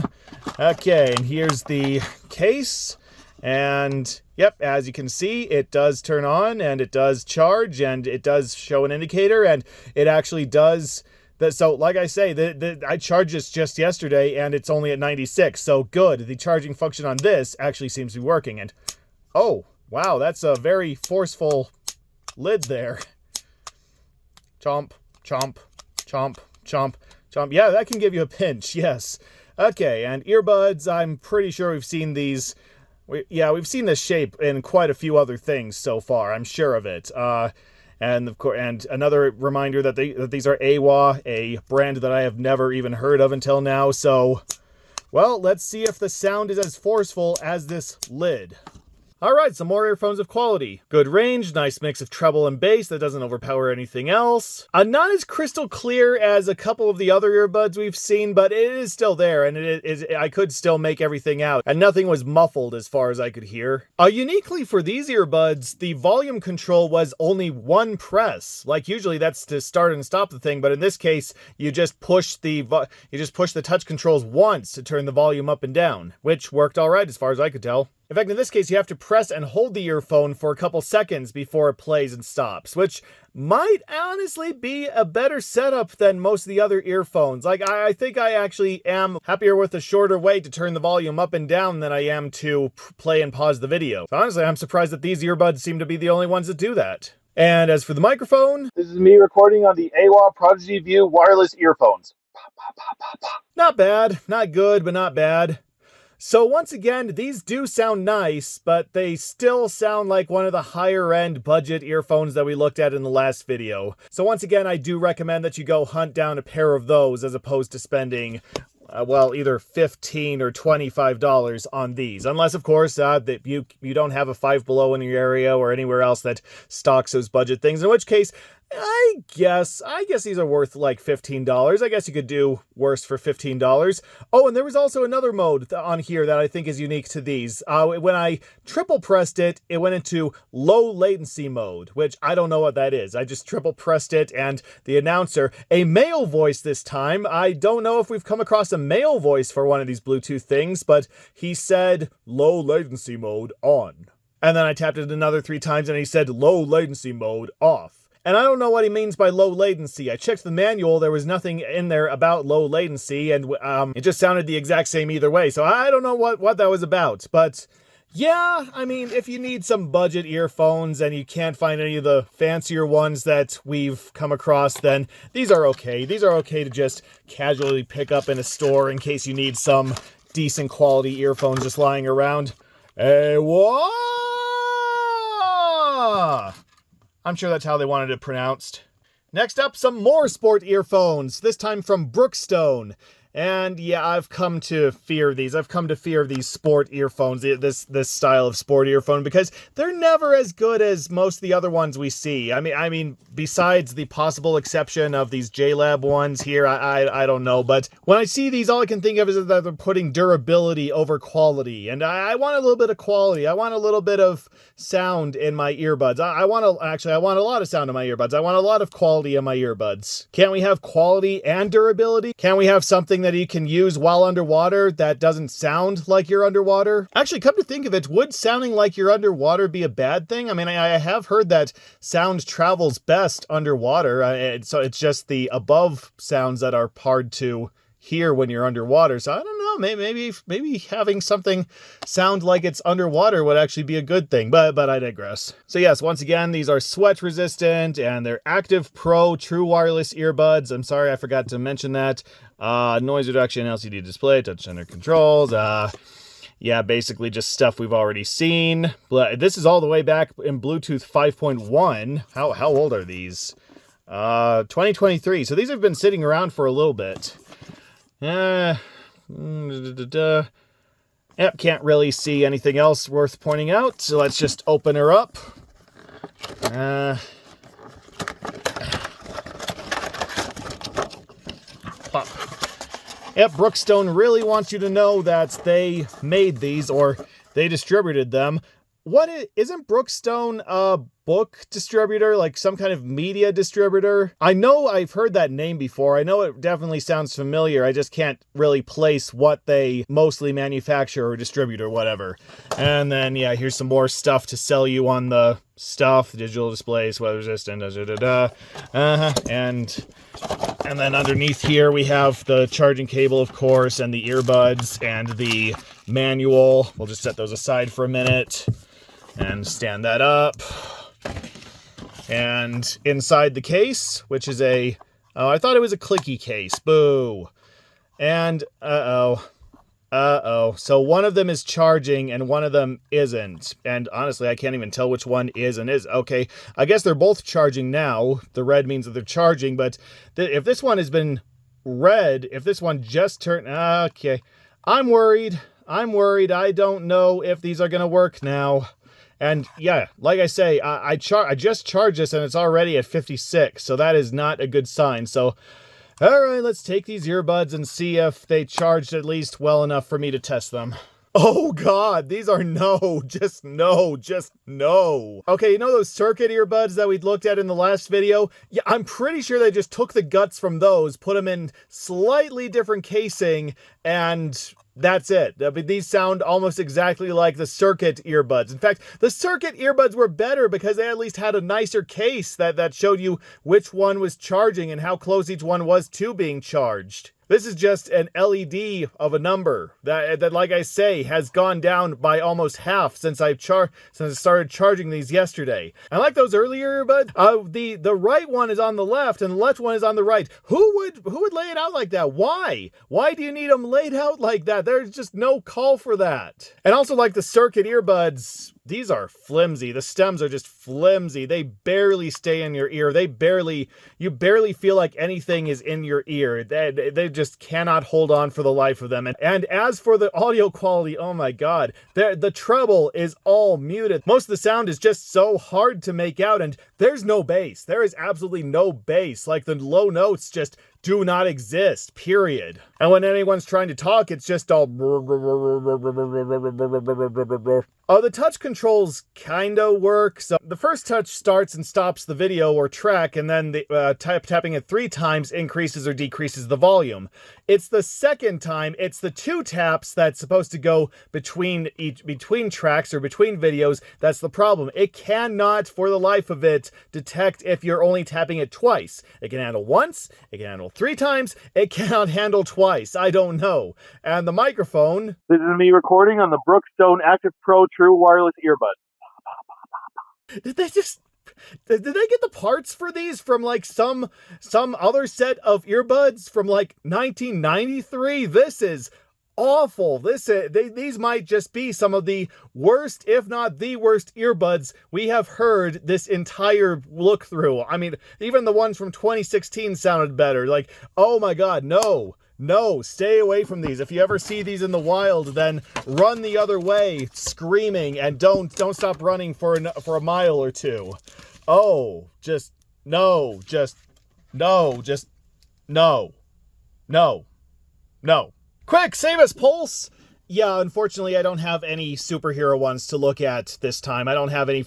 Okay, and here's the case. And yep, as you can see, it does turn on and it does charge and it does show an indicator, and it actually does that. So like I say, I charged this just yesterday and it's only at 96. So good. The charging function on this actually seems to be working. And oh, wow, that's a very forceful lid there. Chomp, chomp, chomp, chomp, chomp. Yeah, that can give you a pinch. Yes. Okay. And earbuds, I'm pretty sure we've seen these. We've seen this shape in quite a few other things so far. I'm sure of it. And of course, and another reminder that these are AWA, a brand that I have never even heard of until now. So, well, let's see if the sound is as forceful as this lid. Alright, some more earphones of quality. Good range, nice mix of treble and bass that doesn't overpower anything else. Not as crystal clear as a couple of the other earbuds we've seen, but it is still there, and I could still make everything out, and nothing was muffled as far as I could hear. Uniquely for these earbuds, the volume control was only one press. Like usually that's to start and stop the thing, but in this case, you just push the touch controls once to turn the volume up and down, which worked alright as far as I could tell. In fact, in this case, you have to press and hold the earphone for a couple seconds before it plays and stops, which might honestly be a better setup than most of the other earphones. Like, I think I actually am happier with a shorter way to turn the volume up and down than I am to play and pause the video. So honestly, I'm surprised that these earbuds seem to be the only ones that do that. And as for the microphone, This is me recording on the AWA Prodigy View wireless earphones. not bad, not good, but not bad. So once again, these do sound nice, but they still sound like one of the higher end budget earphones that we looked at in the last video. So once again, I do recommend that you go hunt down a pair of those as opposed to spending either $15 or $25 on these. Unless, of course, that you don't have a Five Below in your area or anywhere else that stocks those budget things, in which case, I guess these are worth like $15. I guess you could do worse for $15. Oh, and there was also another mode on here that I think is unique to these. When I triple pressed it, it went into low latency mode, which I don't know what that is. I just triple pressed it, and the announcer, a male voice this time. I don't know if we've come across a male voice for one of these Bluetooth things, but he said low latency mode on. And then I tapped it another 3 times and he said low latency mode off. And I don't know what he means by low latency. I checked the manual, there was nothing in there about low latency, and it just sounded the exact same either way. So I don't know what that was about. But yeah, I mean, if you need some budget earphones and you can't find any of the fancier ones that we've come across, then these are okay. These are okay to just casually pick up in a store in case you need some decent quality earphones just lying around. Hey, what? I'm sure that's how they wanted it pronounced. Next up, some more sport earphones, this time from Brookstone. And yeah, I've come to fear these. I've come to fear these sport earphones, this style of sport earphone, because they're never as good as most of the other ones we see. I mean, besides the possible exception of these JLab ones here, I don't know. But when I see these, all I can think of is that they're putting durability over quality. And I want a little bit of quality. I want a little bit of sound in my earbuds. I want a lot of sound in my earbuds. I want a lot of quality in my earbuds. Can't we have quality and durability? Can't we have something that you can use while underwater that doesn't sound like you're underwater? Actually, come to think of it, would sounding like you're underwater be a bad thing? I mean, I have heard that sound travels best underwater, so it's just the above sounds that are hard to hear when you're underwater. So I don't know, maybe having something sound like it's underwater would actually be a good thing, but I digress. So yes, once again, these are sweat resistant and they're Active Pro true wireless earbuds. I'm sorry, I forgot to mention that. Noise reduction, LCD display, touch center controls. Yeah, basically just stuff we've already seen. But this is all the way back in Bluetooth 5.1. How old are these? 2023. So these have been sitting around for a little bit. Yep, can't really see anything else worth pointing out, so let's just open her up. Pop. Yep, Brookstone really wants you to know that they made these, or they distributed them. Isn't Brookstone a book distributor, like some kind of media distributor? I know I've heard that name before. I know it definitely sounds familiar. I just can't really place what they mostly manufacture or distribute or whatever. And then, yeah, here's some more stuff to sell you on the stuff. Digital displays, weather resistant, and then underneath here we have the charging cable, of course, and the earbuds and the manual. We'll just set those aside for a minute and stand that up. And inside the case, which is I thought it was a clicky case. Boo. And so one of them is charging and one of them isn't. And honestly, I can't even tell which one is and is. Okay, I guess they're both charging now. The red means that they're charging, but if this one has been red, if this one just turned... Okay, I'm worried. I don't know if these are going to work now. And yeah, like I say, I just charged this and it's already at 56, so that is not a good sign. So, all right, let's take these earbuds and see if they charged at least well enough for me to test them. Oh God, these are just no. Okay, you know those circuit earbuds that we looked at in the last video? Yeah, I'm pretty sure they just took the guts from those, put them in slightly different casing, and that's it. I mean, these sound almost exactly like the circuit earbuds. In fact, the circuit earbuds were better because they at least had a nicer case that showed you which one was charging and how close each one was to being charged. This is just an LED of a number that, like I say, has gone down by almost half since I started charging these yesterday. I like those earlier earbuds. The right one is on the left and the left one is on the right. Who would lay it out like that? Why? Why do you need them laid out like that? There's just no call for that. And also, like the circuit earbuds, these are flimsy. The stems are just flimsy. They barely stay in your ear. You barely feel like anything is in your ear. They just cannot hold on for the life of them. And as for the audio quality, oh my God, the treble is all muted. Most of the sound is just so hard to make out, and there's no bass. There is absolutely no bass. Like the low notes just do not exist, period. And when anyone's trying to talk, it's just all... Oh, the touch controls kinda work. So the first touch starts and stops the video or track, and then the tapping it 3 times increases or decreases the volume. It's the second time, it's the 2 taps that's supposed to go between tracks or between videos. That's the problem. It cannot, for the life of it, detect if you're only tapping it twice. It can handle once, it can handle 3 times, it cannot handle twice. I don't know. And the microphone... This is me recording on the Brookstone Active Pro True Wireless Earbud. Did they get the parts for these from like some other set of earbuds from like 1993? This is awful. These might just be some of the worst, if not the worst, earbuds we have heard this entire look through. I mean, even the ones from 2016 sounded better. Like, oh my God, no, stay away from these. If you ever see these in the wild, then run the other way, screaming, and don't stop running for a mile or two. Oh, no. Quick, save us, Pulse! Yeah, unfortunately, I don't have any superhero ones to look at this time. I don't have any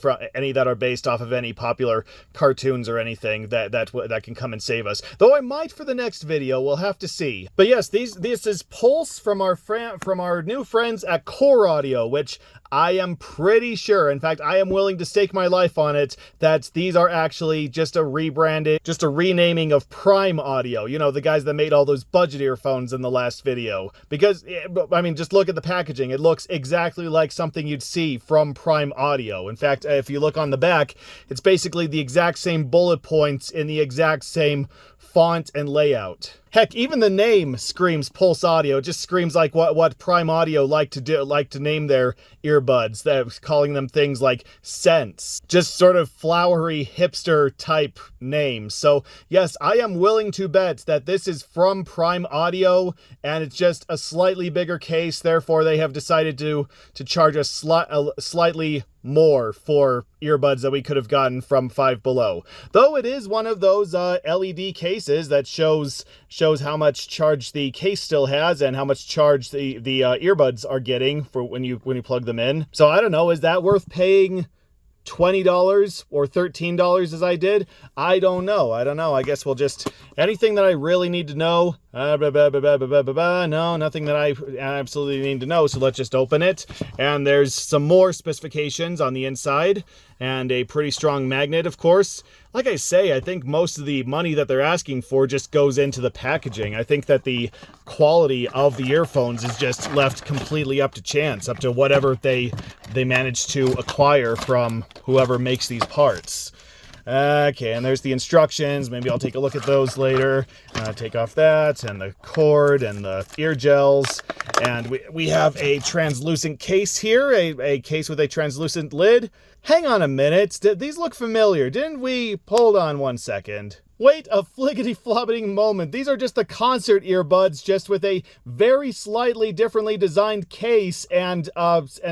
that are based off of any popular cartoons or anything that can come and save us. Though I might for the next video. We'll have to see. But yes, this is Pulse from our new friends at Core Audio, which I am pretty sure, in fact, I am willing to stake my life on it, that these are actually just a rebranding, just a renaming of Prime Audio. You know, the guys that made all those budget earphones in the last video. Because, I mean, just look at the packaging. It looks exactly like something you'd see from Prime Audio. In fact, if you look on the back, it's basically the exact same bullet points in the exact same font and layout. Heck, even the name screams Pulse Audio. It just screams like what Prime Audio like to name their earbuds. They're calling them things like Sense. Just sort of flowery hipster type names. So yes, I am willing to bet that this is from Prime Audio, and it's just a slightly bigger case. Therefore, they have decided to charge us slightly more for earbuds that we could have gotten from Five Below. Though it is one of those LED cases that shows how much charge the case still has and how much charge the earbuds are getting for when you plug them in. So I don't know, is that worth paying $20 or $13 as I did? I don't know. I guess we'll just... Anything that I really need to know? No, nothing that I absolutely need to know. So let's just open it. And there's some more specifications on the inside. And a pretty strong magnet, of course. Like I say, I think most of the money that they're asking for just goes into the packaging. I think that the quality of the earphones is just left completely up to chance, up to whatever they manage to acquire from whoever makes these parts. Okay, and there's the instructions. Maybe I'll take a look at those later. Take off that, and the cord, and the ear gels. And we have a translucent case here, a case with a translucent lid. Hang on a minute, these look familiar. Didn't we... Hold on one second. Wait a fliggity-flobbeting moment. These are just the concert earbuds, just with a very slightly differently designed case and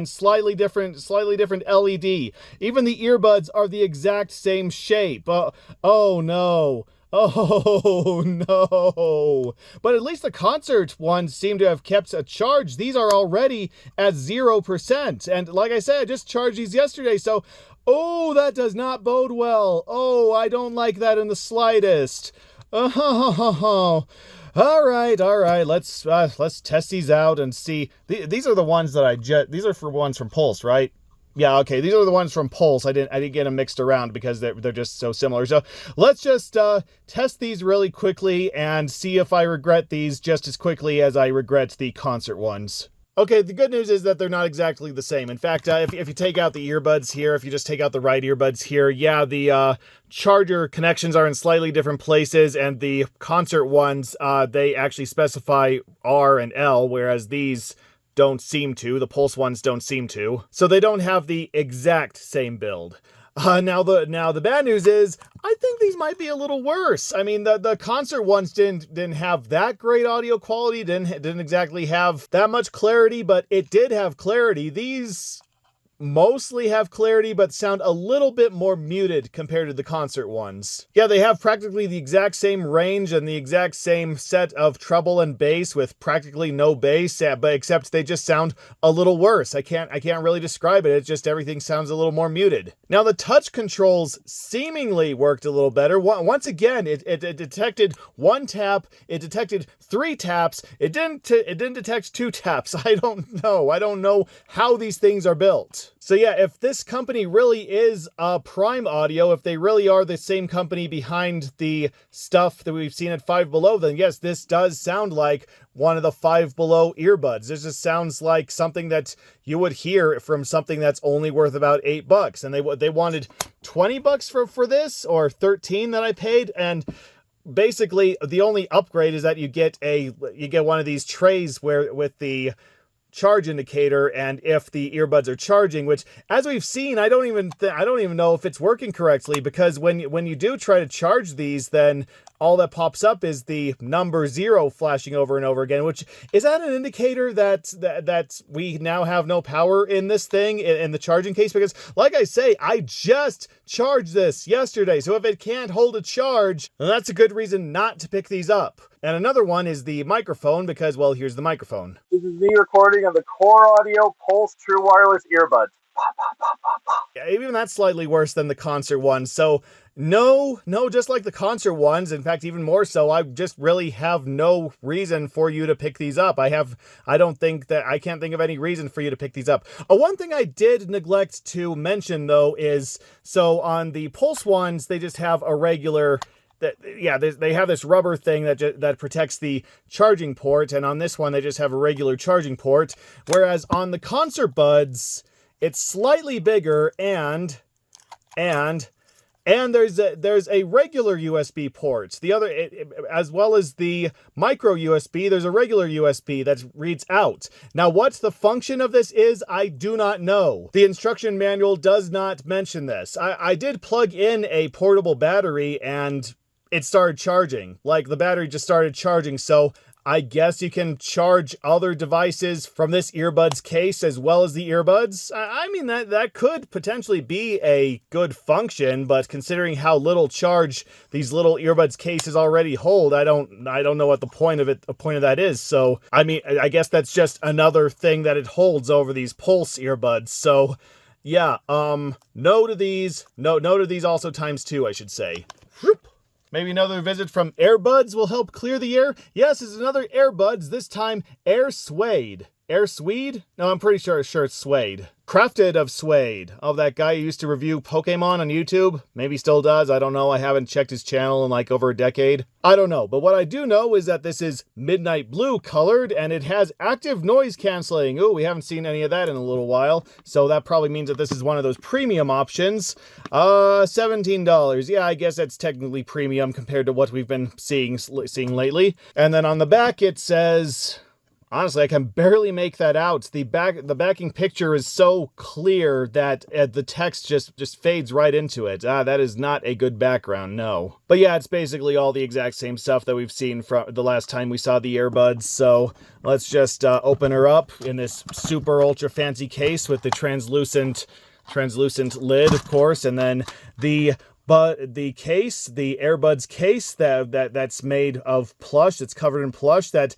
slightly different LED. Even the earbuds are the exact same shape. Oh no. Oh no. But at least the concert ones seem to have kept a charge. These are already at 0%. And like I said, I just charged these yesterday, so oh, that does not bode well. Oh, I don't like that in the slightest. Oh, all right. Let's test these out and see. These are the ones that these are for ones from Pulse, right? Yeah, okay. These are the ones from Pulse. I didn't get them mixed around because they're just so similar. So let's just test these really quickly and see if I regret these just as quickly as I regret the concert ones. Okay, the good news is that they're not exactly the same. In fact, if you take out the earbuds here, if you just take out the right earbuds here, yeah, the charger connections are in slightly different places, and the concert ones, they actually specify R and L, whereas these don't seem to. The Pulse ones don't seem to. So they don't have the exact same build. Now the bad news is, I think these might be a little worse. I mean, the concert ones didn't have that great audio quality, didn't exactly have that much clarity, but it did have clarity. These mostly have clarity, but sound a little bit more muted compared to the concert ones. Yeah, they have practically the exact same range and the exact same set of treble and bass with practically no bass, but except they just sound a little worse. I can't really describe it. It's just everything sounds a little more muted. Now the touch controls seemingly worked a little better. Once again, it detected one tap. It detected 3 taps. It didn't detect 2 taps. I don't know how these things are built. So yeah, if this company really is Prime Audio, if they really are the same company behind the stuff that we've seen at Five Below, then yes, this does sound like one of the Five Below earbuds. This just sounds like something that you would hear from something that's only worth about $8. And they wanted $20 for this, or $13 that I paid, and basically the only upgrade is that you get one of these trays with the charge indicator, and if the earbuds are charging, which, as we've seen, I don't even know if it's working correctly, because when you do try to charge these, then all that pops up is the number 0 flashing over and over again, which is that an indicator that we now have no power in this thing, in the charging case? Because like I say, I just charged this yesterday, so if it can't hold a charge, then that's a good reason not to pick these up. And another one is the microphone, because, well, here's the microphone. This is me recording on the Core Audio Pulse True Wireless Earbuds. Yeah, even that's slightly worse than the concert one. So no, just like the concert ones, in fact, even more so, I just really have no reason for you to pick these up. I can't think of any reason for you to pick these up. One thing I did neglect to mention, though, is, so on the Pulse ones, they just have a regular, they have this rubber thing that protects the charging port, and on this one, they just have a regular charging port, whereas on the concert buds, it's slightly bigger, and there's a regular USB port. The other, as well as the micro USB, there's a regular USB that reads out. Now, what the function of this is, I do not know. The instruction manual does not mention this. I did plug in a portable battery, and it started charging. Like, the battery just started charging, so I guess you can charge other devices from this earbuds case as well as the earbuds. I mean, that could potentially be a good function, but considering how little charge these little earbuds cases already hold, I don't know what the point of that is. So, I mean, I guess that's just another thing that it holds over these Pulse earbuds. So, yeah, no to these. No to these also ×2, I should say. Maybe another visit from Airbuds will help clear the air. Yes, it's another Airbuds, this time Air Suede. Air Suede? No, I'm pretty sure it's suede. Crafted of suede. Oh, that guy who used to review Pokemon on YouTube? Maybe still does, I don't know. I haven't checked his channel in like over a decade. I don't know, but what I do know is that this is midnight blue colored, and it has active noise canceling. Ooh, we haven't seen any of that in a little while, so that probably means that this is one of those premium options. $17. Yeah, I guess that's technically premium compared to what we've been seeing lately. And then on the back it says, Honestly, I can barely make that out. The backing picture is so clear that the text just fades right into it. That is not a good background, no. But yeah, it's basically all the exact same stuff that we've seen from the last time we saw the earbuds. So let's just open her up in this super ultra fancy case with the translucent lid, of course, and then the case, the earbuds case that's made of plush, it's covered in plush that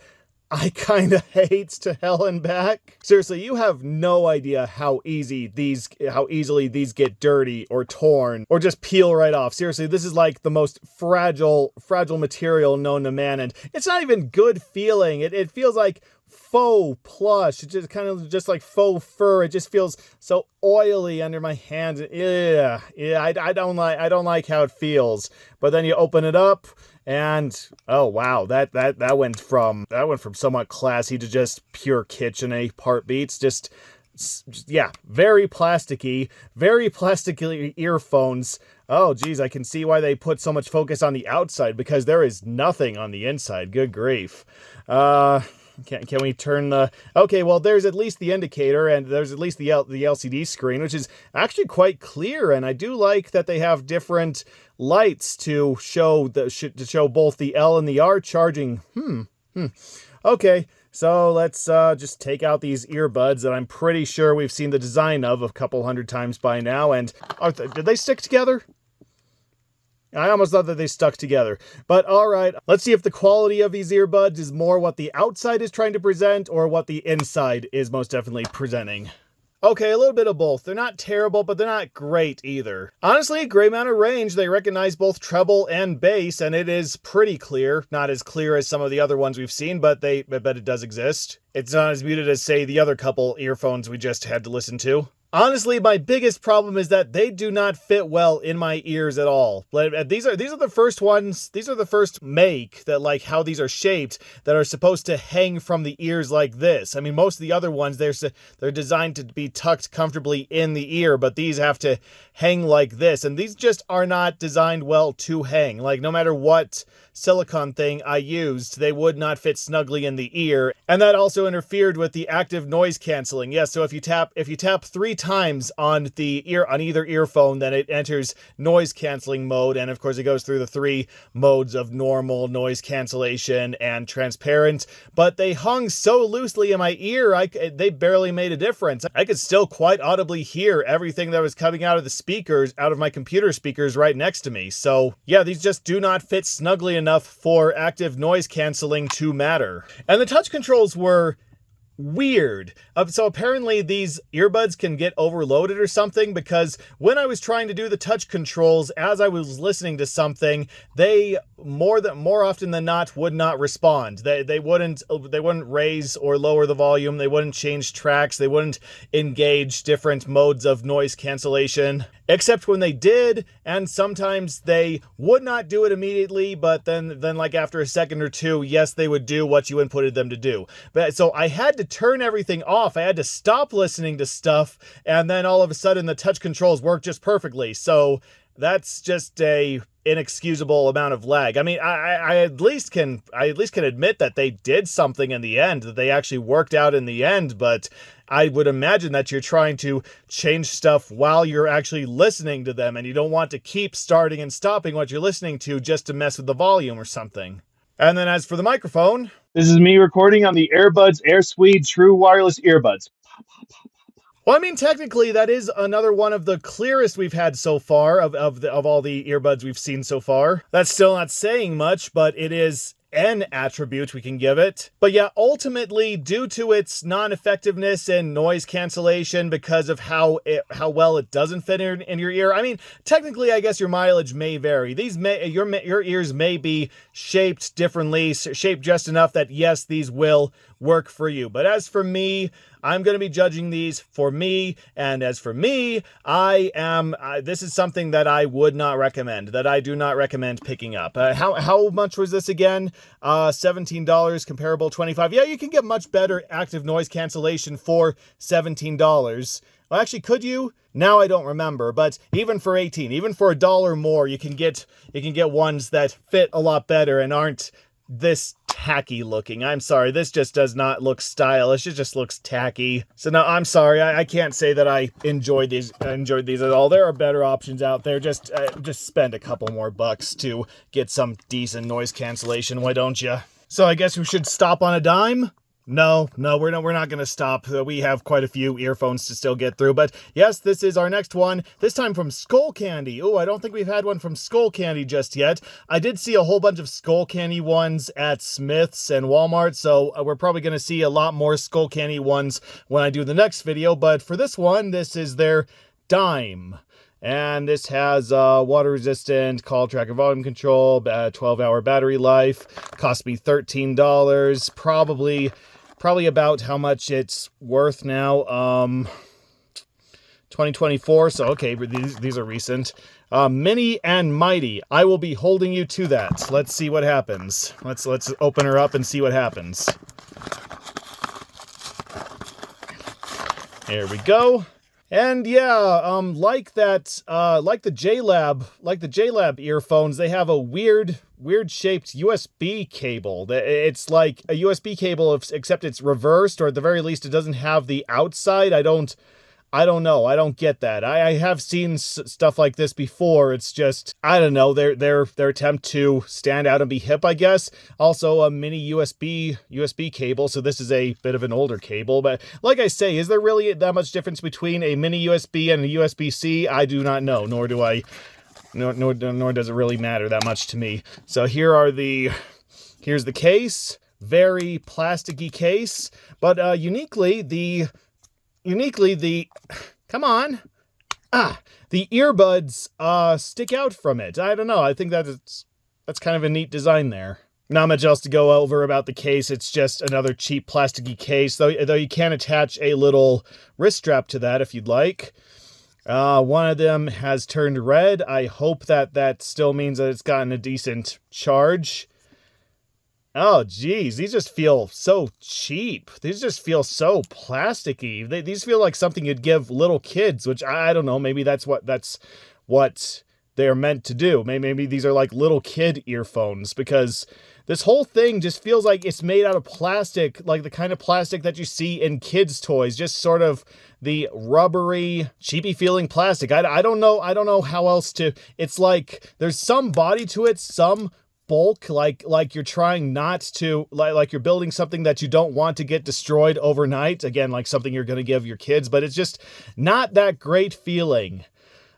I kind of hate to hell and back. Seriously, you have no idea how easily these get dirty or torn or just peel right off. Seriously, this is like the most fragile material known to man, and it's not even good feeling. It feels like faux plush. It's just kind of just like faux fur. It just feels so oily under my hands. Yeah, I don't like how it feels. But then you open it up, and oh wow, that went from somewhat classy to just pure kitchen heartbeats. Just yeah, very plasticky earphones. Oh geez, I can see why they put so much focus on the outside, because there is nothing on the inside. Good grief. Can we turn the... Okay, well, there's at least the indicator, and there's at least the LCD screen, which is actually quite clear, and I do like that they have different lights to show both the L and the R charging. Okay, so let's just take out these earbuds that I'm pretty sure we've seen the design of a couple hundred times by now, and did they stick together? I almost thought that they stuck together. But alright, let's see if the quality of these earbuds is more what the outside is trying to present or what the inside is most definitely presenting. Okay, a little bit of both. They're not terrible, but they're not great either. Honestly, a great amount of range. They recognize both treble and bass, and it is pretty clear. Not as clear as some of the other ones we've seen, but I bet it does exist. It's not as muted as, say, the other couple earphones we just had to listen to. Honestly, my biggest problem is that they do not fit well in my ears at all. These are the first ones, these are the first make that, like how these are shaped, that are supposed to hang from the ears like this. I mean, most of the other ones, they're designed to be tucked comfortably in the ear, but these have to hang like this, and these just are not designed well to hang. Like, no matter what silicone thing I used, they would not fit snugly in the ear, and that also interfered with the active noise canceling. Yes, so if you tap 3 times on either earphone, then it enters noise canceling mode, and of course it goes through the 3 modes of normal, noise cancellation, and transparent. But they hung so loosely in my ear, they barely made a difference. I could still quite audibly hear everything that was coming out of the speakers, out of my computer speakers right next to me. So yeah, these just do not fit snugly enough for active noise canceling to matter. And the touch controls were weird. So apparently these earbuds can get overloaded or something, because when I was trying to do the touch controls as I was listening to something, they more often than not would not respond. They wouldn't raise or lower the volume. They wouldn't change tracks. They wouldn't engage different modes of noise cancellation, except when they did, and sometimes they would not do it immediately, but then like after a second or two, yes, they would do what you inputted them to do. But so I had to turn everything off. I had to stop listening to stuff, and then all of a sudden the touch controls work just perfectly. So that's just a inexcusable amount of lag. I mean, I at least can admit that they did something in the end, that they actually worked out in the end, but I would imagine that you're trying to change stuff while you're actually listening to them, and you don't want to keep starting and stopping what you're listening to just to mess with the volume or something. And then as for the microphone... This is me recording on the Airbuds AirSuede True Wireless Earbuds. Well, I mean, technically, that is another one of the clearest we've had so far of all the earbuds we've seen so far. That's still not saying much, but it is an attribute we can give it. But yeah, ultimately, due to its non-effectiveness and noise cancellation, because of how well it doesn't fit in your ear. I mean, technically, I guess your mileage may vary. Your ears may be shaped differently, shaped just enough that yes, these will work for you. But as for me, I'm going to be judging these for me, and as for me, this is something that I would not recommend, that I do not recommend picking up. How much was this again? $17, comparable $25. Yeah, you can get much better active noise cancellation for $17. Well, actually, could you? Now I don't remember, but even for $18, even for $1 more, you can get ones that fit a lot better and aren't this tacky looking. I'm sorry, this just does not look stylish. It just looks tacky. So no, I'm sorry, I can't say that I enjoyed these at all. There are better options out there. Just spend a couple more bucks to get some decent noise cancellation, why don't you? So I guess we should stop on a dime? No, we're not going to stop. We have quite a few earphones to still get through. But yes, this is our next one, this time from Skull Candy. Oh, I don't think we've had one from Skull Candy just yet. I did see a whole bunch of Skull Candy ones at Smith's and Walmart, so we're probably going to see a lot more Skull Candy ones when I do the next video. But for this one, this is their Dime. And this has water-resistant, call tracker volume control, 12-hour battery life. Cost me $13. Probably about how much it's worth now. 2024, so okay, these are recent. Mini and Mighty. I will be holding you to that. Let's see what happens. Let's open her up and see what happens. There we go. And yeah, like the J-Lab earphones, they have a weird shaped USB cable. It's like a USB cable, except it's reversed, or at the very least, it doesn't have the outside. I don't know. I don't get that. I have seen stuff like this before. It's just, I don't know, their attempt to stand out and be hip, I guess. Also a mini USB cable, so this is a bit of an older cable. But like I say, is there really that much difference between a mini USB and a USB-C? I do not know, nor does it really matter that much to me. So here's the case. Very plasticky case, but uniquely the come on. The earbuds stick out from it. I don't know. I think that's kind of a neat design there. Not much else to go over about the case. It's just another cheap plasticky case, though you can attach a little wrist strap to that if you'd like. One of them has turned red. I hope that still means that it's gotten a decent charge. Oh, geez, these just feel so cheap. These just feel so plasticky. These feel like something you'd give little kids, which I don't know. Maybe that's what they're meant to do. Maybe these are like little kid earphones, because this whole thing just feels like it's made out of plastic, like the kind of plastic that you see in kids' toys, just sort of the rubbery, cheapy feeling plastic. I don't know how else to, it's like there's some body to it, some bulk, like you're trying not to, like you're building something that you don't want to get destroyed overnight. Again, like something you're going to give your kids, but it's just not that great feeling.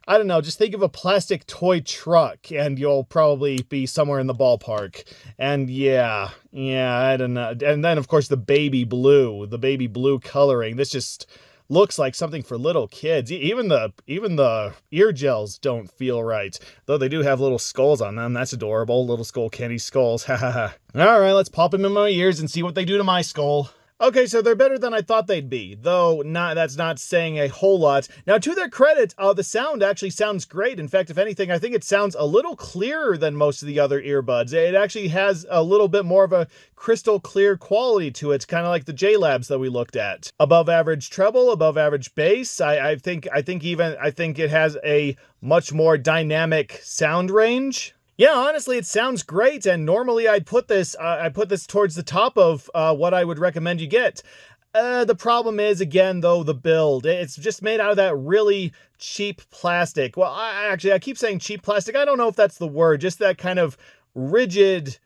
I don't know, just think of a plastic toy truck and you'll probably be somewhere in the ballpark. And yeah, I don't know. And then of course the baby blue coloring. This just looks like something for little kids. Even the ear gels don't feel right, though they do have little skulls on them. That's adorable. Little Skull Candy skulls. Ha ha ha. All right, let's pop them in my ears and see what they do to my skull. Okay, so they're better than I thought they'd be, though that's not saying a whole lot. Now, to their credit, the sound actually sounds great. In fact, if anything, I think it sounds a little clearer than most of the other earbuds. It actually has a little bit more of a crystal clear quality to it, kind of like the J-Labs that we looked at. Above average treble, above average bass. I think it has a much more dynamic sound range. Yeah, honestly, it sounds great, and normally I'd put this towards the top of what I would recommend you get. The problem is, again, though, the build. It's just made out of that really cheap plastic. Well, I keep saying cheap plastic. I don't know if that's the word. Just that kind of rigid,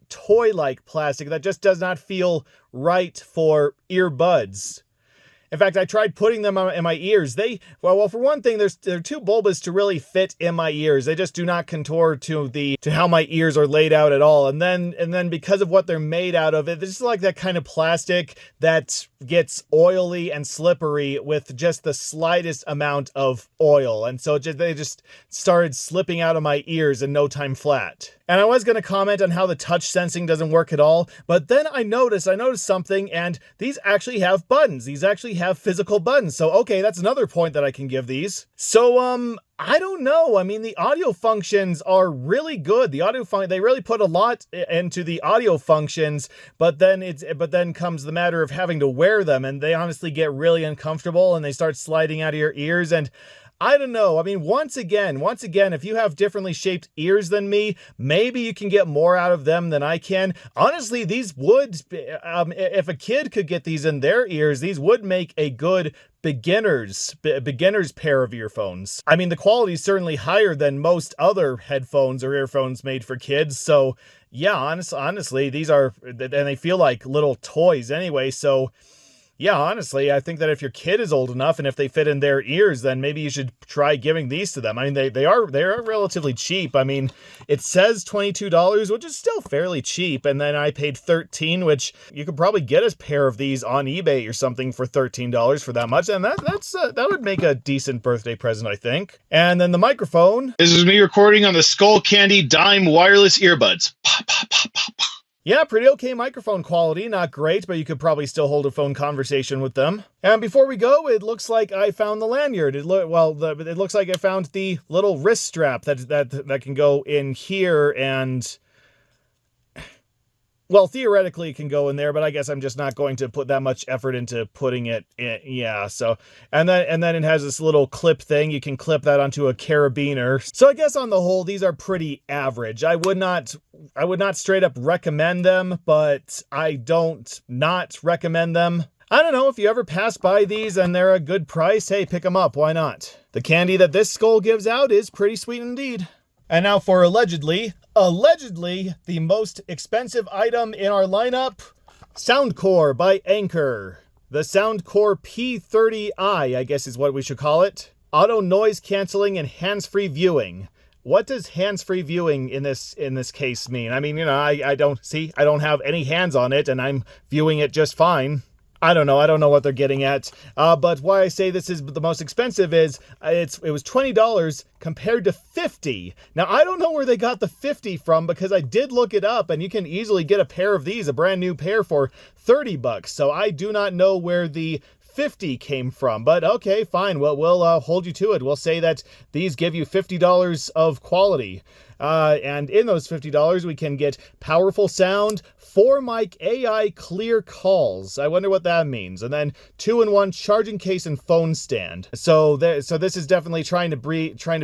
toy-like plastic that just does not feel right for earbuds. In fact, I tried putting them in my ears. Well, for one thing, they're too bulbous to really fit in my ears. They just do not contour to how my ears are laid out at all. And then because of what they're made out of, it's just like that kind of plastic that gets oily and slippery with just the slightest amount of oil. And so they just started slipping out of my ears in no time flat. And I was going to comment on how the touch sensing doesn't work at all, but then I noticed something, and these actually have buttons. These actually have physical buttons. So, okay, that's another point that I can give these. So, I don't know. I mean, the audio functions are really good. They really put a lot into the audio functions, but then comes the matter of having to wear them, and they honestly get really uncomfortable, and they start sliding out of your ears, and I don't know. I mean, once again, if you have differently shaped ears than me, maybe you can get more out of them than I can. Honestly, these would, if a kid could get these in their ears, these would make a good beginner's pair of earphones. I mean, the quality is certainly higher than most other headphones or earphones made for kids. So yeah, honestly, these are, and they feel like little toys anyway. So yeah, honestly, I think that if your kid is old enough and if they fit in their ears, then maybe you should try giving these to them. I mean, they are relatively cheap. I mean, it says $22, which is still fairly cheap. And then I paid $13, which you could probably get a pair of these on eBay or something for $13 for that much. And that would make a decent birthday present, I think. And then the microphone. This is me recording on the Skull Candy Dime wireless earbuds. Pop, pop, pop, pop, pop. Yeah, pretty okay microphone quality. Not great, but you could probably still hold a phone conversation with them. And before we go, it looks like I found the lanyard. It looks like I found the little wrist strap that can go in here and... Well, theoretically it can go in there, but I guess I'm just not going to put that much effort into putting it in. Yeah, so, and then it has this little clip thing. You can clip that onto a carabiner. So I guess on the whole, these are pretty average. I would not straight up recommend them, but I don't not recommend them. I don't know, if you ever pass by these and they're a good price, hey, pick them up. Why not? The candy that this skull gives out is pretty sweet indeed. And now for allegedly the most expensive item in our lineup, Soundcore by Anker. The Soundcore P30i, I guess is what we should call it. Auto noise canceling and hands-free viewing. What does hands-free viewing in this case mean? I mean, you know, I don't have any hands on it and I'm viewing it just fine. I don't know what they're getting at. But why I say this is the most expensive is it was $20 compared to $50. Now, I don't know where they got the $50 from because I did look it up and you can easily get a pair of these, a brand new pair for $30. So I do not know where the $50 came from, but okay, fine. Well, we'll hold you to it. We'll say that these give you $50 of quality. And in those $50, we can get powerful sound, 4-mic AI clear calls. I wonder what that means. And then 2-in-1 charging case and phone stand. So this is definitely trying to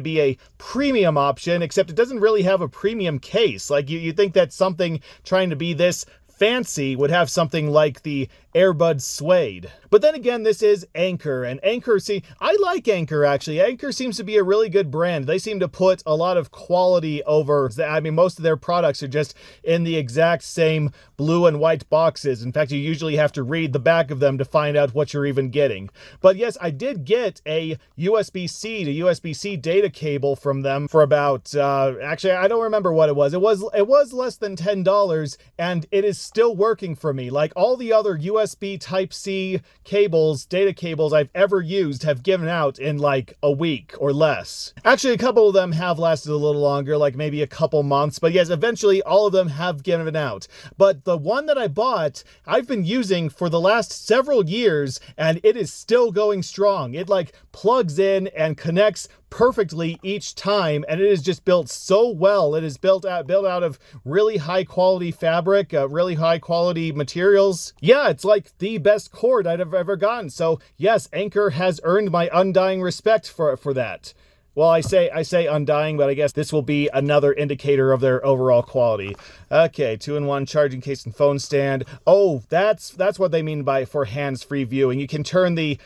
be a premium option, except it doesn't really have a premium case. Like you think that something trying to be this fancy would have something like the Earbud Suede. But then again, this is Anker, and Anker, see, I like Anker actually. Anker seems to be a really good brand. They seem to put a lot of quality over, I mean, most of their products are just in the exact same blue and white boxes. In fact, you usually have to read the back of them to find out what you're even getting. But yes, I did get a USB-C to USB-C data cable from them for about, actually, I don't remember what it was. It was less than $10, and it is still working for me. Like all the other USB Type-C cables, data cables I've ever used have given out in like a week or less. Actually, a couple of them have lasted a little longer, like maybe a couple months, but yes, eventually all of them have given out. But the one that I bought, I've been using for the last several years, and it is still going strong. It like plugs in and connects perfectly each time, and it is just built so well. It is built out of really high quality fabric, really high quality materials. Yeah, it's like the best cord I've ever gotten. So yes, Anker has earned my undying respect for that. Well, I say undying, but I guess this will be another indicator of their overall quality. Okay, 2-in-1 charging case and phone stand. Oh, that's what they mean by for hands-free viewing. You can turn the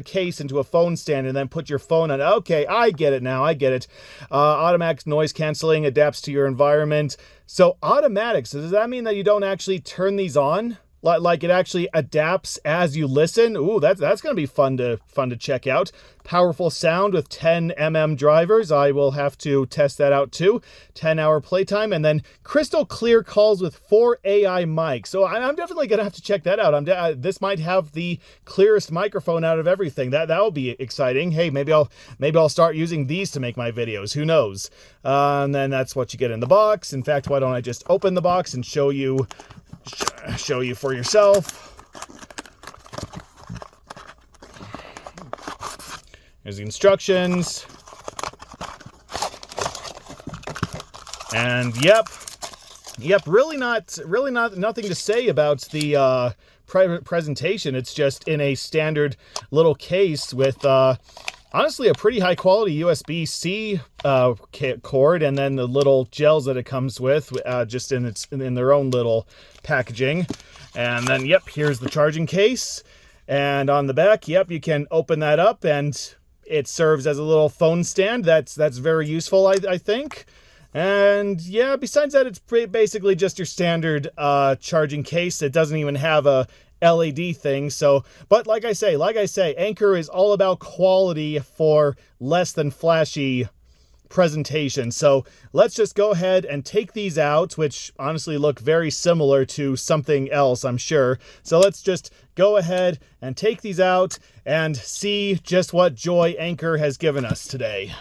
case into a phone stand and then put your phone on. Okay, I get it now. I get it. Automatic noise canceling adapts to your environment. So automatic. So does that mean that you don't actually turn these on? Like it actually adapts as you listen? Ooh, that's going to be fun to check out. Powerful sound with 10mm drivers. I will have to test that out too. 10-hour playtime, and then crystal clear calls with 4 AI mics. So I'm definitely going to have to check that out. This might have the clearest microphone out of everything. That will be exciting. Hey, maybe I'll start using these to make my videos. Who knows? And then that's what you get in the box. In fact, why don't I just open the box and show you for yourself. Here's the instructions. And yep, really nothing to say about the presentation. It's just in a standard little case with honestly a pretty high quality USB-C cord, and then the little gels that it comes with, just in their own little packaging. And then, yep, here's the charging case. And on the back, yep, you can open that up, and it serves as a little phone stand. That's very useful, I think. And yeah, besides that, it's basically just your standard charging case. It doesn't even have a LED thing. So, but like I say, Anker is all about quality for less than flashy presentation. So let's just go ahead and take these out, which honestly look very similar to something else, I'm sure. So let's just go ahead and take these out and see just what joy Anker has given us today.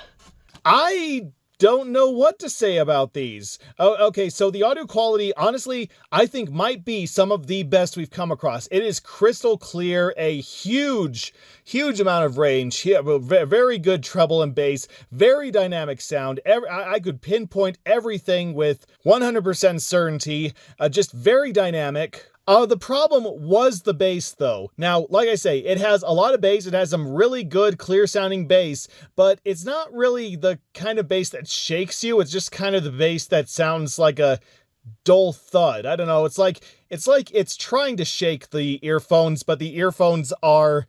I don't know what to say about these. Oh, okay, so the audio quality, honestly, I think might be some of the best we've come across. It is crystal clear, a huge amount of range, very good treble and bass, very dynamic sound. I could pinpoint everything with 100% certainty, just very dynamic. The problem was the bass, though. Now, like I say, it has a lot of bass. It has some really good, clear-sounding bass, but it's not really the kind of bass that shakes you. It's just kind of the bass that sounds like a dull thud. I don't know. It's like it's trying to shake the earphones, but the earphones are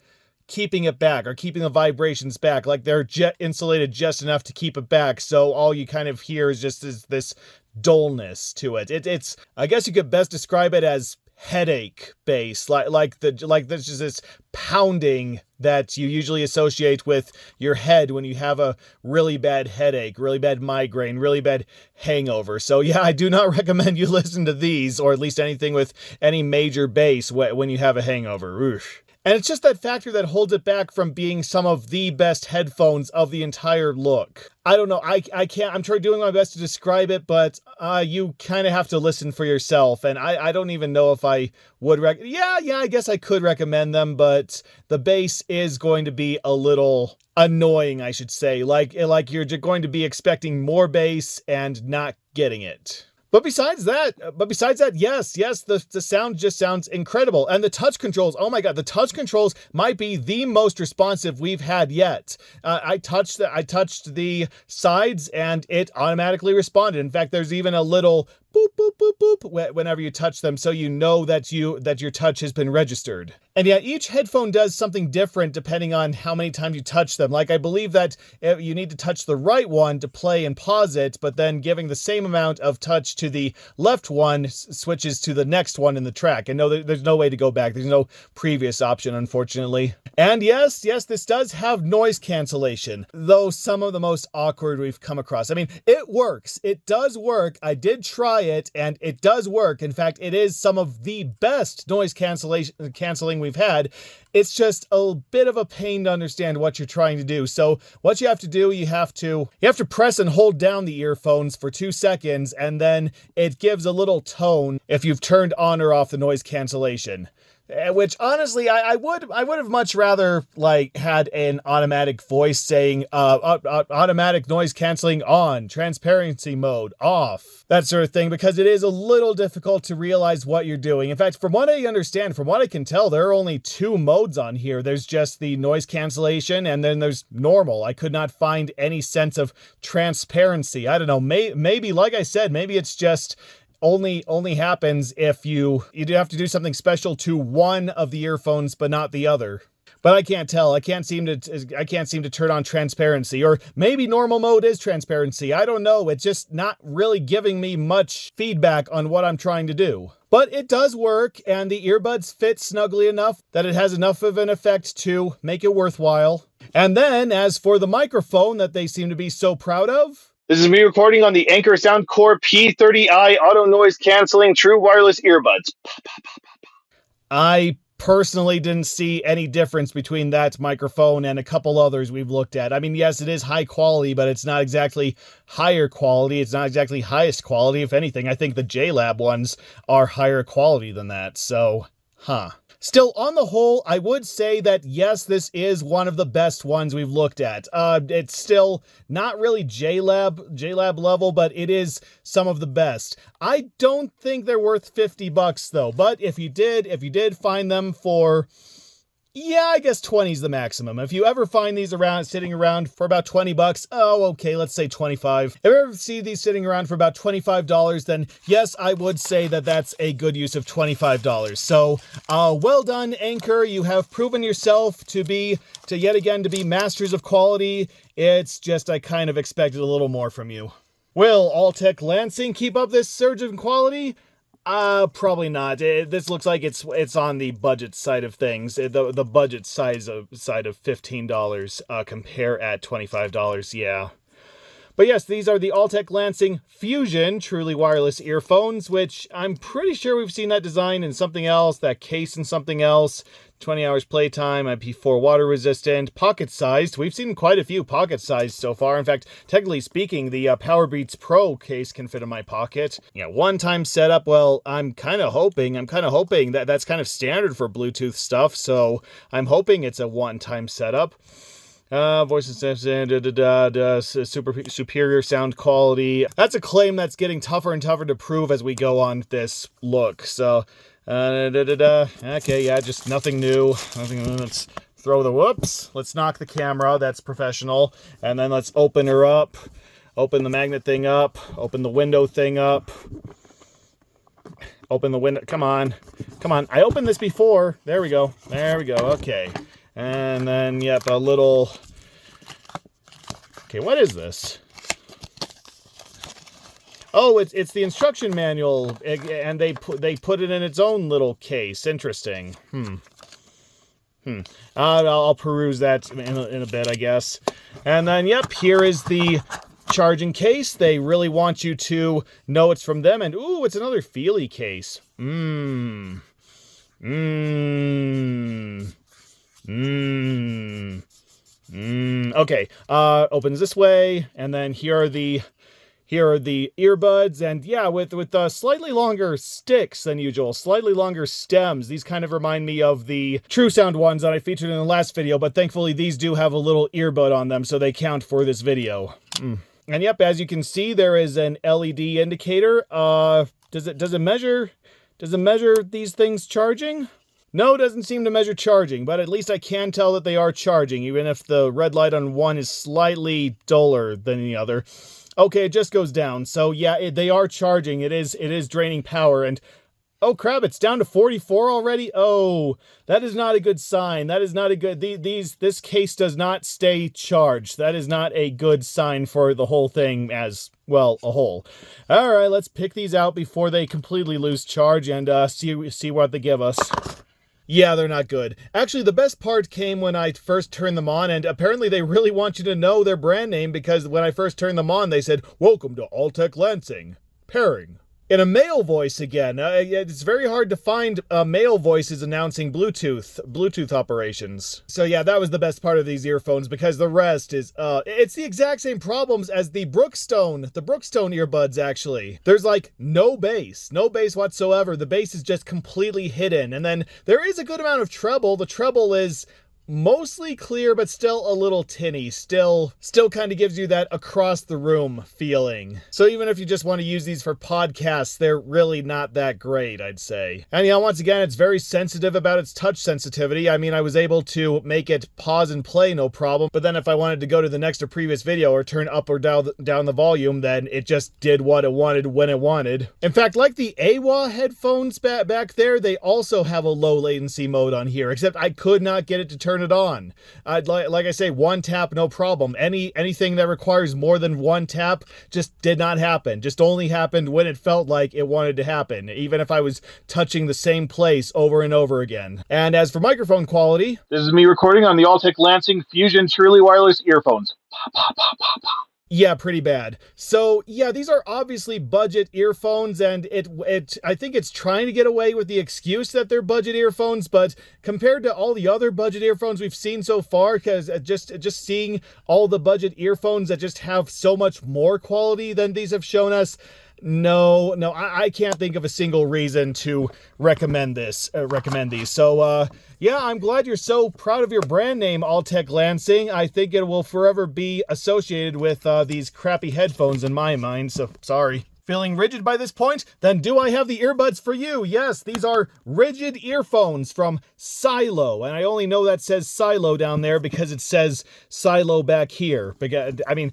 keeping it back, or keeping the vibrations back. Like they're insulated just enough to keep it back, so all you kind of hear is just this dullness to it. It's I guess you could best describe it as headache bass, like there's just this pounding that you usually associate with your head when you have a really bad headache, really bad migraine, really bad hangover. So yeah, I do not recommend you listen to these, or at least anything with any major bass when you have a hangover. Oof. And it's just that factor that holds it back from being some of the best headphones of the entire look. I don't know, I can't, I'm doing my best to describe it, but you kind of have to listen for yourself, and I don't even know if I would I guess I could recommend them, but the bass is going to be a little annoying, I should say, like you're going to be expecting more bass and not getting it. But besides that, yes, the sound just sounds incredible. And the touch controls, oh my god, the touch controls might be the most responsive we've had yet. I touched the sides and it automatically responded. In fact, there's even a little boop, boop, boop, boop whenever you touch them, so you know that your touch has been registered. And yeah, each headphone does something different depending on how many times you touch them. Like, I believe that you need to touch the right one to play and pause it, but then giving the same amount of touch to the left one switches to the next one in the track. And no, there's no way to go back. There's no previous option, unfortunately. And yes, this does have noise cancellation, though some of the most awkward we've come across. I mean, it works. It does work. I did try it, and it does work. In fact, it is some of the best noise canceling we've had. It's just a bit of a pain to understand what you're trying to do. So what you have to do, you have to press and hold down the earphones for 2 seconds, and then it gives a little tone if you've turned on or off the noise cancellation. Which honestly, I would have much rather had an automatic voice saying automatic noise canceling on, transparency mode off, that sort of thing, because it is a little difficult to realize what you're doing. In fact, from what I understand, from what I can tell, there are only 2 modes on here. There's just the noise cancellation, and then there's normal. I could not find any sense of transparency. I don't know, maybe like I said, maybe it's just only happens if you have to do something special to one of the earphones but not the other. But I can't tell. I can't seem to turn on transparency, or maybe normal mode is transparency. I don't know. It's just not really giving me much feedback on what I'm trying to do. But it does work, and the earbuds fit snugly enough that it has enough of an effect to make it worthwhile. And then, as for the microphone that they seem to be so proud of, This is me recording on the Anker Soundcore P30i Auto Noise Canceling True Wireless Earbuds. I personally didn't see any difference between that microphone and a couple others we've looked at. I mean, yes, it is high quality, but it's not exactly higher quality. It's not exactly highest quality. If anything, I think the JLab ones are higher quality than that. So, Still, on the whole, I would say that yes, this is one of the best ones we've looked at. It's still not really JLab level, but it is some of the best. I don't think they're worth $50 though, but if you did find them for Yeah, I guess 20 is the maximum. If you ever find these around, sitting around for about 20 bucks, oh, okay, let's say 25. If you ever see these sitting around for about $25, then yes, I would say that that's a good use of $25. So, well done, Anchor. You have proven yourself to yet again be masters of quality. It's just I kind of expected a little more from you. Will Alltech Lansing keep up this surge in quality? Probably not. This looks like it's on the budget side of things. The budget side of $15. Compare at $25. Yeah. But yes, these are the Alltech Lansing Fusion truly wireless earphones, which I'm pretty sure we've seen that design in something else, that case in something else. 20 hours playtime, IP4 water resistant, pocket sized. We've seen quite a few pocket sized so far. In fact, technically speaking, the Powerbeats Pro case can fit in my pocket. Yeah, one-time setup. Well, I'm kind of hoping that that's kind of standard for Bluetooth stuff. So I'm hoping it's a one-time setup. Voice assistant, superior sound quality. That's a claim that's getting tougher and tougher to prove as we go on this look. So, okay, yeah, just nothing new. Let's throw the whoops. Let's knock the camera. That's professional. And then let's open her up. Open the magnet thing up. Open the window thing up. Open the window. Come on. Come on. I opened this before. There we go. There we go. Okay. And then, yep, a little... Okay, what is this? Oh, it's the instruction manual, and they put it in its own little case. Interesting. I'll peruse that in a bit, I guess. And then, yep, here is the charging case. They really want you to know it's from them. And, ooh, it's another Feely case. Okay, opens this way, and then here are the earbuds, and yeah, with slightly longer sticks than usual, slightly longer stems. These kind of remind me of the True Sound ones that I featured in the last video, but thankfully these do have a little earbud on them, so they count for this video. And yep, as you can see, there is an LED indicator. Does it measure these things charging? No, it doesn't seem to measure charging, but at least I can tell that they are charging, even if the red light on one is slightly duller than the other. Okay, it just goes down. So yeah, they are charging. It is draining power, and oh crap, it's down to 44 already. Oh, that is not a good sign. That is not a good. This case does not stay charged. That is not a good sign for the whole thing as well, a whole. All right, let's pick these out before they completely lose charge and see what they give us. Yeah, they're not good. Actually, the best part came when I first turned them on, and apparently they really want you to know their brand name, because when I first turned them on, they said, "Welcome to Alltech Lansing. Pairing." In a male voice again. It's very hard to find male voices announcing Bluetooth operations. So yeah, that was the best part of these earphones, because the rest is, it's the exact same problems as the Brookstone earbuds, actually. There's like no bass whatsoever. The bass is just completely hidden. And then there is a good amount of treble. The treble is mostly clear, but still a little tinny. Still kind of gives you that across the room feeling. So even if you just want to use these for podcasts, they're really not that great, I'd say. And yeah, once again, it's very sensitive about its touch sensitivity. I mean, I was able to make it pause and play no problem, but then if I wanted to go to the next or previous video or turn up or down the volume, then it just did what it wanted when it wanted. In fact, like the AWA headphones back there, they also have a low latency mode on here, except I could not get it to turn it on. Like I say, one tap, no problem. Anything that requires more than one tap just did not happen. Just only happened when it felt like it wanted to happen, even if I was touching the same place over and over again. And as for microphone quality, This is me recording on the Alltech Lansing Fusion truly wireless earphones. Pop, pop, pop, pop, pop. yeah, pretty bad. So yeah, these are obviously budget earphones, and I think it's trying to get away with the excuse that they're budget earphones, but compared to all the other budget earphones we've seen so far, because just seeing all the budget earphones that just have so much more quality than these have shown us, no, I can't think of a single reason to recommend these. So, yeah, I'm glad you're so proud of your brand name, Alltech Lansing. I think it will forever be associated with these crappy headphones in my mind, so sorry. Feeling rigid by this point? Then do I have the earbuds for you? Yes, these are rigid earphones from Silo. And I only know that says Silo down there because it says Silo back here. Because, I mean,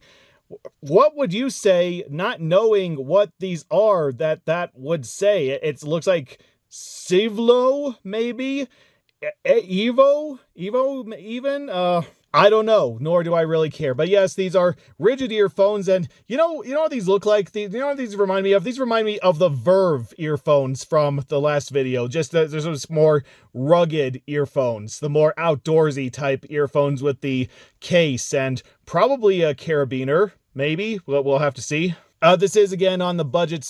what would you say, not knowing what these are, that would say? It looks like Sivlo, maybe? Evo even? I don't know, nor do I really care. But yes, these are rigid earphones, and you know what these look like? You know what these remind me of? These remind me of the Verve earphones from the last video. Just there's those more rugged earphones, the more outdoorsy type earphones with the case, and probably a carabiner, maybe. We'll have to see. This is, again, on the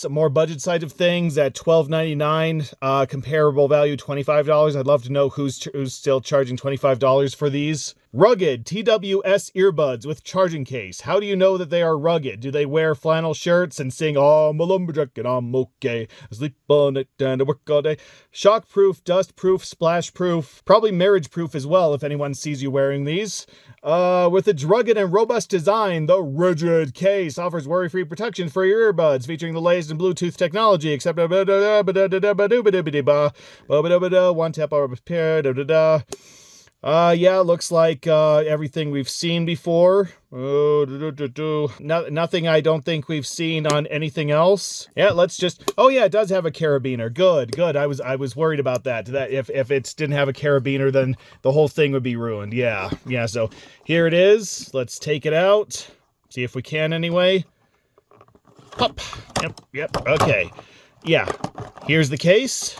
more budget side of things at $12.99, comparable value $25. I'd love to know who's still charging $25 for these. Rugged TWS earbuds with charging case. How do you know that they are rugged? Do they wear flannel shirts and sing, "Oh, I'm a lumberjack and I'm okay, I sleep on it and I work all day"? Shockproof, dustproof, splashproof, probably marriage-proof as well if anyone sees you wearing these. With its rugged and robust design, the rigid case offers worry-free protection for your earbuds, featuring the latest in Bluetooth technology, except one tap or repair. Yeah, looks like everything we've seen before. Nothing I don't think we've seen on anything else. Yeah, let's just... Oh yeah, it does have a carabiner. Good. I was worried about that. That if it didn't have a carabiner, then the whole thing would be ruined. Yeah. So here it is. Let's take it out. See if we can anyway. Pop. Yep. Okay. Yeah. Here's the case,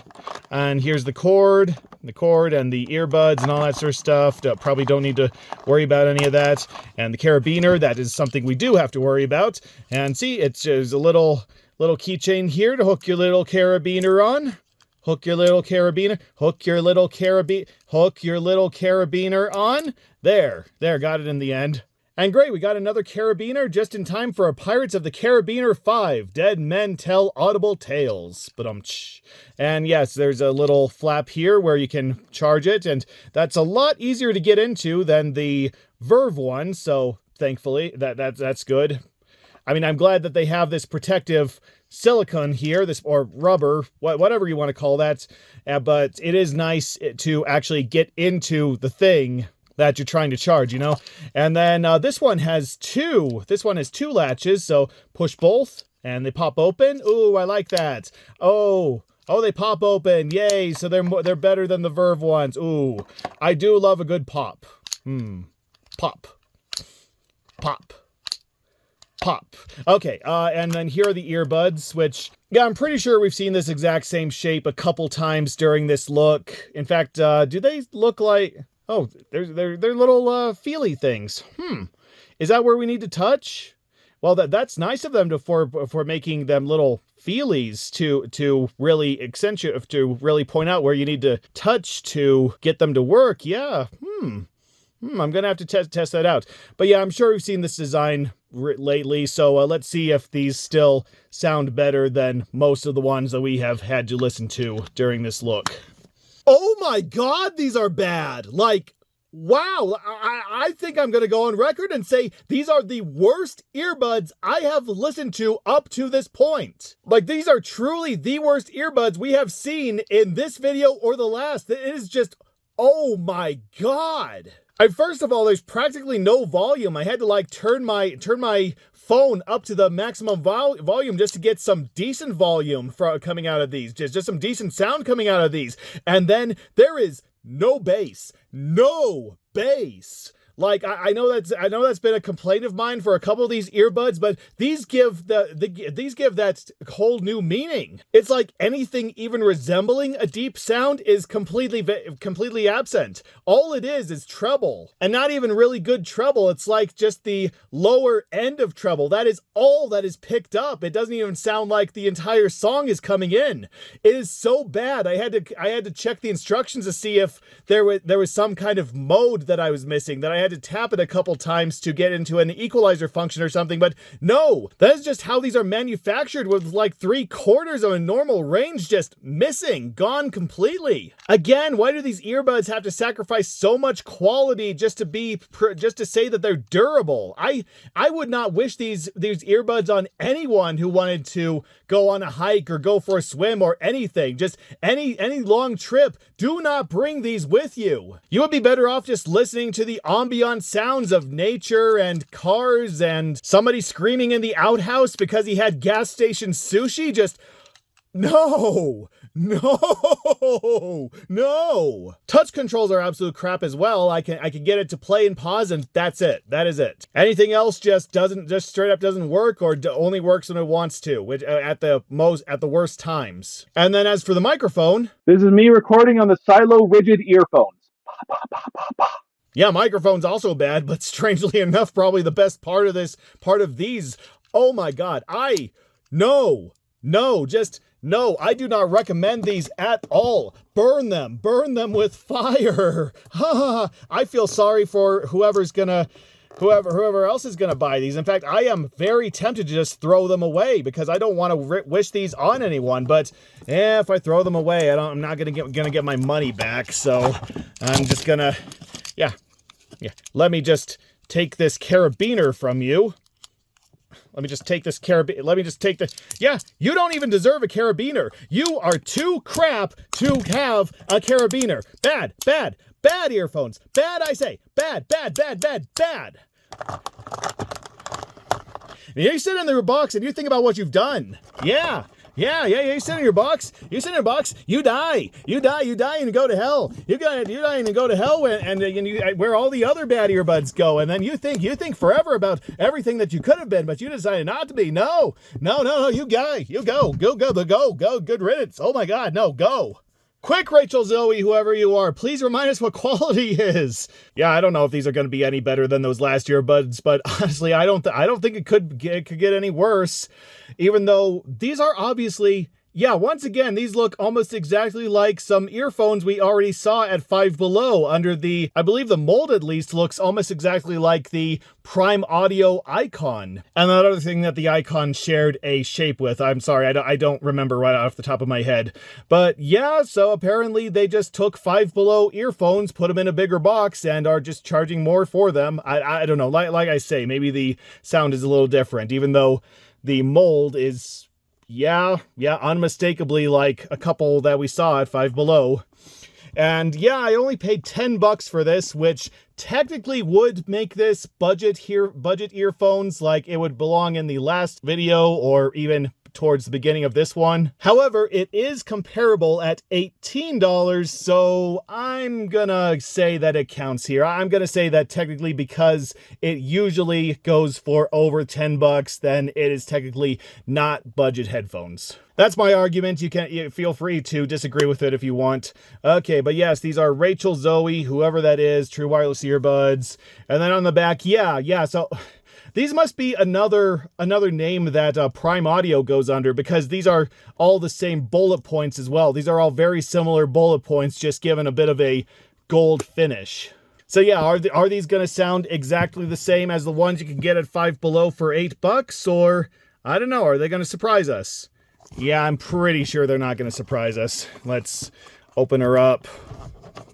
and here's the cord. And the earbuds and all that sort of stuff. Probably don't need to worry about any of that. And the carabiner, that is something we do have to worry about. And see, it's just a little keychain here to hook your little carabiner on. Hook your little carabiner on. There, got it in the end. And great, we got another carabiner just in time for a Pirates of the Carabiner 5, Dead Men Tell Audible Tales. And yes, there's a little flap here where you can charge it, and that's a lot easier to get into than the Verve one, so thankfully, that's good. I mean, I'm glad that they have this protective silicone here, or rubber, whatever you want to call that, but it is nice to actually get into the thing that you're trying to charge, And then this one has two latches, so push both and they pop open. Ooh, I like that. Oh, they pop open. Yay. So they're better than the Verve ones. Ooh, I do love a good pop. Pop. Okay, and then here are the earbuds, which, yeah, I'm pretty sure we've seen this exact same shape a couple times during this look. In fact, do they look like... Oh, they're little feely things. Is that where we need to touch? Well, that's nice of them for making them little feelies to really accentuate, to really point out where you need to touch to get them to work. Yeah. I'm gonna have to test that out. But yeah, I'm sure we've seen this design lately. So let's see if these still sound better than most of the ones that we have had to listen to during this look. Oh my God, these are bad. Like, wow, I think I'm going to go on record and say these are the worst earbuds I have listened to up to this point. Like, these are truly the worst earbuds we have seen in this video or the last. It is just, oh my God. First of all, there's practically no volume. I had to turn my phone up to the maximum volume just to get some decent volume coming out of these. Just some decent sound coming out of these. And then there is no bass. No bass. Like, I know that's been a complaint of mine for a couple of these earbuds, but these give that whole new meaning. It's like anything even resembling a deep sound is completely absent. All it is treble, and not even really good treble. It's like just the lower end of treble. That is all that is picked up. It doesn't even sound like the entire song is coming in. It is so bad. I had to check the instructions to see if there was some kind of mode that I was missing, that I had to tap it a couple times to get into an equalizer function or something, but no, that is just how these are manufactured, with like 3/4 of a normal range just missing, gone completely. Again, why do these earbuds have to sacrifice so much quality just to say that they're durable? I would not wish these earbuds on anyone who wanted to go on a hike or go for a swim or anything. Just any long trip. Do not bring these with you. You would be better off just listening to the ambient sounds of nature and cars and somebody screaming in the outhouse because he had gas station sushi. Just no. Touch controls are absolute crap as well. I can get it to play and pause, and that's it. That is it. Anything else just straight up doesn't work, or only works when it wants to, which at the worst times. And then as for the microphone, This is me recording on the Silo Rigid earphones. yeah, microphone's also bad, but strangely enough, probably the best part of these. Oh my god, No, I do not recommend these at all. Burn them with fire. I feel sorry for whoever else is gonna buy these. In fact, I am very tempted to just throw them away because I don't want to wish these on anyone. But if I throw them away, I'm not gonna get my money back. So I'm just gonna, yeah. Let me just take this carabiner from you. Let me just take this yeah, you don't even deserve a carabiner. You are too crap to have a carabiner. Bad earphones. Bad, I say. Bad. And you sit in your box and you think about what you've done. Yeah, you sit in your box. You die and you go to hell. You die and you go to hell, and where all the other bad earbuds go. And then you think forever about everything that you could have been, but you decided not to be. No, you go. Good riddance. Oh my God, no, go. Quick, Rachel Zoe, whoever you are, please remind us what quality is. Yeah, I don't know if these are going to be any better than those last earbuds, but honestly, I don't think it could get any worse. Even though these are obviously, yeah, once again, these look almost exactly like some earphones we already saw at Five Below under the, I believe the mold at least looks almost exactly like the Prime Audio icon. And that other thing that the icon shared a shape with, I'm sorry, I don't remember right off the top of my head. But yeah, so apparently they just took Five Below earphones, put them in a bigger box, and are just charging more for them. I don't know, like I say, maybe the sound is a little different, even though the mold is, yeah, unmistakably like a couple that we saw at Five Below. And yeah, I only paid $10 for this, which technically would make this budget earphones, like it would belong in the last video or even towards the beginning of this one. However, it is comparable at $18, so I'm gonna say that it counts here. I'm gonna say that technically, because it usually goes for over $10, then it is technically not budget headphones. That's my argument. You feel free to disagree with it if you want. Okay, but yes, these are Rachel Zoe, whoever that is, True Wireless Earbuds. And then on the back, yeah, so these must be another name that Prime Audio goes under, because these are all the same bullet points as well. These are all very similar bullet points, just given a bit of a gold finish. So yeah, are these going to sound exactly the same as the ones you can get at Five Below for $8? Or, I don't know, are they going to surprise us? Yeah, I'm pretty sure they're not going to surprise us. Let's open her up.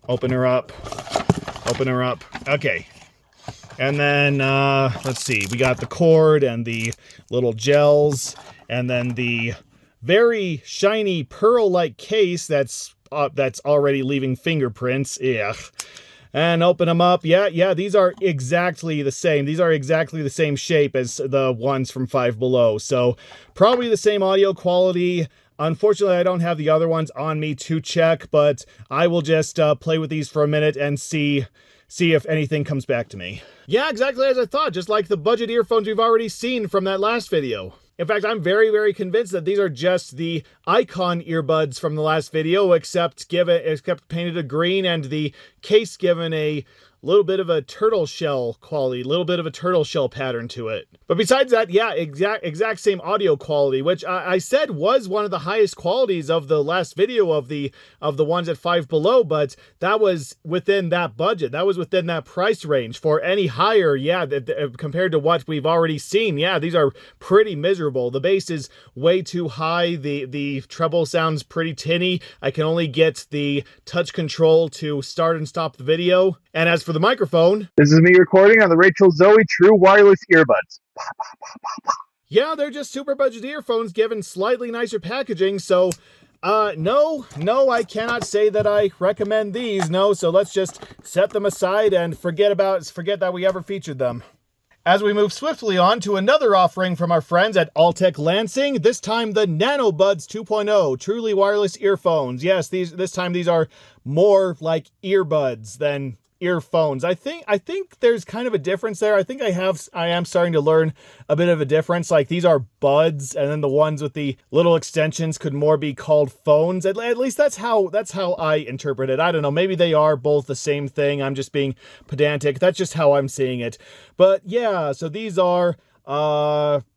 Okay. And then, let's see, we got the cord and the little gels, and then the very shiny pearl-like case that's already leaving fingerprints. Ugh. And open them up. Yeah, these are exactly the same. These are exactly the same shape as the ones from Five Below. So probably the same audio quality. Unfortunately, I don't have the other ones on me to check, but I will just play with these for a minute and see if anything comes back to me. Yeah, exactly as I thought, just like the budget earphones we've already seen from that last video. In fact, I'm very, very convinced that these are just the icon earbuds from the last video, except painted a green and the case given a little bit of a turtle shell quality, a little bit of a turtle shell pattern to it. But besides that, yeah, exact same audio quality, which I said was one of the highest qualities of the last video of the ones at Five Below, but that was within that budget. That was within that price range. For any higher, yeah, compared to what we've already seen, yeah, these are pretty miserable. The bass is way too high. The treble sounds pretty tinny. I can only get the touch control to start and stop the video. And as for the microphone, This is me recording on the Rachel Zoe True Wireless Earbuds. yeah, they're just super budget earphones given slightly nicer packaging, so no, I cannot say that I recommend these, no, so let's just set them aside and forget that we ever featured them. As we move swiftly on to another offering from our friends at Altec Lansing, this time the NanoBuds 2.0, truly wireless earphones. Yes, this time these are more like earbuds than earphones. I think there's kind of a difference there. I think I am starting to learn a bit of a difference. Like, these are buds, and then the ones with the little extensions could more be called phones. At least that's how I interpret it. I don't know. Maybe they are both the same thing. I'm just being pedantic. That's just how I'm seeing it. But yeah, so these are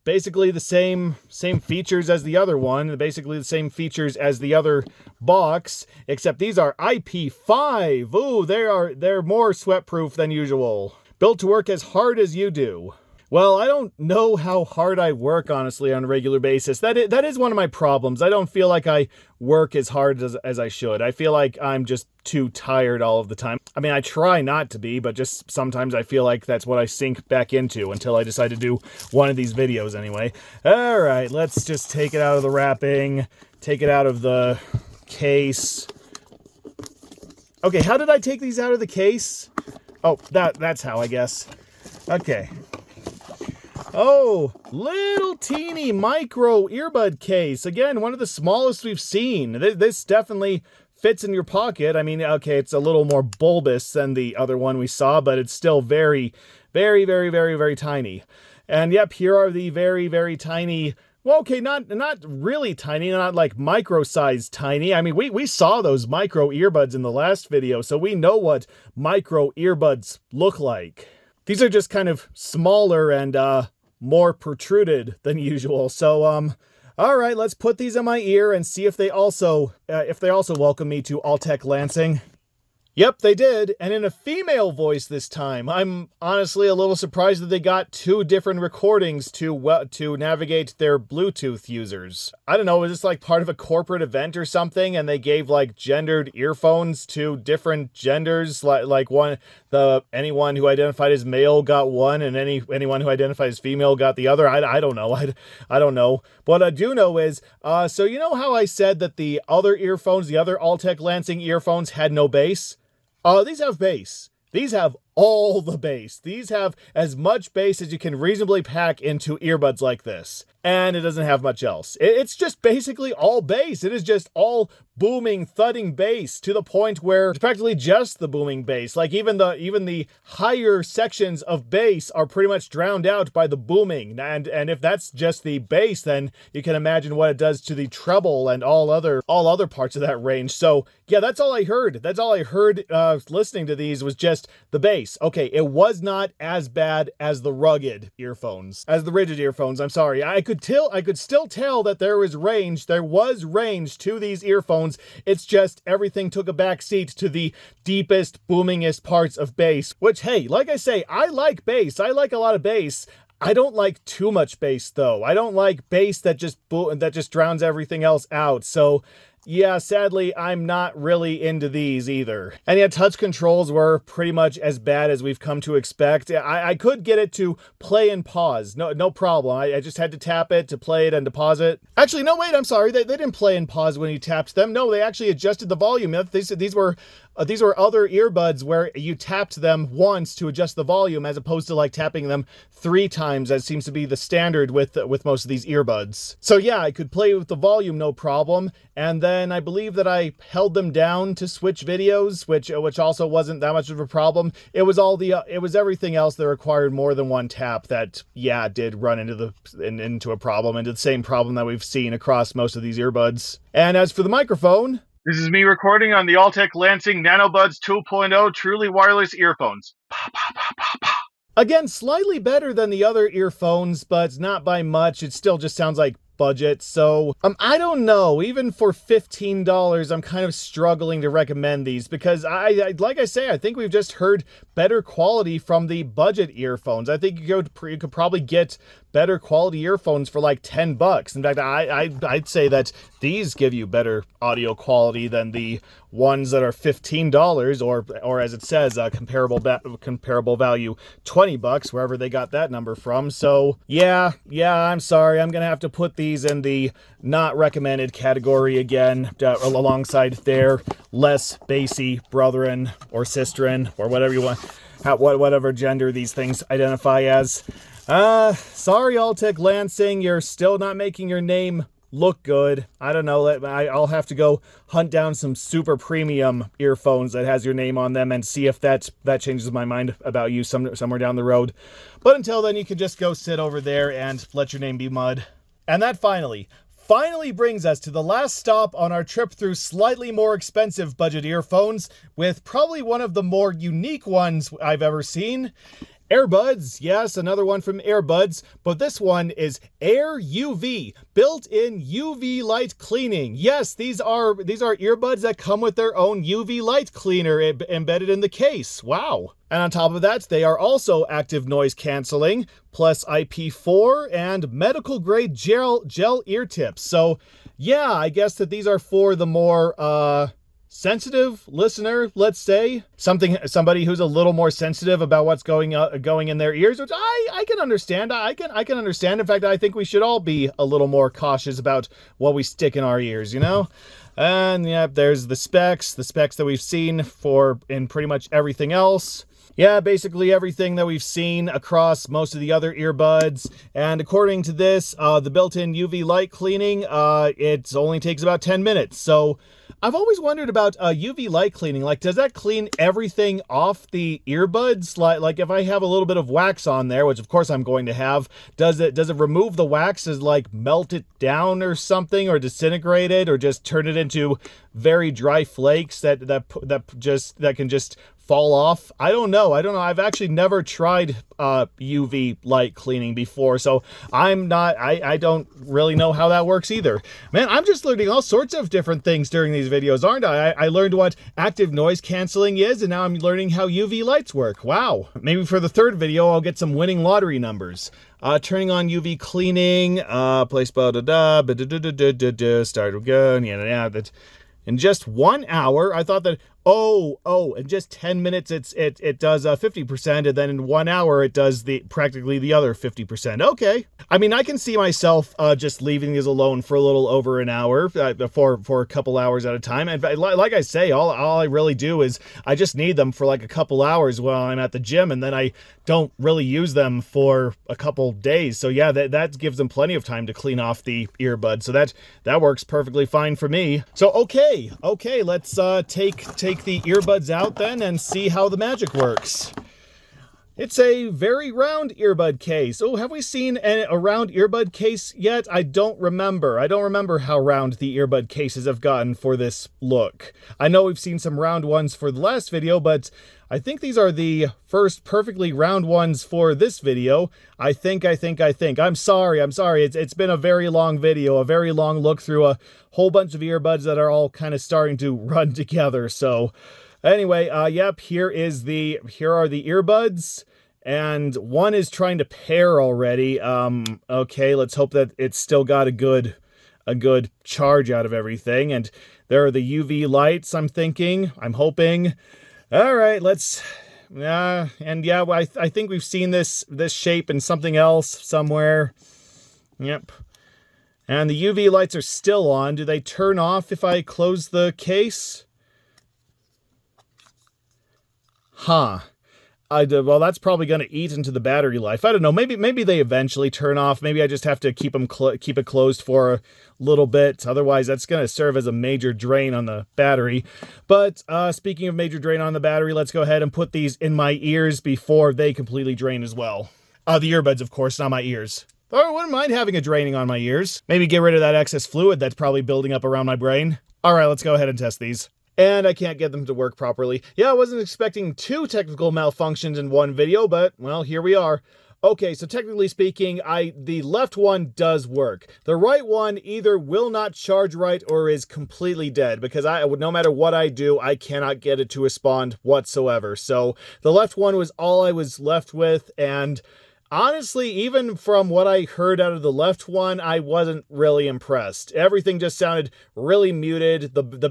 basically the same features as the other one, basically the same features as the other box, except these are IP5. Ooh, they're more sweat-proof than usual. Built to work as hard as you do. Well, I don't know how hard I work, honestly, on a regular basis. That is one of my problems. I don't feel like I work as hard as I should. I feel like I'm just too tired all of the time. I mean, I try not to be, but just sometimes I feel like that's what I sink back into until I decide to do one of these videos anyway. All right, let's just take it out of the wrapping, take it out of the case. Okay, how did I take these out of the case? Oh, that's how, I guess. Okay. Oh, little teeny micro earbud case. Again, one of the smallest we've seen. This definitely fits in your pocket. I mean, okay, it's a little more bulbous than the other one we saw, but it's still very, very, very, very, very tiny. And yep, here are the very, very tiny, well, okay, not really tiny, not like micro-sized tiny. I mean, we saw those micro earbuds in the last video, so we know what micro earbuds look like. These are just kind of smaller and more protruded than usual. So, all right, let's put these in my ear and see if they also welcome me to Altec Lansing. Yep, they did, and in a female voice this time. I'm honestly a little surprised that they got two different recordings to navigate their Bluetooth users. I don't know, was this like part of a corporate event or something, and they gave like gendered earphones to different genders, like anyone who identified as male got one, and anyone who identified as female got the other. I don't know. I don't know. What I do know is, so you know how I said that the other earphones, the other Altec Lansing earphones had no bass? These have bass. These have all the bass. These have as much bass as you can reasonably pack into earbuds like this. And it doesn't have much else. It's just basically all bass. It is just all booming, thudding bass to the point where it's practically just the booming bass. Like even the higher sections of bass are pretty much drowned out by the booming. And if that's just the bass, then you can imagine what it does to the treble and all other parts of that range. So yeah, that's all I heard. That's all I heard listening to these was just the bass. Okay, it was not as bad as the rugged earphones, as the rigid earphones. I'm sorry. I could still tell that there was range to these earphones. It's just everything took a back seat to the deepest, boomingest parts of bass, which, hey, like I say, I like bass. I like a lot of bass. I don't like too much bass, though. I don't like bass that just drowns everything else out. So yeah, sadly, I'm not really into these either. And yet, touch controls were pretty much as bad as we've come to expect. I could get it to play and pause. No problem. I just had to tap it to play it and to pause it. Actually, no, wait, I'm sorry. They didn't play and pause when you tapped them. No, they actually adjusted the volume. These were other earbuds where you tapped them once to adjust the volume as opposed to like tapping them 3 times, as seems to be the standard with most of these earbuds. So yeah, I could play with the volume, no problem. And then I believe that I held them down to switch videos, which also wasn't that much of a problem. It was everything else that required more than one tap that, yeah, did run into a problem, into the same problem that we've seen across most of these earbuds. And as for the microphone, This is me recording on the Alltech Lansing NanoBuds 2.0 truly wireless earphones. Again, slightly better than the other earphones, but not by much. It still just sounds like budget. So, I don't know. Even for $15, I'm kind of struggling to recommend these because like I say, I think we've just heard better quality from the budget earphones. I think you could probably get better quality earphones for like $10. In fact, I'd say that these give you better audio quality than the ones that are $15 or as it says, comparable value $20, wherever they got that number from. So yeah, I'm sorry. I'm gonna have to put these in the not recommended category again, alongside their less bassy brethren or sisterin or whatever you want, whatever gender these things identify as. Sorry, Alltech Lansing, you're still not making your name look good. I don't know, I'll have to go hunt down some super premium earphones that has your name on them and see if that changes my mind about you somewhere down the road. But until then, you can just go sit over there and let your name be mud. And that finally brings us to the last stop on our trip through slightly more expensive budget earphones, with probably one of the more unique ones I've ever seen. Earbuds, yes, another one from Earbuds, but this one is Air UV, built-in UV light cleaning. Yes, these are earbuds that come with their own UV light cleaner embedded in the case. Wow. And on top of that, they are also active noise canceling, plus IP4 and medical grade gel ear tips. So yeah, I guess that these are for the more, sensitive listener, let's say. Somebody who's a little more sensitive about what's going in their ears, which I can understand. I can understand. In fact, I think we should all be a little more cautious about what we stick in our ears, you know? And yeah, there's the specs that we've seen in pretty much everything else. Yeah, basically everything that we've seen across most of the other earbuds. And according to this, the built-in UV light cleaning, it only takes about 10 minutes. So I've always wondered about UV light cleaning. Like, does that clean everything off the earbuds? Like if I have a little bit of wax on there, which of course I'm going to have, does it remove the wax, as like melt it down or something, or disintegrate it, or just turn it into very dry flakes that can just fall off? I don't know. I've actually never tried UV light cleaning before, so I don't really know how that works either. Man, I'm just learning all sorts of different things during these videos, aren't I? I learned what active noise canceling is, and now I'm learning how UV lights work. Wow. Maybe for the third video, I'll get some winning lottery numbers. Turning on UV cleaning, place start again, that in just 1 hour. I thought that in just 10 minutes it does 50%, and then in 1 hour it does practically the other 50%. Okay. I mean, I can see myself just leaving these alone for a little over an hour, for a couple hours at a time. And like I say, all I really do is I just need them for like a couple hours while I'm at the gym, and then I don't really use them for a couple days. So yeah, that gives them plenty of time to clean off the earbud. So that works perfectly fine for me. So okay, let's take the earbuds out then and see how the magic works. It's a very round earbud case. Oh, have we seen a round earbud case yet? I don't remember. I don't remember how round the earbud cases have gotten for this look. I know we've seen some round ones for the last video, but I think these are the first perfectly round ones for this video. I think. I'm sorry. It's been a very long video, a very long look through a whole bunch of earbuds that are all kind of starting to run together. So anyway, yep, here are the earbuds. And one is trying to pair already. Okay, let's hope that it's still got a good charge out of everything. And there are the UV lights, I'm hoping. All right, let's, and yeah, I think we've seen this shape in something else somewhere. Yep. And the UV lights are still on. Do they turn off if I close the case? Huh. Well, that's probably going to eat into the battery life. I don't know. Maybe they eventually turn off. Maybe I just have to keep it closed for a little bit. Otherwise, that's going to serve as a major drain on the battery. But speaking of major drain on the battery, let's go ahead and put these in my ears before they completely drain as well. The earbuds, of course, not my ears. I wouldn't mind having a draining on my ears. Maybe get rid of that excess fluid that's probably building up around my brain. All right, let's go ahead and test these. And I can't get them to work properly. Yeah, I wasn't expecting 2 technical malfunctions in one video, but, well, here we are. Okay, so technically speaking, the left one does work. The right one either will not charge right or is completely dead, because no matter what I do, I cannot get it to respond whatsoever. So the left one was all I was left with, and honestly, even from what I heard out of the left one, I wasn't really impressed. Everything just sounded really muted. The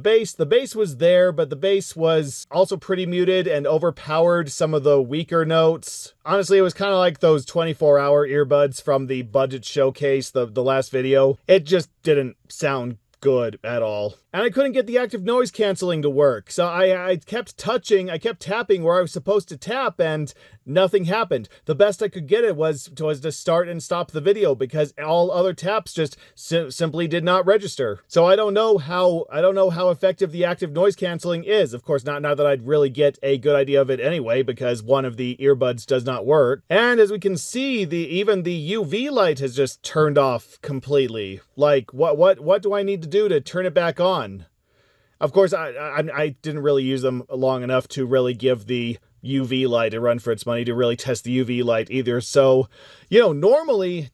bass was there, but the bass was also pretty muted and overpowered some of the weaker notes. Honestly, it was kind of like those 24-hour earbuds from the budget showcase, the last video. It just didn't sound good at all. And I couldn't get the active noise canceling to work. So I kept tapping where I was supposed to tap, and nothing happened. The best I could get it was to start and stop the video, because all other taps just simply did not register. So I don't know how effective the active noise canceling is. Of course, not that I'd really get a good idea of it anyway, because one of the earbuds does not work. And as we can see, even the UV light has just turned off completely. Like, what do I need to do to turn it back on? Of course, I didn't really use them long enough to really give the UV light a run for its money, to really test the UV light either. So, you know, normally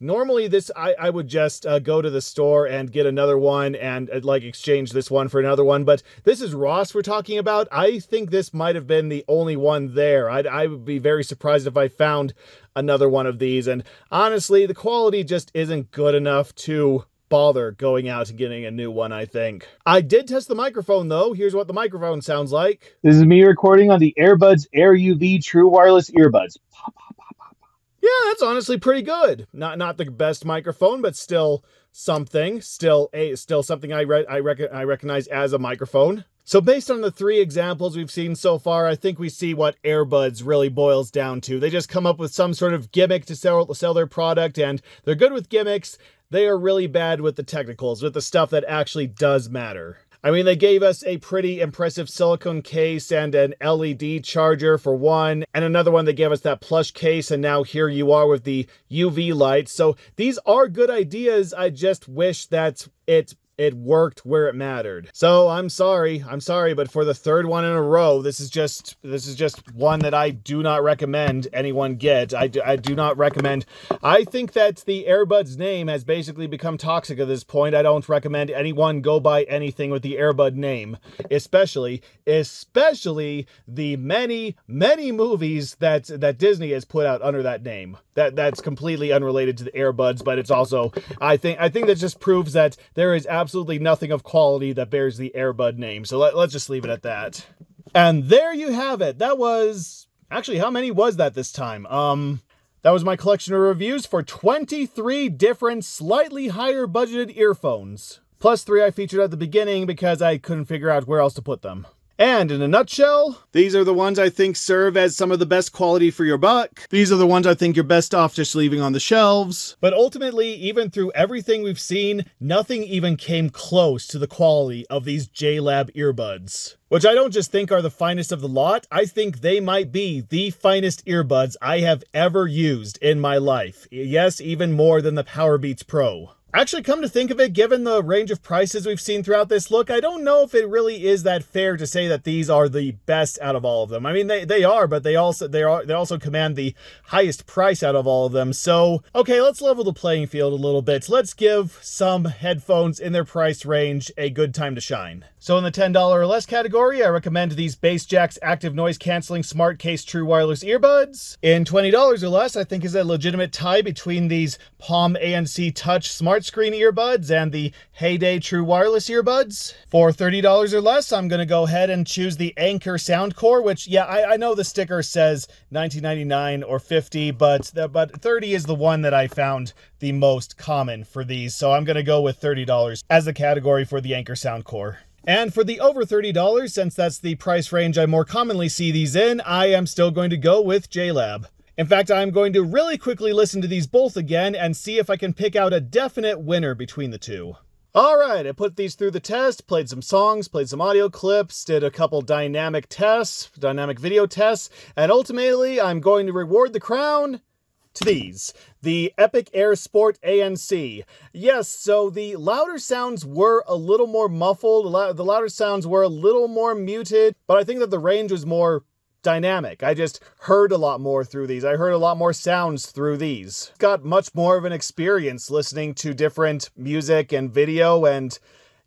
this, I would just go to the store and get another one and like exchange this one for another one. But this is Ross we're talking about. I think this might have been the only one there. I would be very surprised if I found another one of these. And honestly, the quality just isn't good enough to bother going out and getting a new one, I think. I did test the microphone, though. Here's what the microphone sounds like. This is me recording on the Airbuds Air UV True Wireless Earbuds. Yeah, that's honestly pretty good. Not the best microphone, but still something. Still something I recognize as a microphone. So based on the 3 examples we've seen so far, I think we see what Airbuds really boils down to. They just come up with some sort of gimmick to sell their product, and they're good with gimmicks. They are really bad with the technicals, with the stuff that actually does matter. I mean, they gave us a pretty impressive silicone case and an LED charger for one, and another one they gave us that plush case, and now here you are with the UV light. So these are good ideas. I just wish that it worked where it mattered. So I'm sorry, but for the 3rd one in a row, this is just one that I do not recommend anyone get. I do not recommend. I think that the Airbuds name has basically become toxic at this point. I don't recommend anyone go buy anything with the Airbud name, especially the many movies that Disney has put out under that name. That's completely unrelated to the Airbuds, but it's also, I think that just proves that there is absolutely nothing of quality that bears the Airbud name. So let's just leave it at that. And there you have it. That was, actually, how many was that this time? That was my collection of reviews for 23 different, slightly higher budgeted earphones. Plus 3 I featured at the beginning because I couldn't figure out where else to put them. And in a nutshell, these are the ones I think serve as some of the best quality for your buck. These are the ones I think you're best off just leaving on the shelves. But ultimately, even through everything we've seen, nothing even came close to the quality of these JLab earbuds. Which I don't just think are the finest of the lot, I think they might be the finest earbuds I have ever used in my life. Yes, even more than the Powerbeats Pro. Actually, come to think of it, given the range of prices we've seen throughout this look, I don't know if it really is that fair to say that these are the best out of all of them. I mean, they are, but they also command the highest price out of all of them. So, okay, let's level the playing field a little bit. Let's give some headphones in their price range a good time to shine. So in the $10 or less category, I recommend these Bassjack's Active Noise Cancelling Smart Case True Wireless Earbuds. In $20 or less, I think is a legitimate tie between these Palm ANC Touch Smart Screen Earbuds and the Heyday True Wireless Earbuds. For $30 or less, I'm going to go ahead and choose the Anker Soundcore, which, yeah, I know the sticker says $19.99 or $50, but 30 is the one that I found the most common for these, so I'm going to go with $30 as the category for the Anker Soundcore. And for the over $30, since that's the price range I more commonly see these in, I am still going to go with JLab. In fact, I'm going to really quickly listen to these both again and see if I can pick out a definite winner between the two. Alright, I put these through the test, played some songs, played some audio clips, did a couple dynamic video tests, and ultimately I'm going to reward the crown to these, the Epic Air Sport ANC. Yes, so the louder sounds were a little more muffled, the louder sounds were a little more muted, but I think that the range was more dynamic. I just heard a lot more through these. I heard a lot more sounds through these. Got much more of an experience listening to different music and video, and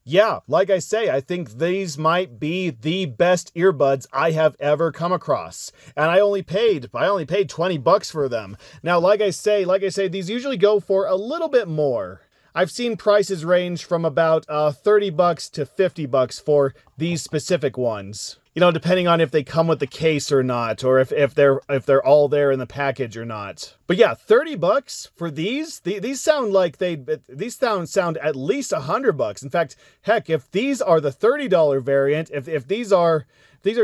yeah, like I say, I think these might be the best earbuds I have ever come across. And I only paid $20 for them. Now, like I say, these usually go for a little bit more. I've seen prices range from about $30 to $50 for these specific ones. You know, depending on if they come with the case or not, or if they're all there in the package or not. But yeah, $30 for these? These sound like these sound at least $100. In fact, heck, if these are the $30 variant, if these are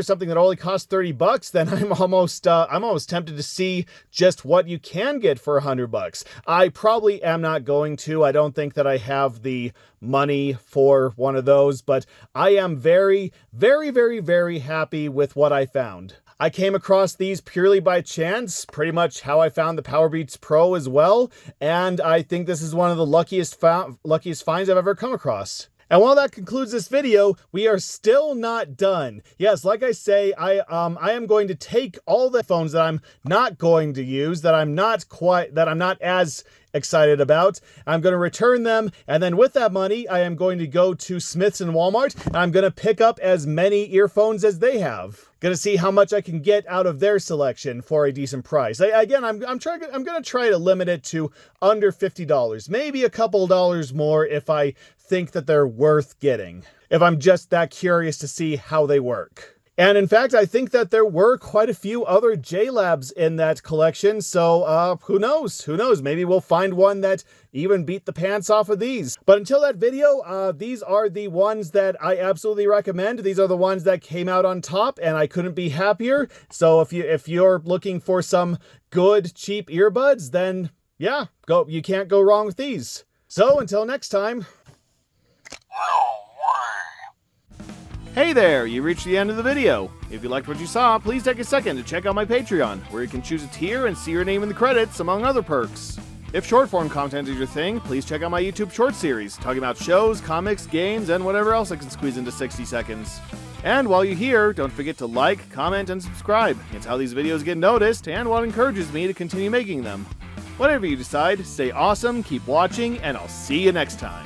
something that only costs $30, then I'm almost tempted to see just what you can get for $100. I probably am not going to. I don't think that I have the money for one of those, but I am very, very, very, very happy with what I found. I came across these purely by chance, pretty much how I found the Powerbeats Pro as well, and I think this is one of the luckiest finds I've ever come across. And while that concludes this video, we are still not done. Yes, like I say, I am going to take all the phones that I'm not going to use, that I'm not as excited about. I'm going to return them, and then with that money, I am going to go to Smith's and Walmart, and I'm going to pick up as many earphones as they have. Going to see how much I can get out of their selection for a decent price. I'm going to try to limit it to under $50, maybe a couple dollars more if I think that they're worth getting, if I'm just that curious to see how they work. And in fact, I think that there were quite a few other JLabs in that collection, so who knows? Maybe we'll find one that even beat the pants off of these. But until that video, these are the ones that I absolutely recommend. These are the ones that came out on top, and I couldn't be happier. So if you're looking for some good, cheap earbuds, then yeah, you can't go wrong with these. So until next time. Hey there, you reached the end of the video. If you liked what you saw, please take a second to check out my Patreon, where you can choose a tier and see your name in the credits, among other perks. If short form content is your thing, please check out my YouTube short series, talking about shows, comics, games, and whatever else I can squeeze into 60 seconds. And while you're here, don't forget to like, comment, and subscribe. It's how these videos get noticed, and what encourages me to continue making them. Whatever you decide, stay awesome, keep watching, and I'll see you next time.